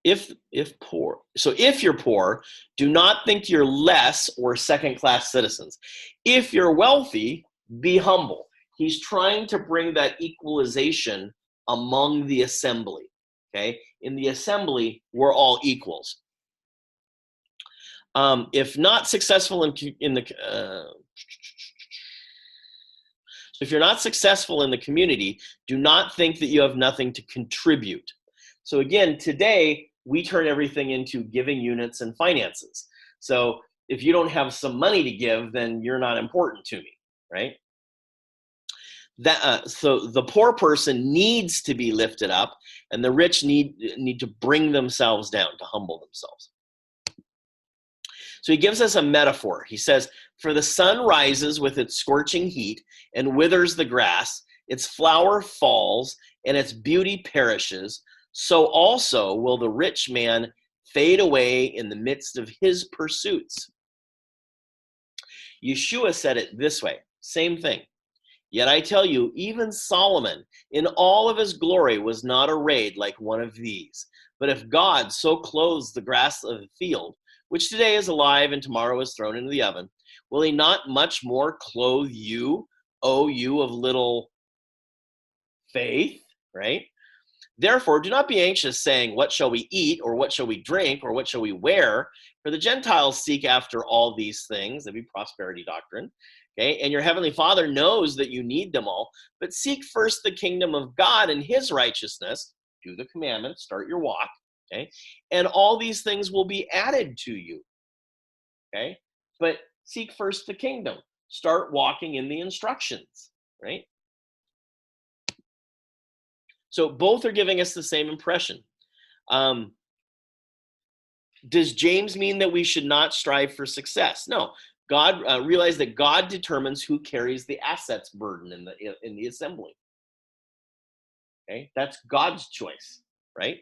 Speaker 1: if you're poor, do not think you're less or second-class citizens. If you're wealthy, be humble. He's trying to bring that equalization among the assembly. Okay, in the assembly, we're all equals. If not successful if you're not successful in the community, do not think that you have nothing to contribute. So again, today, we turn everything into giving units and finances. So if you don't have some money to give, then you're not important to me, right? So the poor person needs to be lifted up, and the rich need to bring themselves down, to humble themselves. So he gives us a metaphor. He says, for the sun rises with its scorching heat and withers the grass, its flower falls and its beauty perishes, so also will the rich man fade away in the midst of his pursuits. Yeshua said it this way. Same thing. Yet I tell you, even Solomon, in all of his glory, was not arrayed like one of these. But if God so clothes the grass of the field, which today is alive and tomorrow is thrown into the oven, will he not much more clothe you, O you of little faith, right? Therefore, do not be anxious, saying, what shall we eat, or what shall we drink, or what shall we wear? For the Gentiles seek after all these things. That'd be prosperity doctrine. Okay, and your heavenly Father knows that you need them all. But seek first the kingdom of God and his righteousness. Do the commandments, start your walk. Okay, and all these things will be added to you. Okay, but seek first the kingdom. Start walking in the instructions, right? So both are giving us the same impression. Does James mean that we should not strive for success? No. God realize that God determines who carries the assets burden in the assembly. Okay, that's God's choice, right?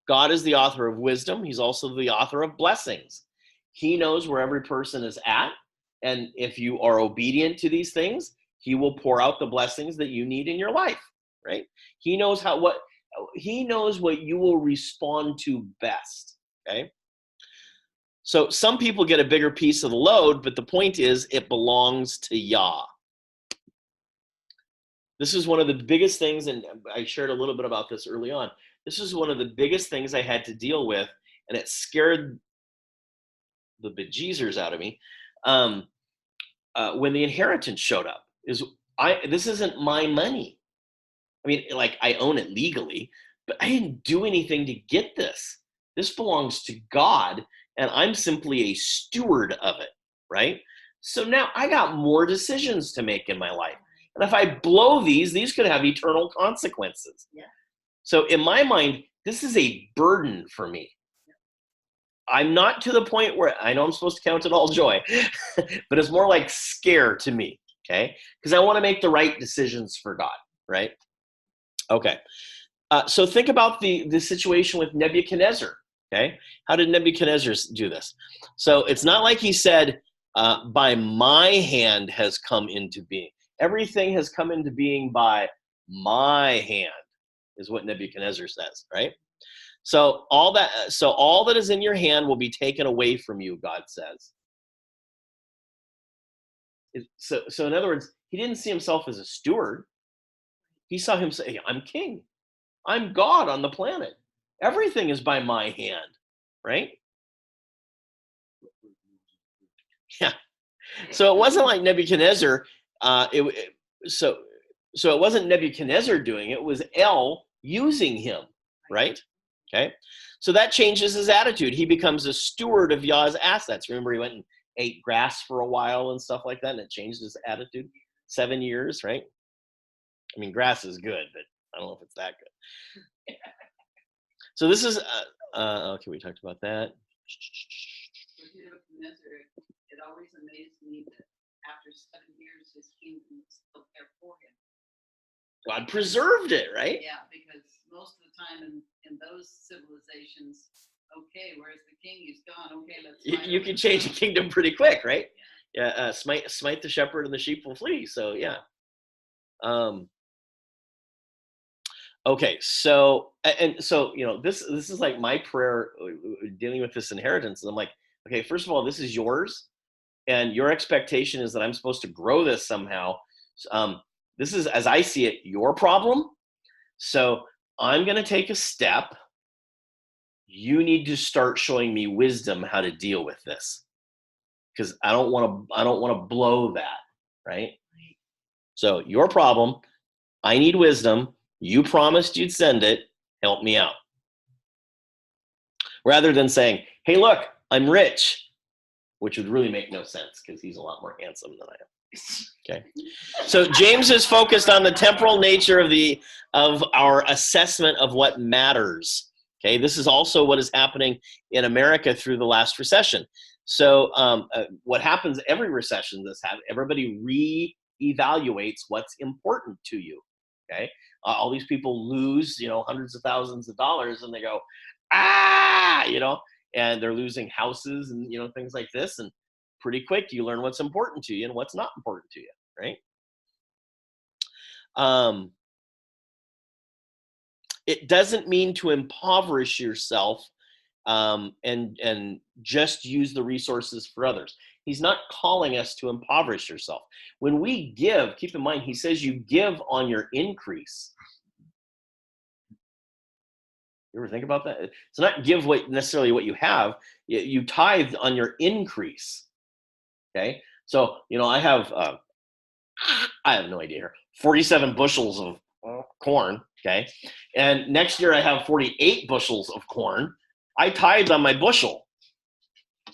Speaker 1: God is the author of wisdom. He's also the author of blessings. He knows where every person is at, and if you are obedient to these things, he will pour out the blessings that you need in your life, right? He knows what you will respond to best, okay? So some people get a bigger piece of the load, but the point is it belongs to Yah. This is one of the biggest things, and I shared a little bit about this early on. This is one of the biggest things I had to deal with, and it scared the bejesus out of me when the inheritance showed up. This isn't my money. I mean, like, I own it legally, but I didn't do anything to get this. This belongs to God, and I'm simply a steward of it, right? So now I got more decisions to make in my life. And if I blow these could have eternal consequences.
Speaker 4: Yeah.
Speaker 1: So in my mind, this is a burden for me. I'm not to the point where I know I'm supposed to count it all joy, but it's more like scare to me, okay? Because I want to make the right decisions for God, right? Okay. So think about the situation with Nebuchadnezzar, okay? How did Nebuchadnezzar do this? So it's not like he said, by my hand has come into being. Everything has come into being by my hand, is what Nebuchadnezzar says, right? So all that is in your hand will be taken away from you, God says. So in other words, he didn't see himself as a steward. He saw himself, hey, I'm king. I'm God on the planet. Everything is by my hand, right? Yeah. So it wasn't like Nebuchadnezzar. So it wasn't Nebuchadnezzar doing it. It was El using him, right? Okay. So that changes his attitude. He becomes a steward of Yah's assets. Remember, he went and ate grass for a while and stuff like that, and it changed his attitude. 7 years, right? I mean, grass is good, but I don't know if it's that good. So this is, okay, we talked about that.
Speaker 3: It always amazed me that after 7 years, his kingdom was still there for him.
Speaker 1: God preserved it, right?
Speaker 3: Yeah, because most of the time in those civilizations, okay, where's the king? He's gone. Okay, let's.
Speaker 1: You can change a kingdom pretty quick, right? Yeah, smite the shepherd and the sheep will flee. So yeah. Okay, so this is like my prayer dealing with this inheritance. I'm like, okay, first of all, this is yours, and your expectation is that I'm supposed to grow this somehow. This is, as I see it, your problem. So I'm going to take a step. You need to start showing me wisdom how to deal with this, because I don't want to blow that, right? So your problem. I need wisdom. You promised you'd send it. Help me out. Rather than saying, hey, look, I'm rich, which would really make no sense because he's a lot more handsome than I am. Okay. So James is focused on the temporal nature of our assessment of what matters. Okay. This is also what is happening in America through the last recession. So what happens every recession everybody re-evaluates what's important to you. Okay. All these people lose, hundreds of thousands of dollars, and they go, and they're losing houses and, things like this. And pretty quick, you learn what's important to you and what's not important to you. right? It doesn't mean to impoverish yourself and just use the resources for others. He's not calling us to impoverish yourself. When we give, keep in mind, he says you give on your increase. You ever think about that? It's not give necessarily what you have. You tithe on your increase. Okay, so I have no idea here. 47 bushels of corn. Okay, and next year I have 48 bushels of corn. I tithed on my bushel.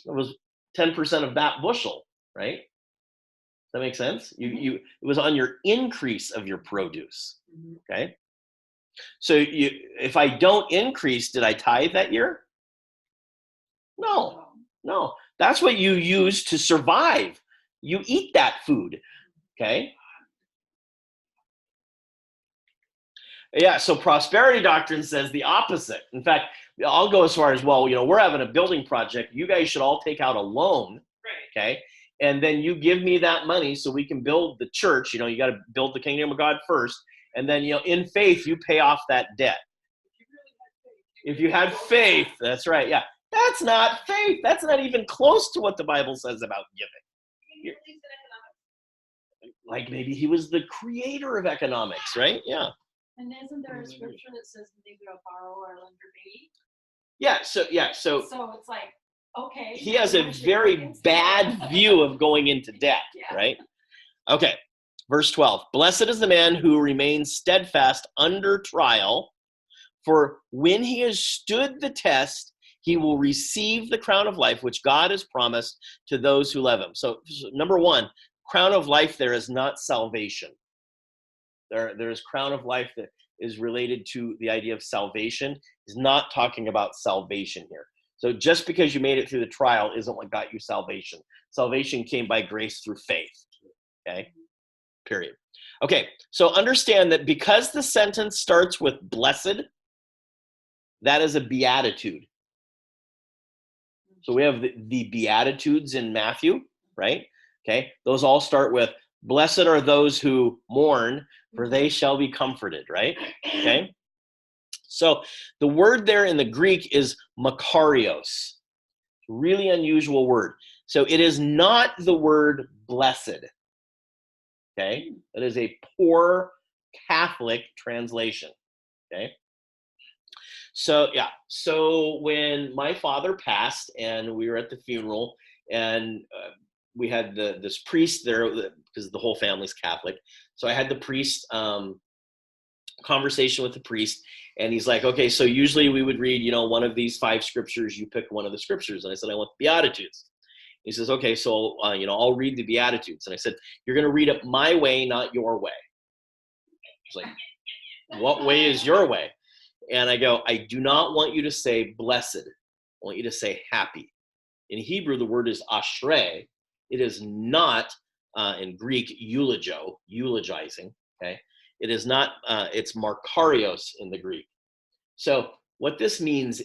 Speaker 1: It was 10% of that bushel, right? Does that make sense? It was on your increase of your produce. Okay. So if I don't increase, did I tithe that year? No. That's what you use to survive. You eat that food. Okay. Yeah, so prosperity doctrine says the opposite. In fact, I'll go as far as, well, we're having a building project. You guys should all take out a loan, okay? And then you give me that money so we can build the church. You got to build the kingdom of God first. And then, in faith, you pay off that debt. If you had faith, that's right, yeah. That's not faith. That's not even close to what the Bible says about giving. Like maybe he was the creator of economics, right? Yeah.
Speaker 7: And isn't there a scripture that says neither a borrower or lender be?
Speaker 1: Yeah, so
Speaker 7: So it's like, okay.
Speaker 1: He has a very bad view of going into debt, right? Okay, verse 12. Blessed is the man who remains steadfast under trial, for when he has stood the test, he will receive the crown of life, which God has promised to those who love him. So number one, crown of life there is not salvation. There's crown of life that is related to the idea of salvation. He's not talking about salvation here. So just because you made it through the trial isn't what got you salvation. Salvation came by grace through faith. Okay? Period. Okay, so understand that because the sentence starts with blessed, that is a beatitude. So we have the Beatitudes in Matthew, right? Okay, those all start with, blessed are those who mourn, for they shall be comforted, right? Okay. So the word there in the Greek is makarios. Really unusual word. So it is not the word blessed. Okay. That is a poor Catholic translation. Okay. So yeah. So when my father passed and we were at the funeral and we had this priest there because the whole family's Catholic. So I had the priest conversation with the priest, and he's like, okay, so usually we would read, one of these 5 scriptures. You pick one of the scriptures. And I said, I want the Beatitudes. He says, okay, so I'll read the Beatitudes. And I said, you're going to read it my way, not your way. He's like, what way is your way? And I go, I do not want you to say blessed. I want you to say happy. In Hebrew, the word is ashrei. It is not, in Greek, eulogizing, okay? It is not, it's makarios in the Greek. So what this means,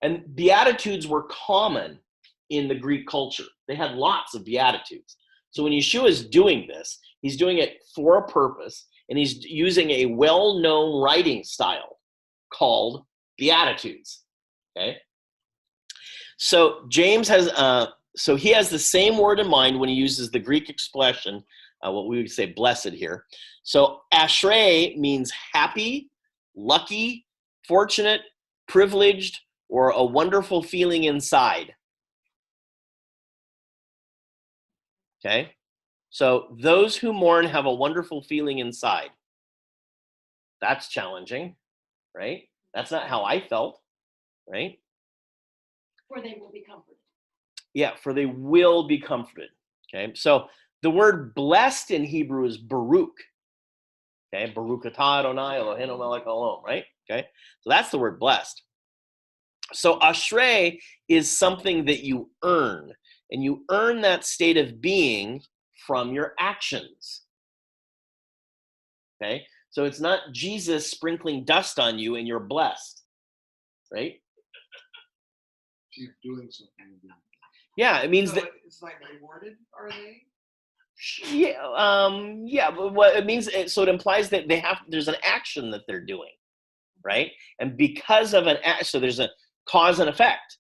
Speaker 1: and Beatitudes were common in the Greek culture. They had lots of Beatitudes. So when Yeshua is doing this, he's doing it for a purpose, and he's using a well-known writing style called Beatitudes, okay? So James has, so he has the same word in mind when he uses the Greek expression, what we would say blessed here. So ashrei means happy, lucky, fortunate, privileged, or a wonderful feeling inside. Okay? So those who mourn have a wonderful feeling inside. That's challenging, right? That's not how I felt, right?
Speaker 7: For they will be comforted.
Speaker 1: Yeah, for they will be comforted. Okay, so the word blessed in Hebrew is Baruch. Okay, Baruch atah Adonai Eloheinu melech haolam, right? Okay, so that's the word blessed. So ashrei is something that you earn, and you earn that state of being from your actions. Okay, so it's not Jesus sprinkling dust on you and you're blessed, right?
Speaker 5: Keep doing something.
Speaker 1: Yeah, it means
Speaker 4: So
Speaker 1: that
Speaker 4: it's like rewarded, are they?
Speaker 1: Yeah, but what it means, so it implies that there's an action that they're doing, right? And because of so there's a cause and effect.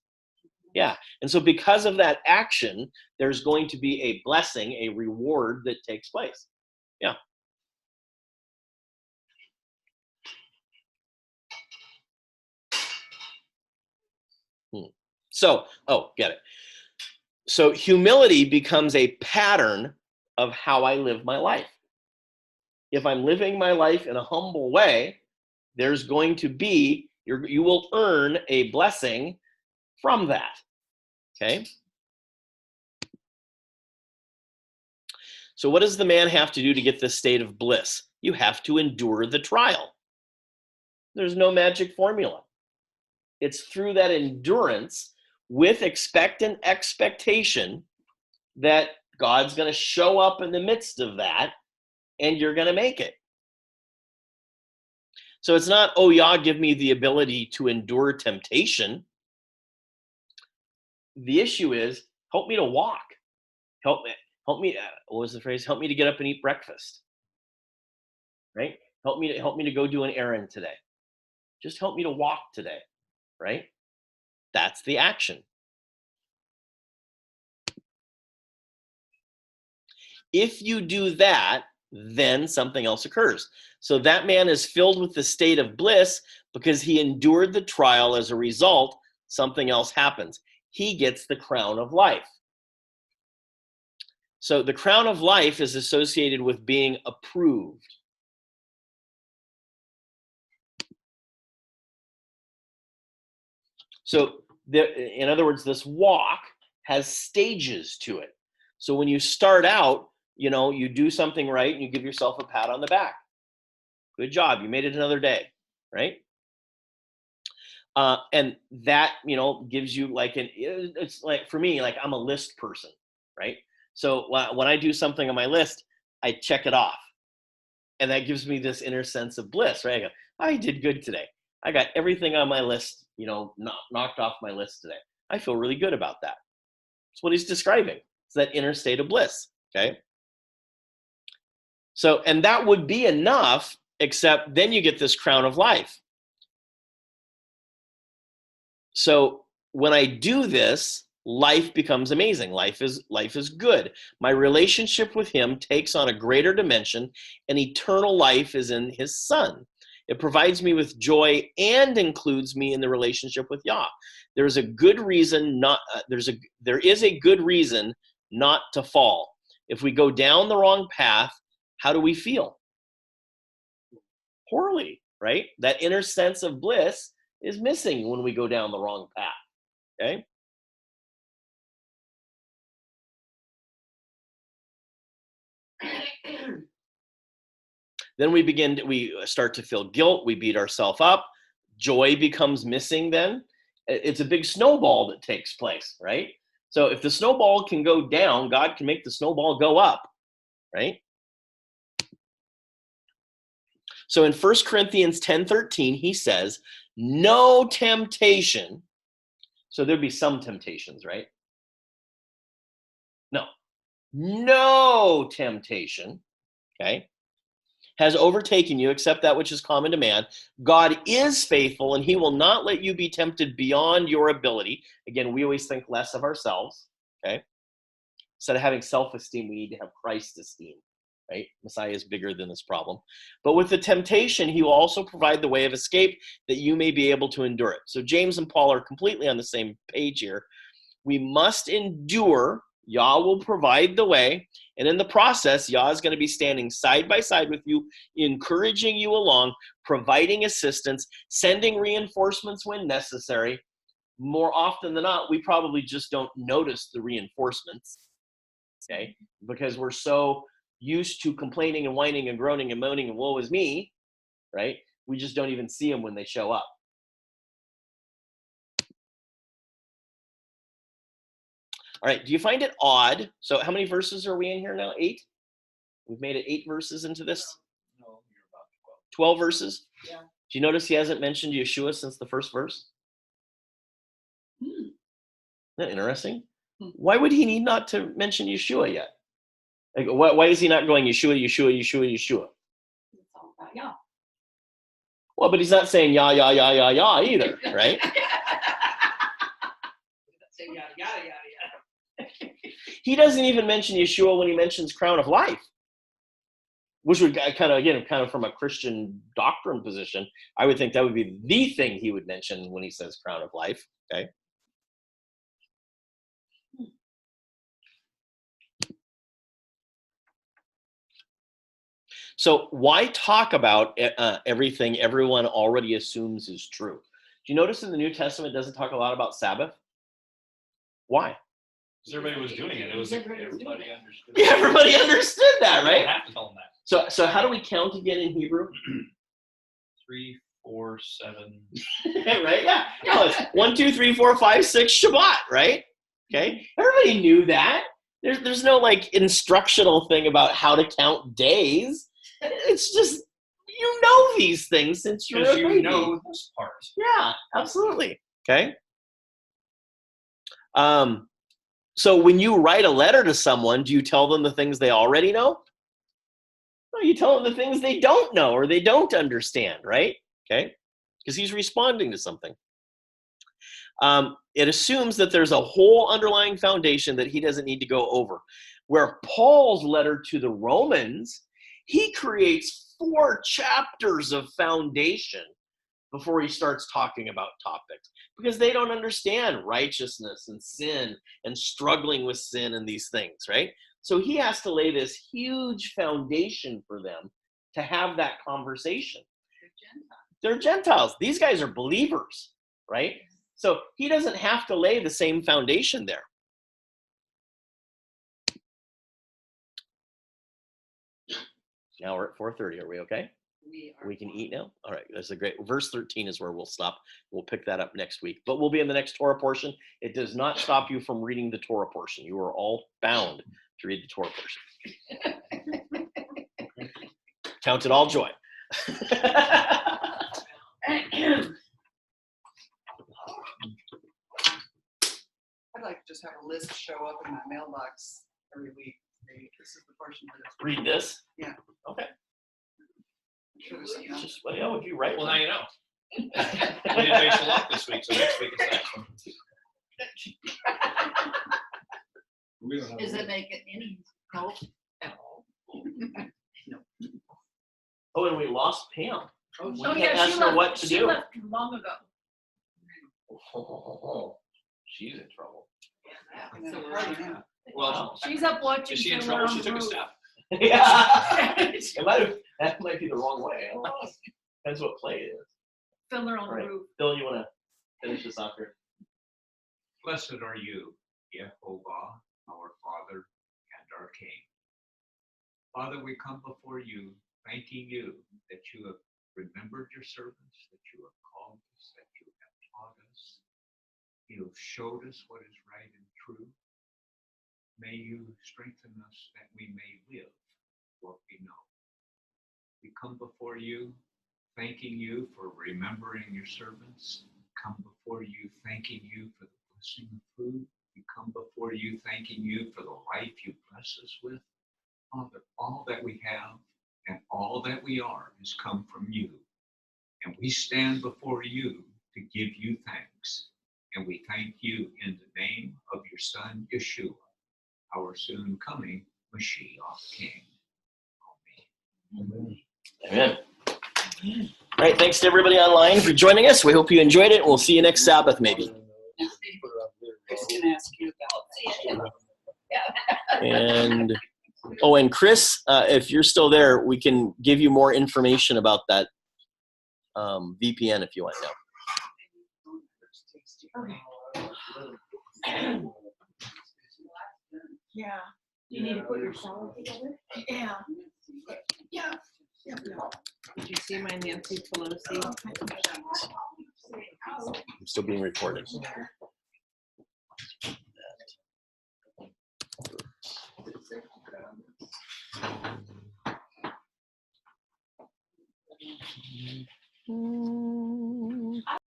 Speaker 1: Yeah. And so because of that action, there's going to be a blessing, a reward that takes place. Yeah. So, get it. So humility becomes a pattern of how I live my life. If I'm living my life in a humble way, there's going to be, you will earn a blessing from that. Okay? So what does the man have to do to get this state of bliss? You have to endure the trial. There's no magic formula. It's through that endurance with expectant expectation that God's going to show up in the midst of that and you're going to make it. So it's not, oh, Yah, give me the ability to endure temptation. The issue is, help me to walk. Help me, what was the phrase? Help me to get up and eat breakfast. Right? Help me to go do an errand today. Just help me to walk today. Right? That's the action. If you do that, then something else occurs. So that man is filled with the state of bliss because he endured the trial. As a result, something else happens. He gets the crown of life. So the crown of life is associated with being approved. So in other words, this walk has stages to it. So when you start out, you do something right and you give yourself a pat on the back. Good job. You made it another day, right? And that, gives you it's like, for me, like I'm a list person, right? So when I do something on my list, I check it off. And that gives me this inner sense of bliss, right? I go, I did good today. I got everything on my list, knocked off my list today. I feel really good about that. That's what he's describing. It's that inner state of bliss, okay? So, and that would be enough, except then you get this crown of life. So when I do this, life becomes amazing. Life is good. My relationship with him takes on a greater dimension, and eternal life is in his son. It provides me with joy and includes me in the relationship with Yah. There is a good reason there is a good reason not to fall. If we go down the wrong path, how do we feel? Poorly, right? That inner sense of bliss is missing when we go down the wrong path. Okay? Then we start to feel guilt. We beat ourselves up. Joy becomes missing then. It's a big snowball that takes place, right? So if the snowball can go down, God can make the snowball go up, right? So in 1 Corinthians 10:13, he says, no temptation. So there'd be some temptations, right? No temptation, okay, has overtaken you except that which is common to man. God is faithful, and he will not let you be tempted beyond your ability. Again, we always think less of ourselves, okay? Instead of having self-esteem, we need to have Christ esteem, right? Messiah is bigger than this problem. But with the temptation, he will also provide the way of escape that you may be able to endure it. So James and Paul are completely on the same page here. We must endure. Yah will provide the way. And in the process, Yah is going to be standing side by side with you, encouraging you along, providing assistance, sending reinforcements when necessary. More often than not, we probably just don't notice the reinforcements, okay? Because we're so used to complaining and whining and groaning and moaning and woe is me, right? We just don't even see them when they show up. All right, do you find it odd? So how many verses are we in here now? 8? We've made it 8 verses into this?
Speaker 2: No, you're about
Speaker 1: 12 verses?
Speaker 4: Yeah.
Speaker 1: Do you notice he hasn't mentioned Yeshua since the first verse? Isn't that interesting? Why would he need not to mention Yeshua yet? Like, why is he not going Yeshua, Yeshua, Yeshua, Yeshua?
Speaker 7: It's all about Yah.
Speaker 1: Well, but he's not saying Yah, Yah, Yah, Yah, Yah either, right?
Speaker 4: Say yada, yada, yada, yada.
Speaker 1: He doesn't even mention Yeshua when he mentions crown of life, which would kind of, again, kind of from a Christian doctrine position, I would think that would be the thing he would mention when he says crown of life, okay? So why talk about everything everyone already assumes is true? Do you notice in the New Testament it doesn't talk a lot about Sabbath? Why?
Speaker 2: Because everybody was doing it. It was
Speaker 8: Everybody understood.
Speaker 1: Yeah, everybody understood that,
Speaker 2: You don't
Speaker 1: right?
Speaker 2: have to tell them that.
Speaker 1: So how do we count again in Hebrew?
Speaker 2: 3, 4, 7.
Speaker 1: Right? Yeah. No, it's 1, 2, 3, 4, 5, 6 Shabbat, right? Okay. Everybody knew that. There's no like instructional thing about how to count days. It's just you know these things since you're
Speaker 2: Because
Speaker 1: a
Speaker 2: you
Speaker 1: baby.
Speaker 2: know this part.
Speaker 1: Yeah, absolutely. Okay. So when you write a letter to someone, do you tell them the things they already know? No, you tell them the things they don't know or they don't understand, right? Okay. Because he's responding to something. It assumes that there's a whole underlying foundation that he doesn't need to go over. Where Paul's letter to the Romans, he creates 4 chapters of foundation before he starts talking about topics because they don't understand righteousness and sin and struggling with sin and these things, right? So he has to lay this huge foundation for them to have that conversation. They're Gentiles. These guys are believers, right? So he doesn't have to lay the same foundation there. Now we're at 4:30. Are we okay? We can eat now? All right. That's a great. Verse 13 is where we'll stop. We'll pick that up next week. But we'll be in the next Torah portion. It does not stop you from reading the Torah portion. You are all bound to read the Torah portion. Count it all joy.
Speaker 4: I'd like to just have a list show up in my mailbox every week. Hey, this is the portion for this.
Speaker 1: Read this?
Speaker 4: Yeah.
Speaker 1: Okay.
Speaker 4: Sure there's something else.
Speaker 1: Just what would you write?
Speaker 2: Well, now you know. We did base a lot this week, so next week is the next one.
Speaker 5: We don't have
Speaker 3: Does
Speaker 5: a-
Speaker 3: it make it any help at all?
Speaker 1: Oh, and we lost Pam.
Speaker 3: Oh,
Speaker 1: We
Speaker 7: Oh,
Speaker 1: can't
Speaker 7: yeah,
Speaker 1: ask
Speaker 7: she
Speaker 1: her
Speaker 7: left,
Speaker 1: what to
Speaker 7: she
Speaker 1: do.
Speaker 7: left long ago.
Speaker 1: Oh, she's in trouble.
Speaker 4: And then party now.
Speaker 2: Well,
Speaker 7: She's up watching.
Speaker 2: is she in
Speaker 7: Fiddler
Speaker 2: trouble?
Speaker 7: on
Speaker 2: She
Speaker 7: the
Speaker 2: took a
Speaker 7: Roof.
Speaker 2: step.
Speaker 1: Yeah. That might be the wrong way. I don't know. Depends what play it is.
Speaker 7: Fiddler on
Speaker 1: All right.
Speaker 7: the Roof.
Speaker 1: Bill, you want to finish this off here?
Speaker 8: Blessed are you, Yehovah, our Father and our King. Father, we come before you, thanking you that you have remembered your servants, that you have called us, that you have taught us. You have showed us what is right and true. May you strengthen us that we may live what we know. We come before you, thanking you for remembering your servants. Come before you, thanking you for the blessing of food. We come before you, thanking you for the life you bless us with. Father, all that we have and all that we are has come from you. And we stand before you to give you thanks. And we thank you in the name of your Son, Yeshua, our soon coming Mashiach King. Amen.
Speaker 1: Amen. All right. Thanks to everybody online for joining us. We hope you enjoyed it. We'll see you next Sabbath, maybe.
Speaker 4: I was gonna ask you about that.
Speaker 1: And and Chris, if you're still there, we can give you more information about that VPN if you want now.
Speaker 7: Yeah. Do you need to put your salad together? Yeah. Yeah.
Speaker 3: Did you see my Nancy Pelosi?
Speaker 1: I'm still being recorded.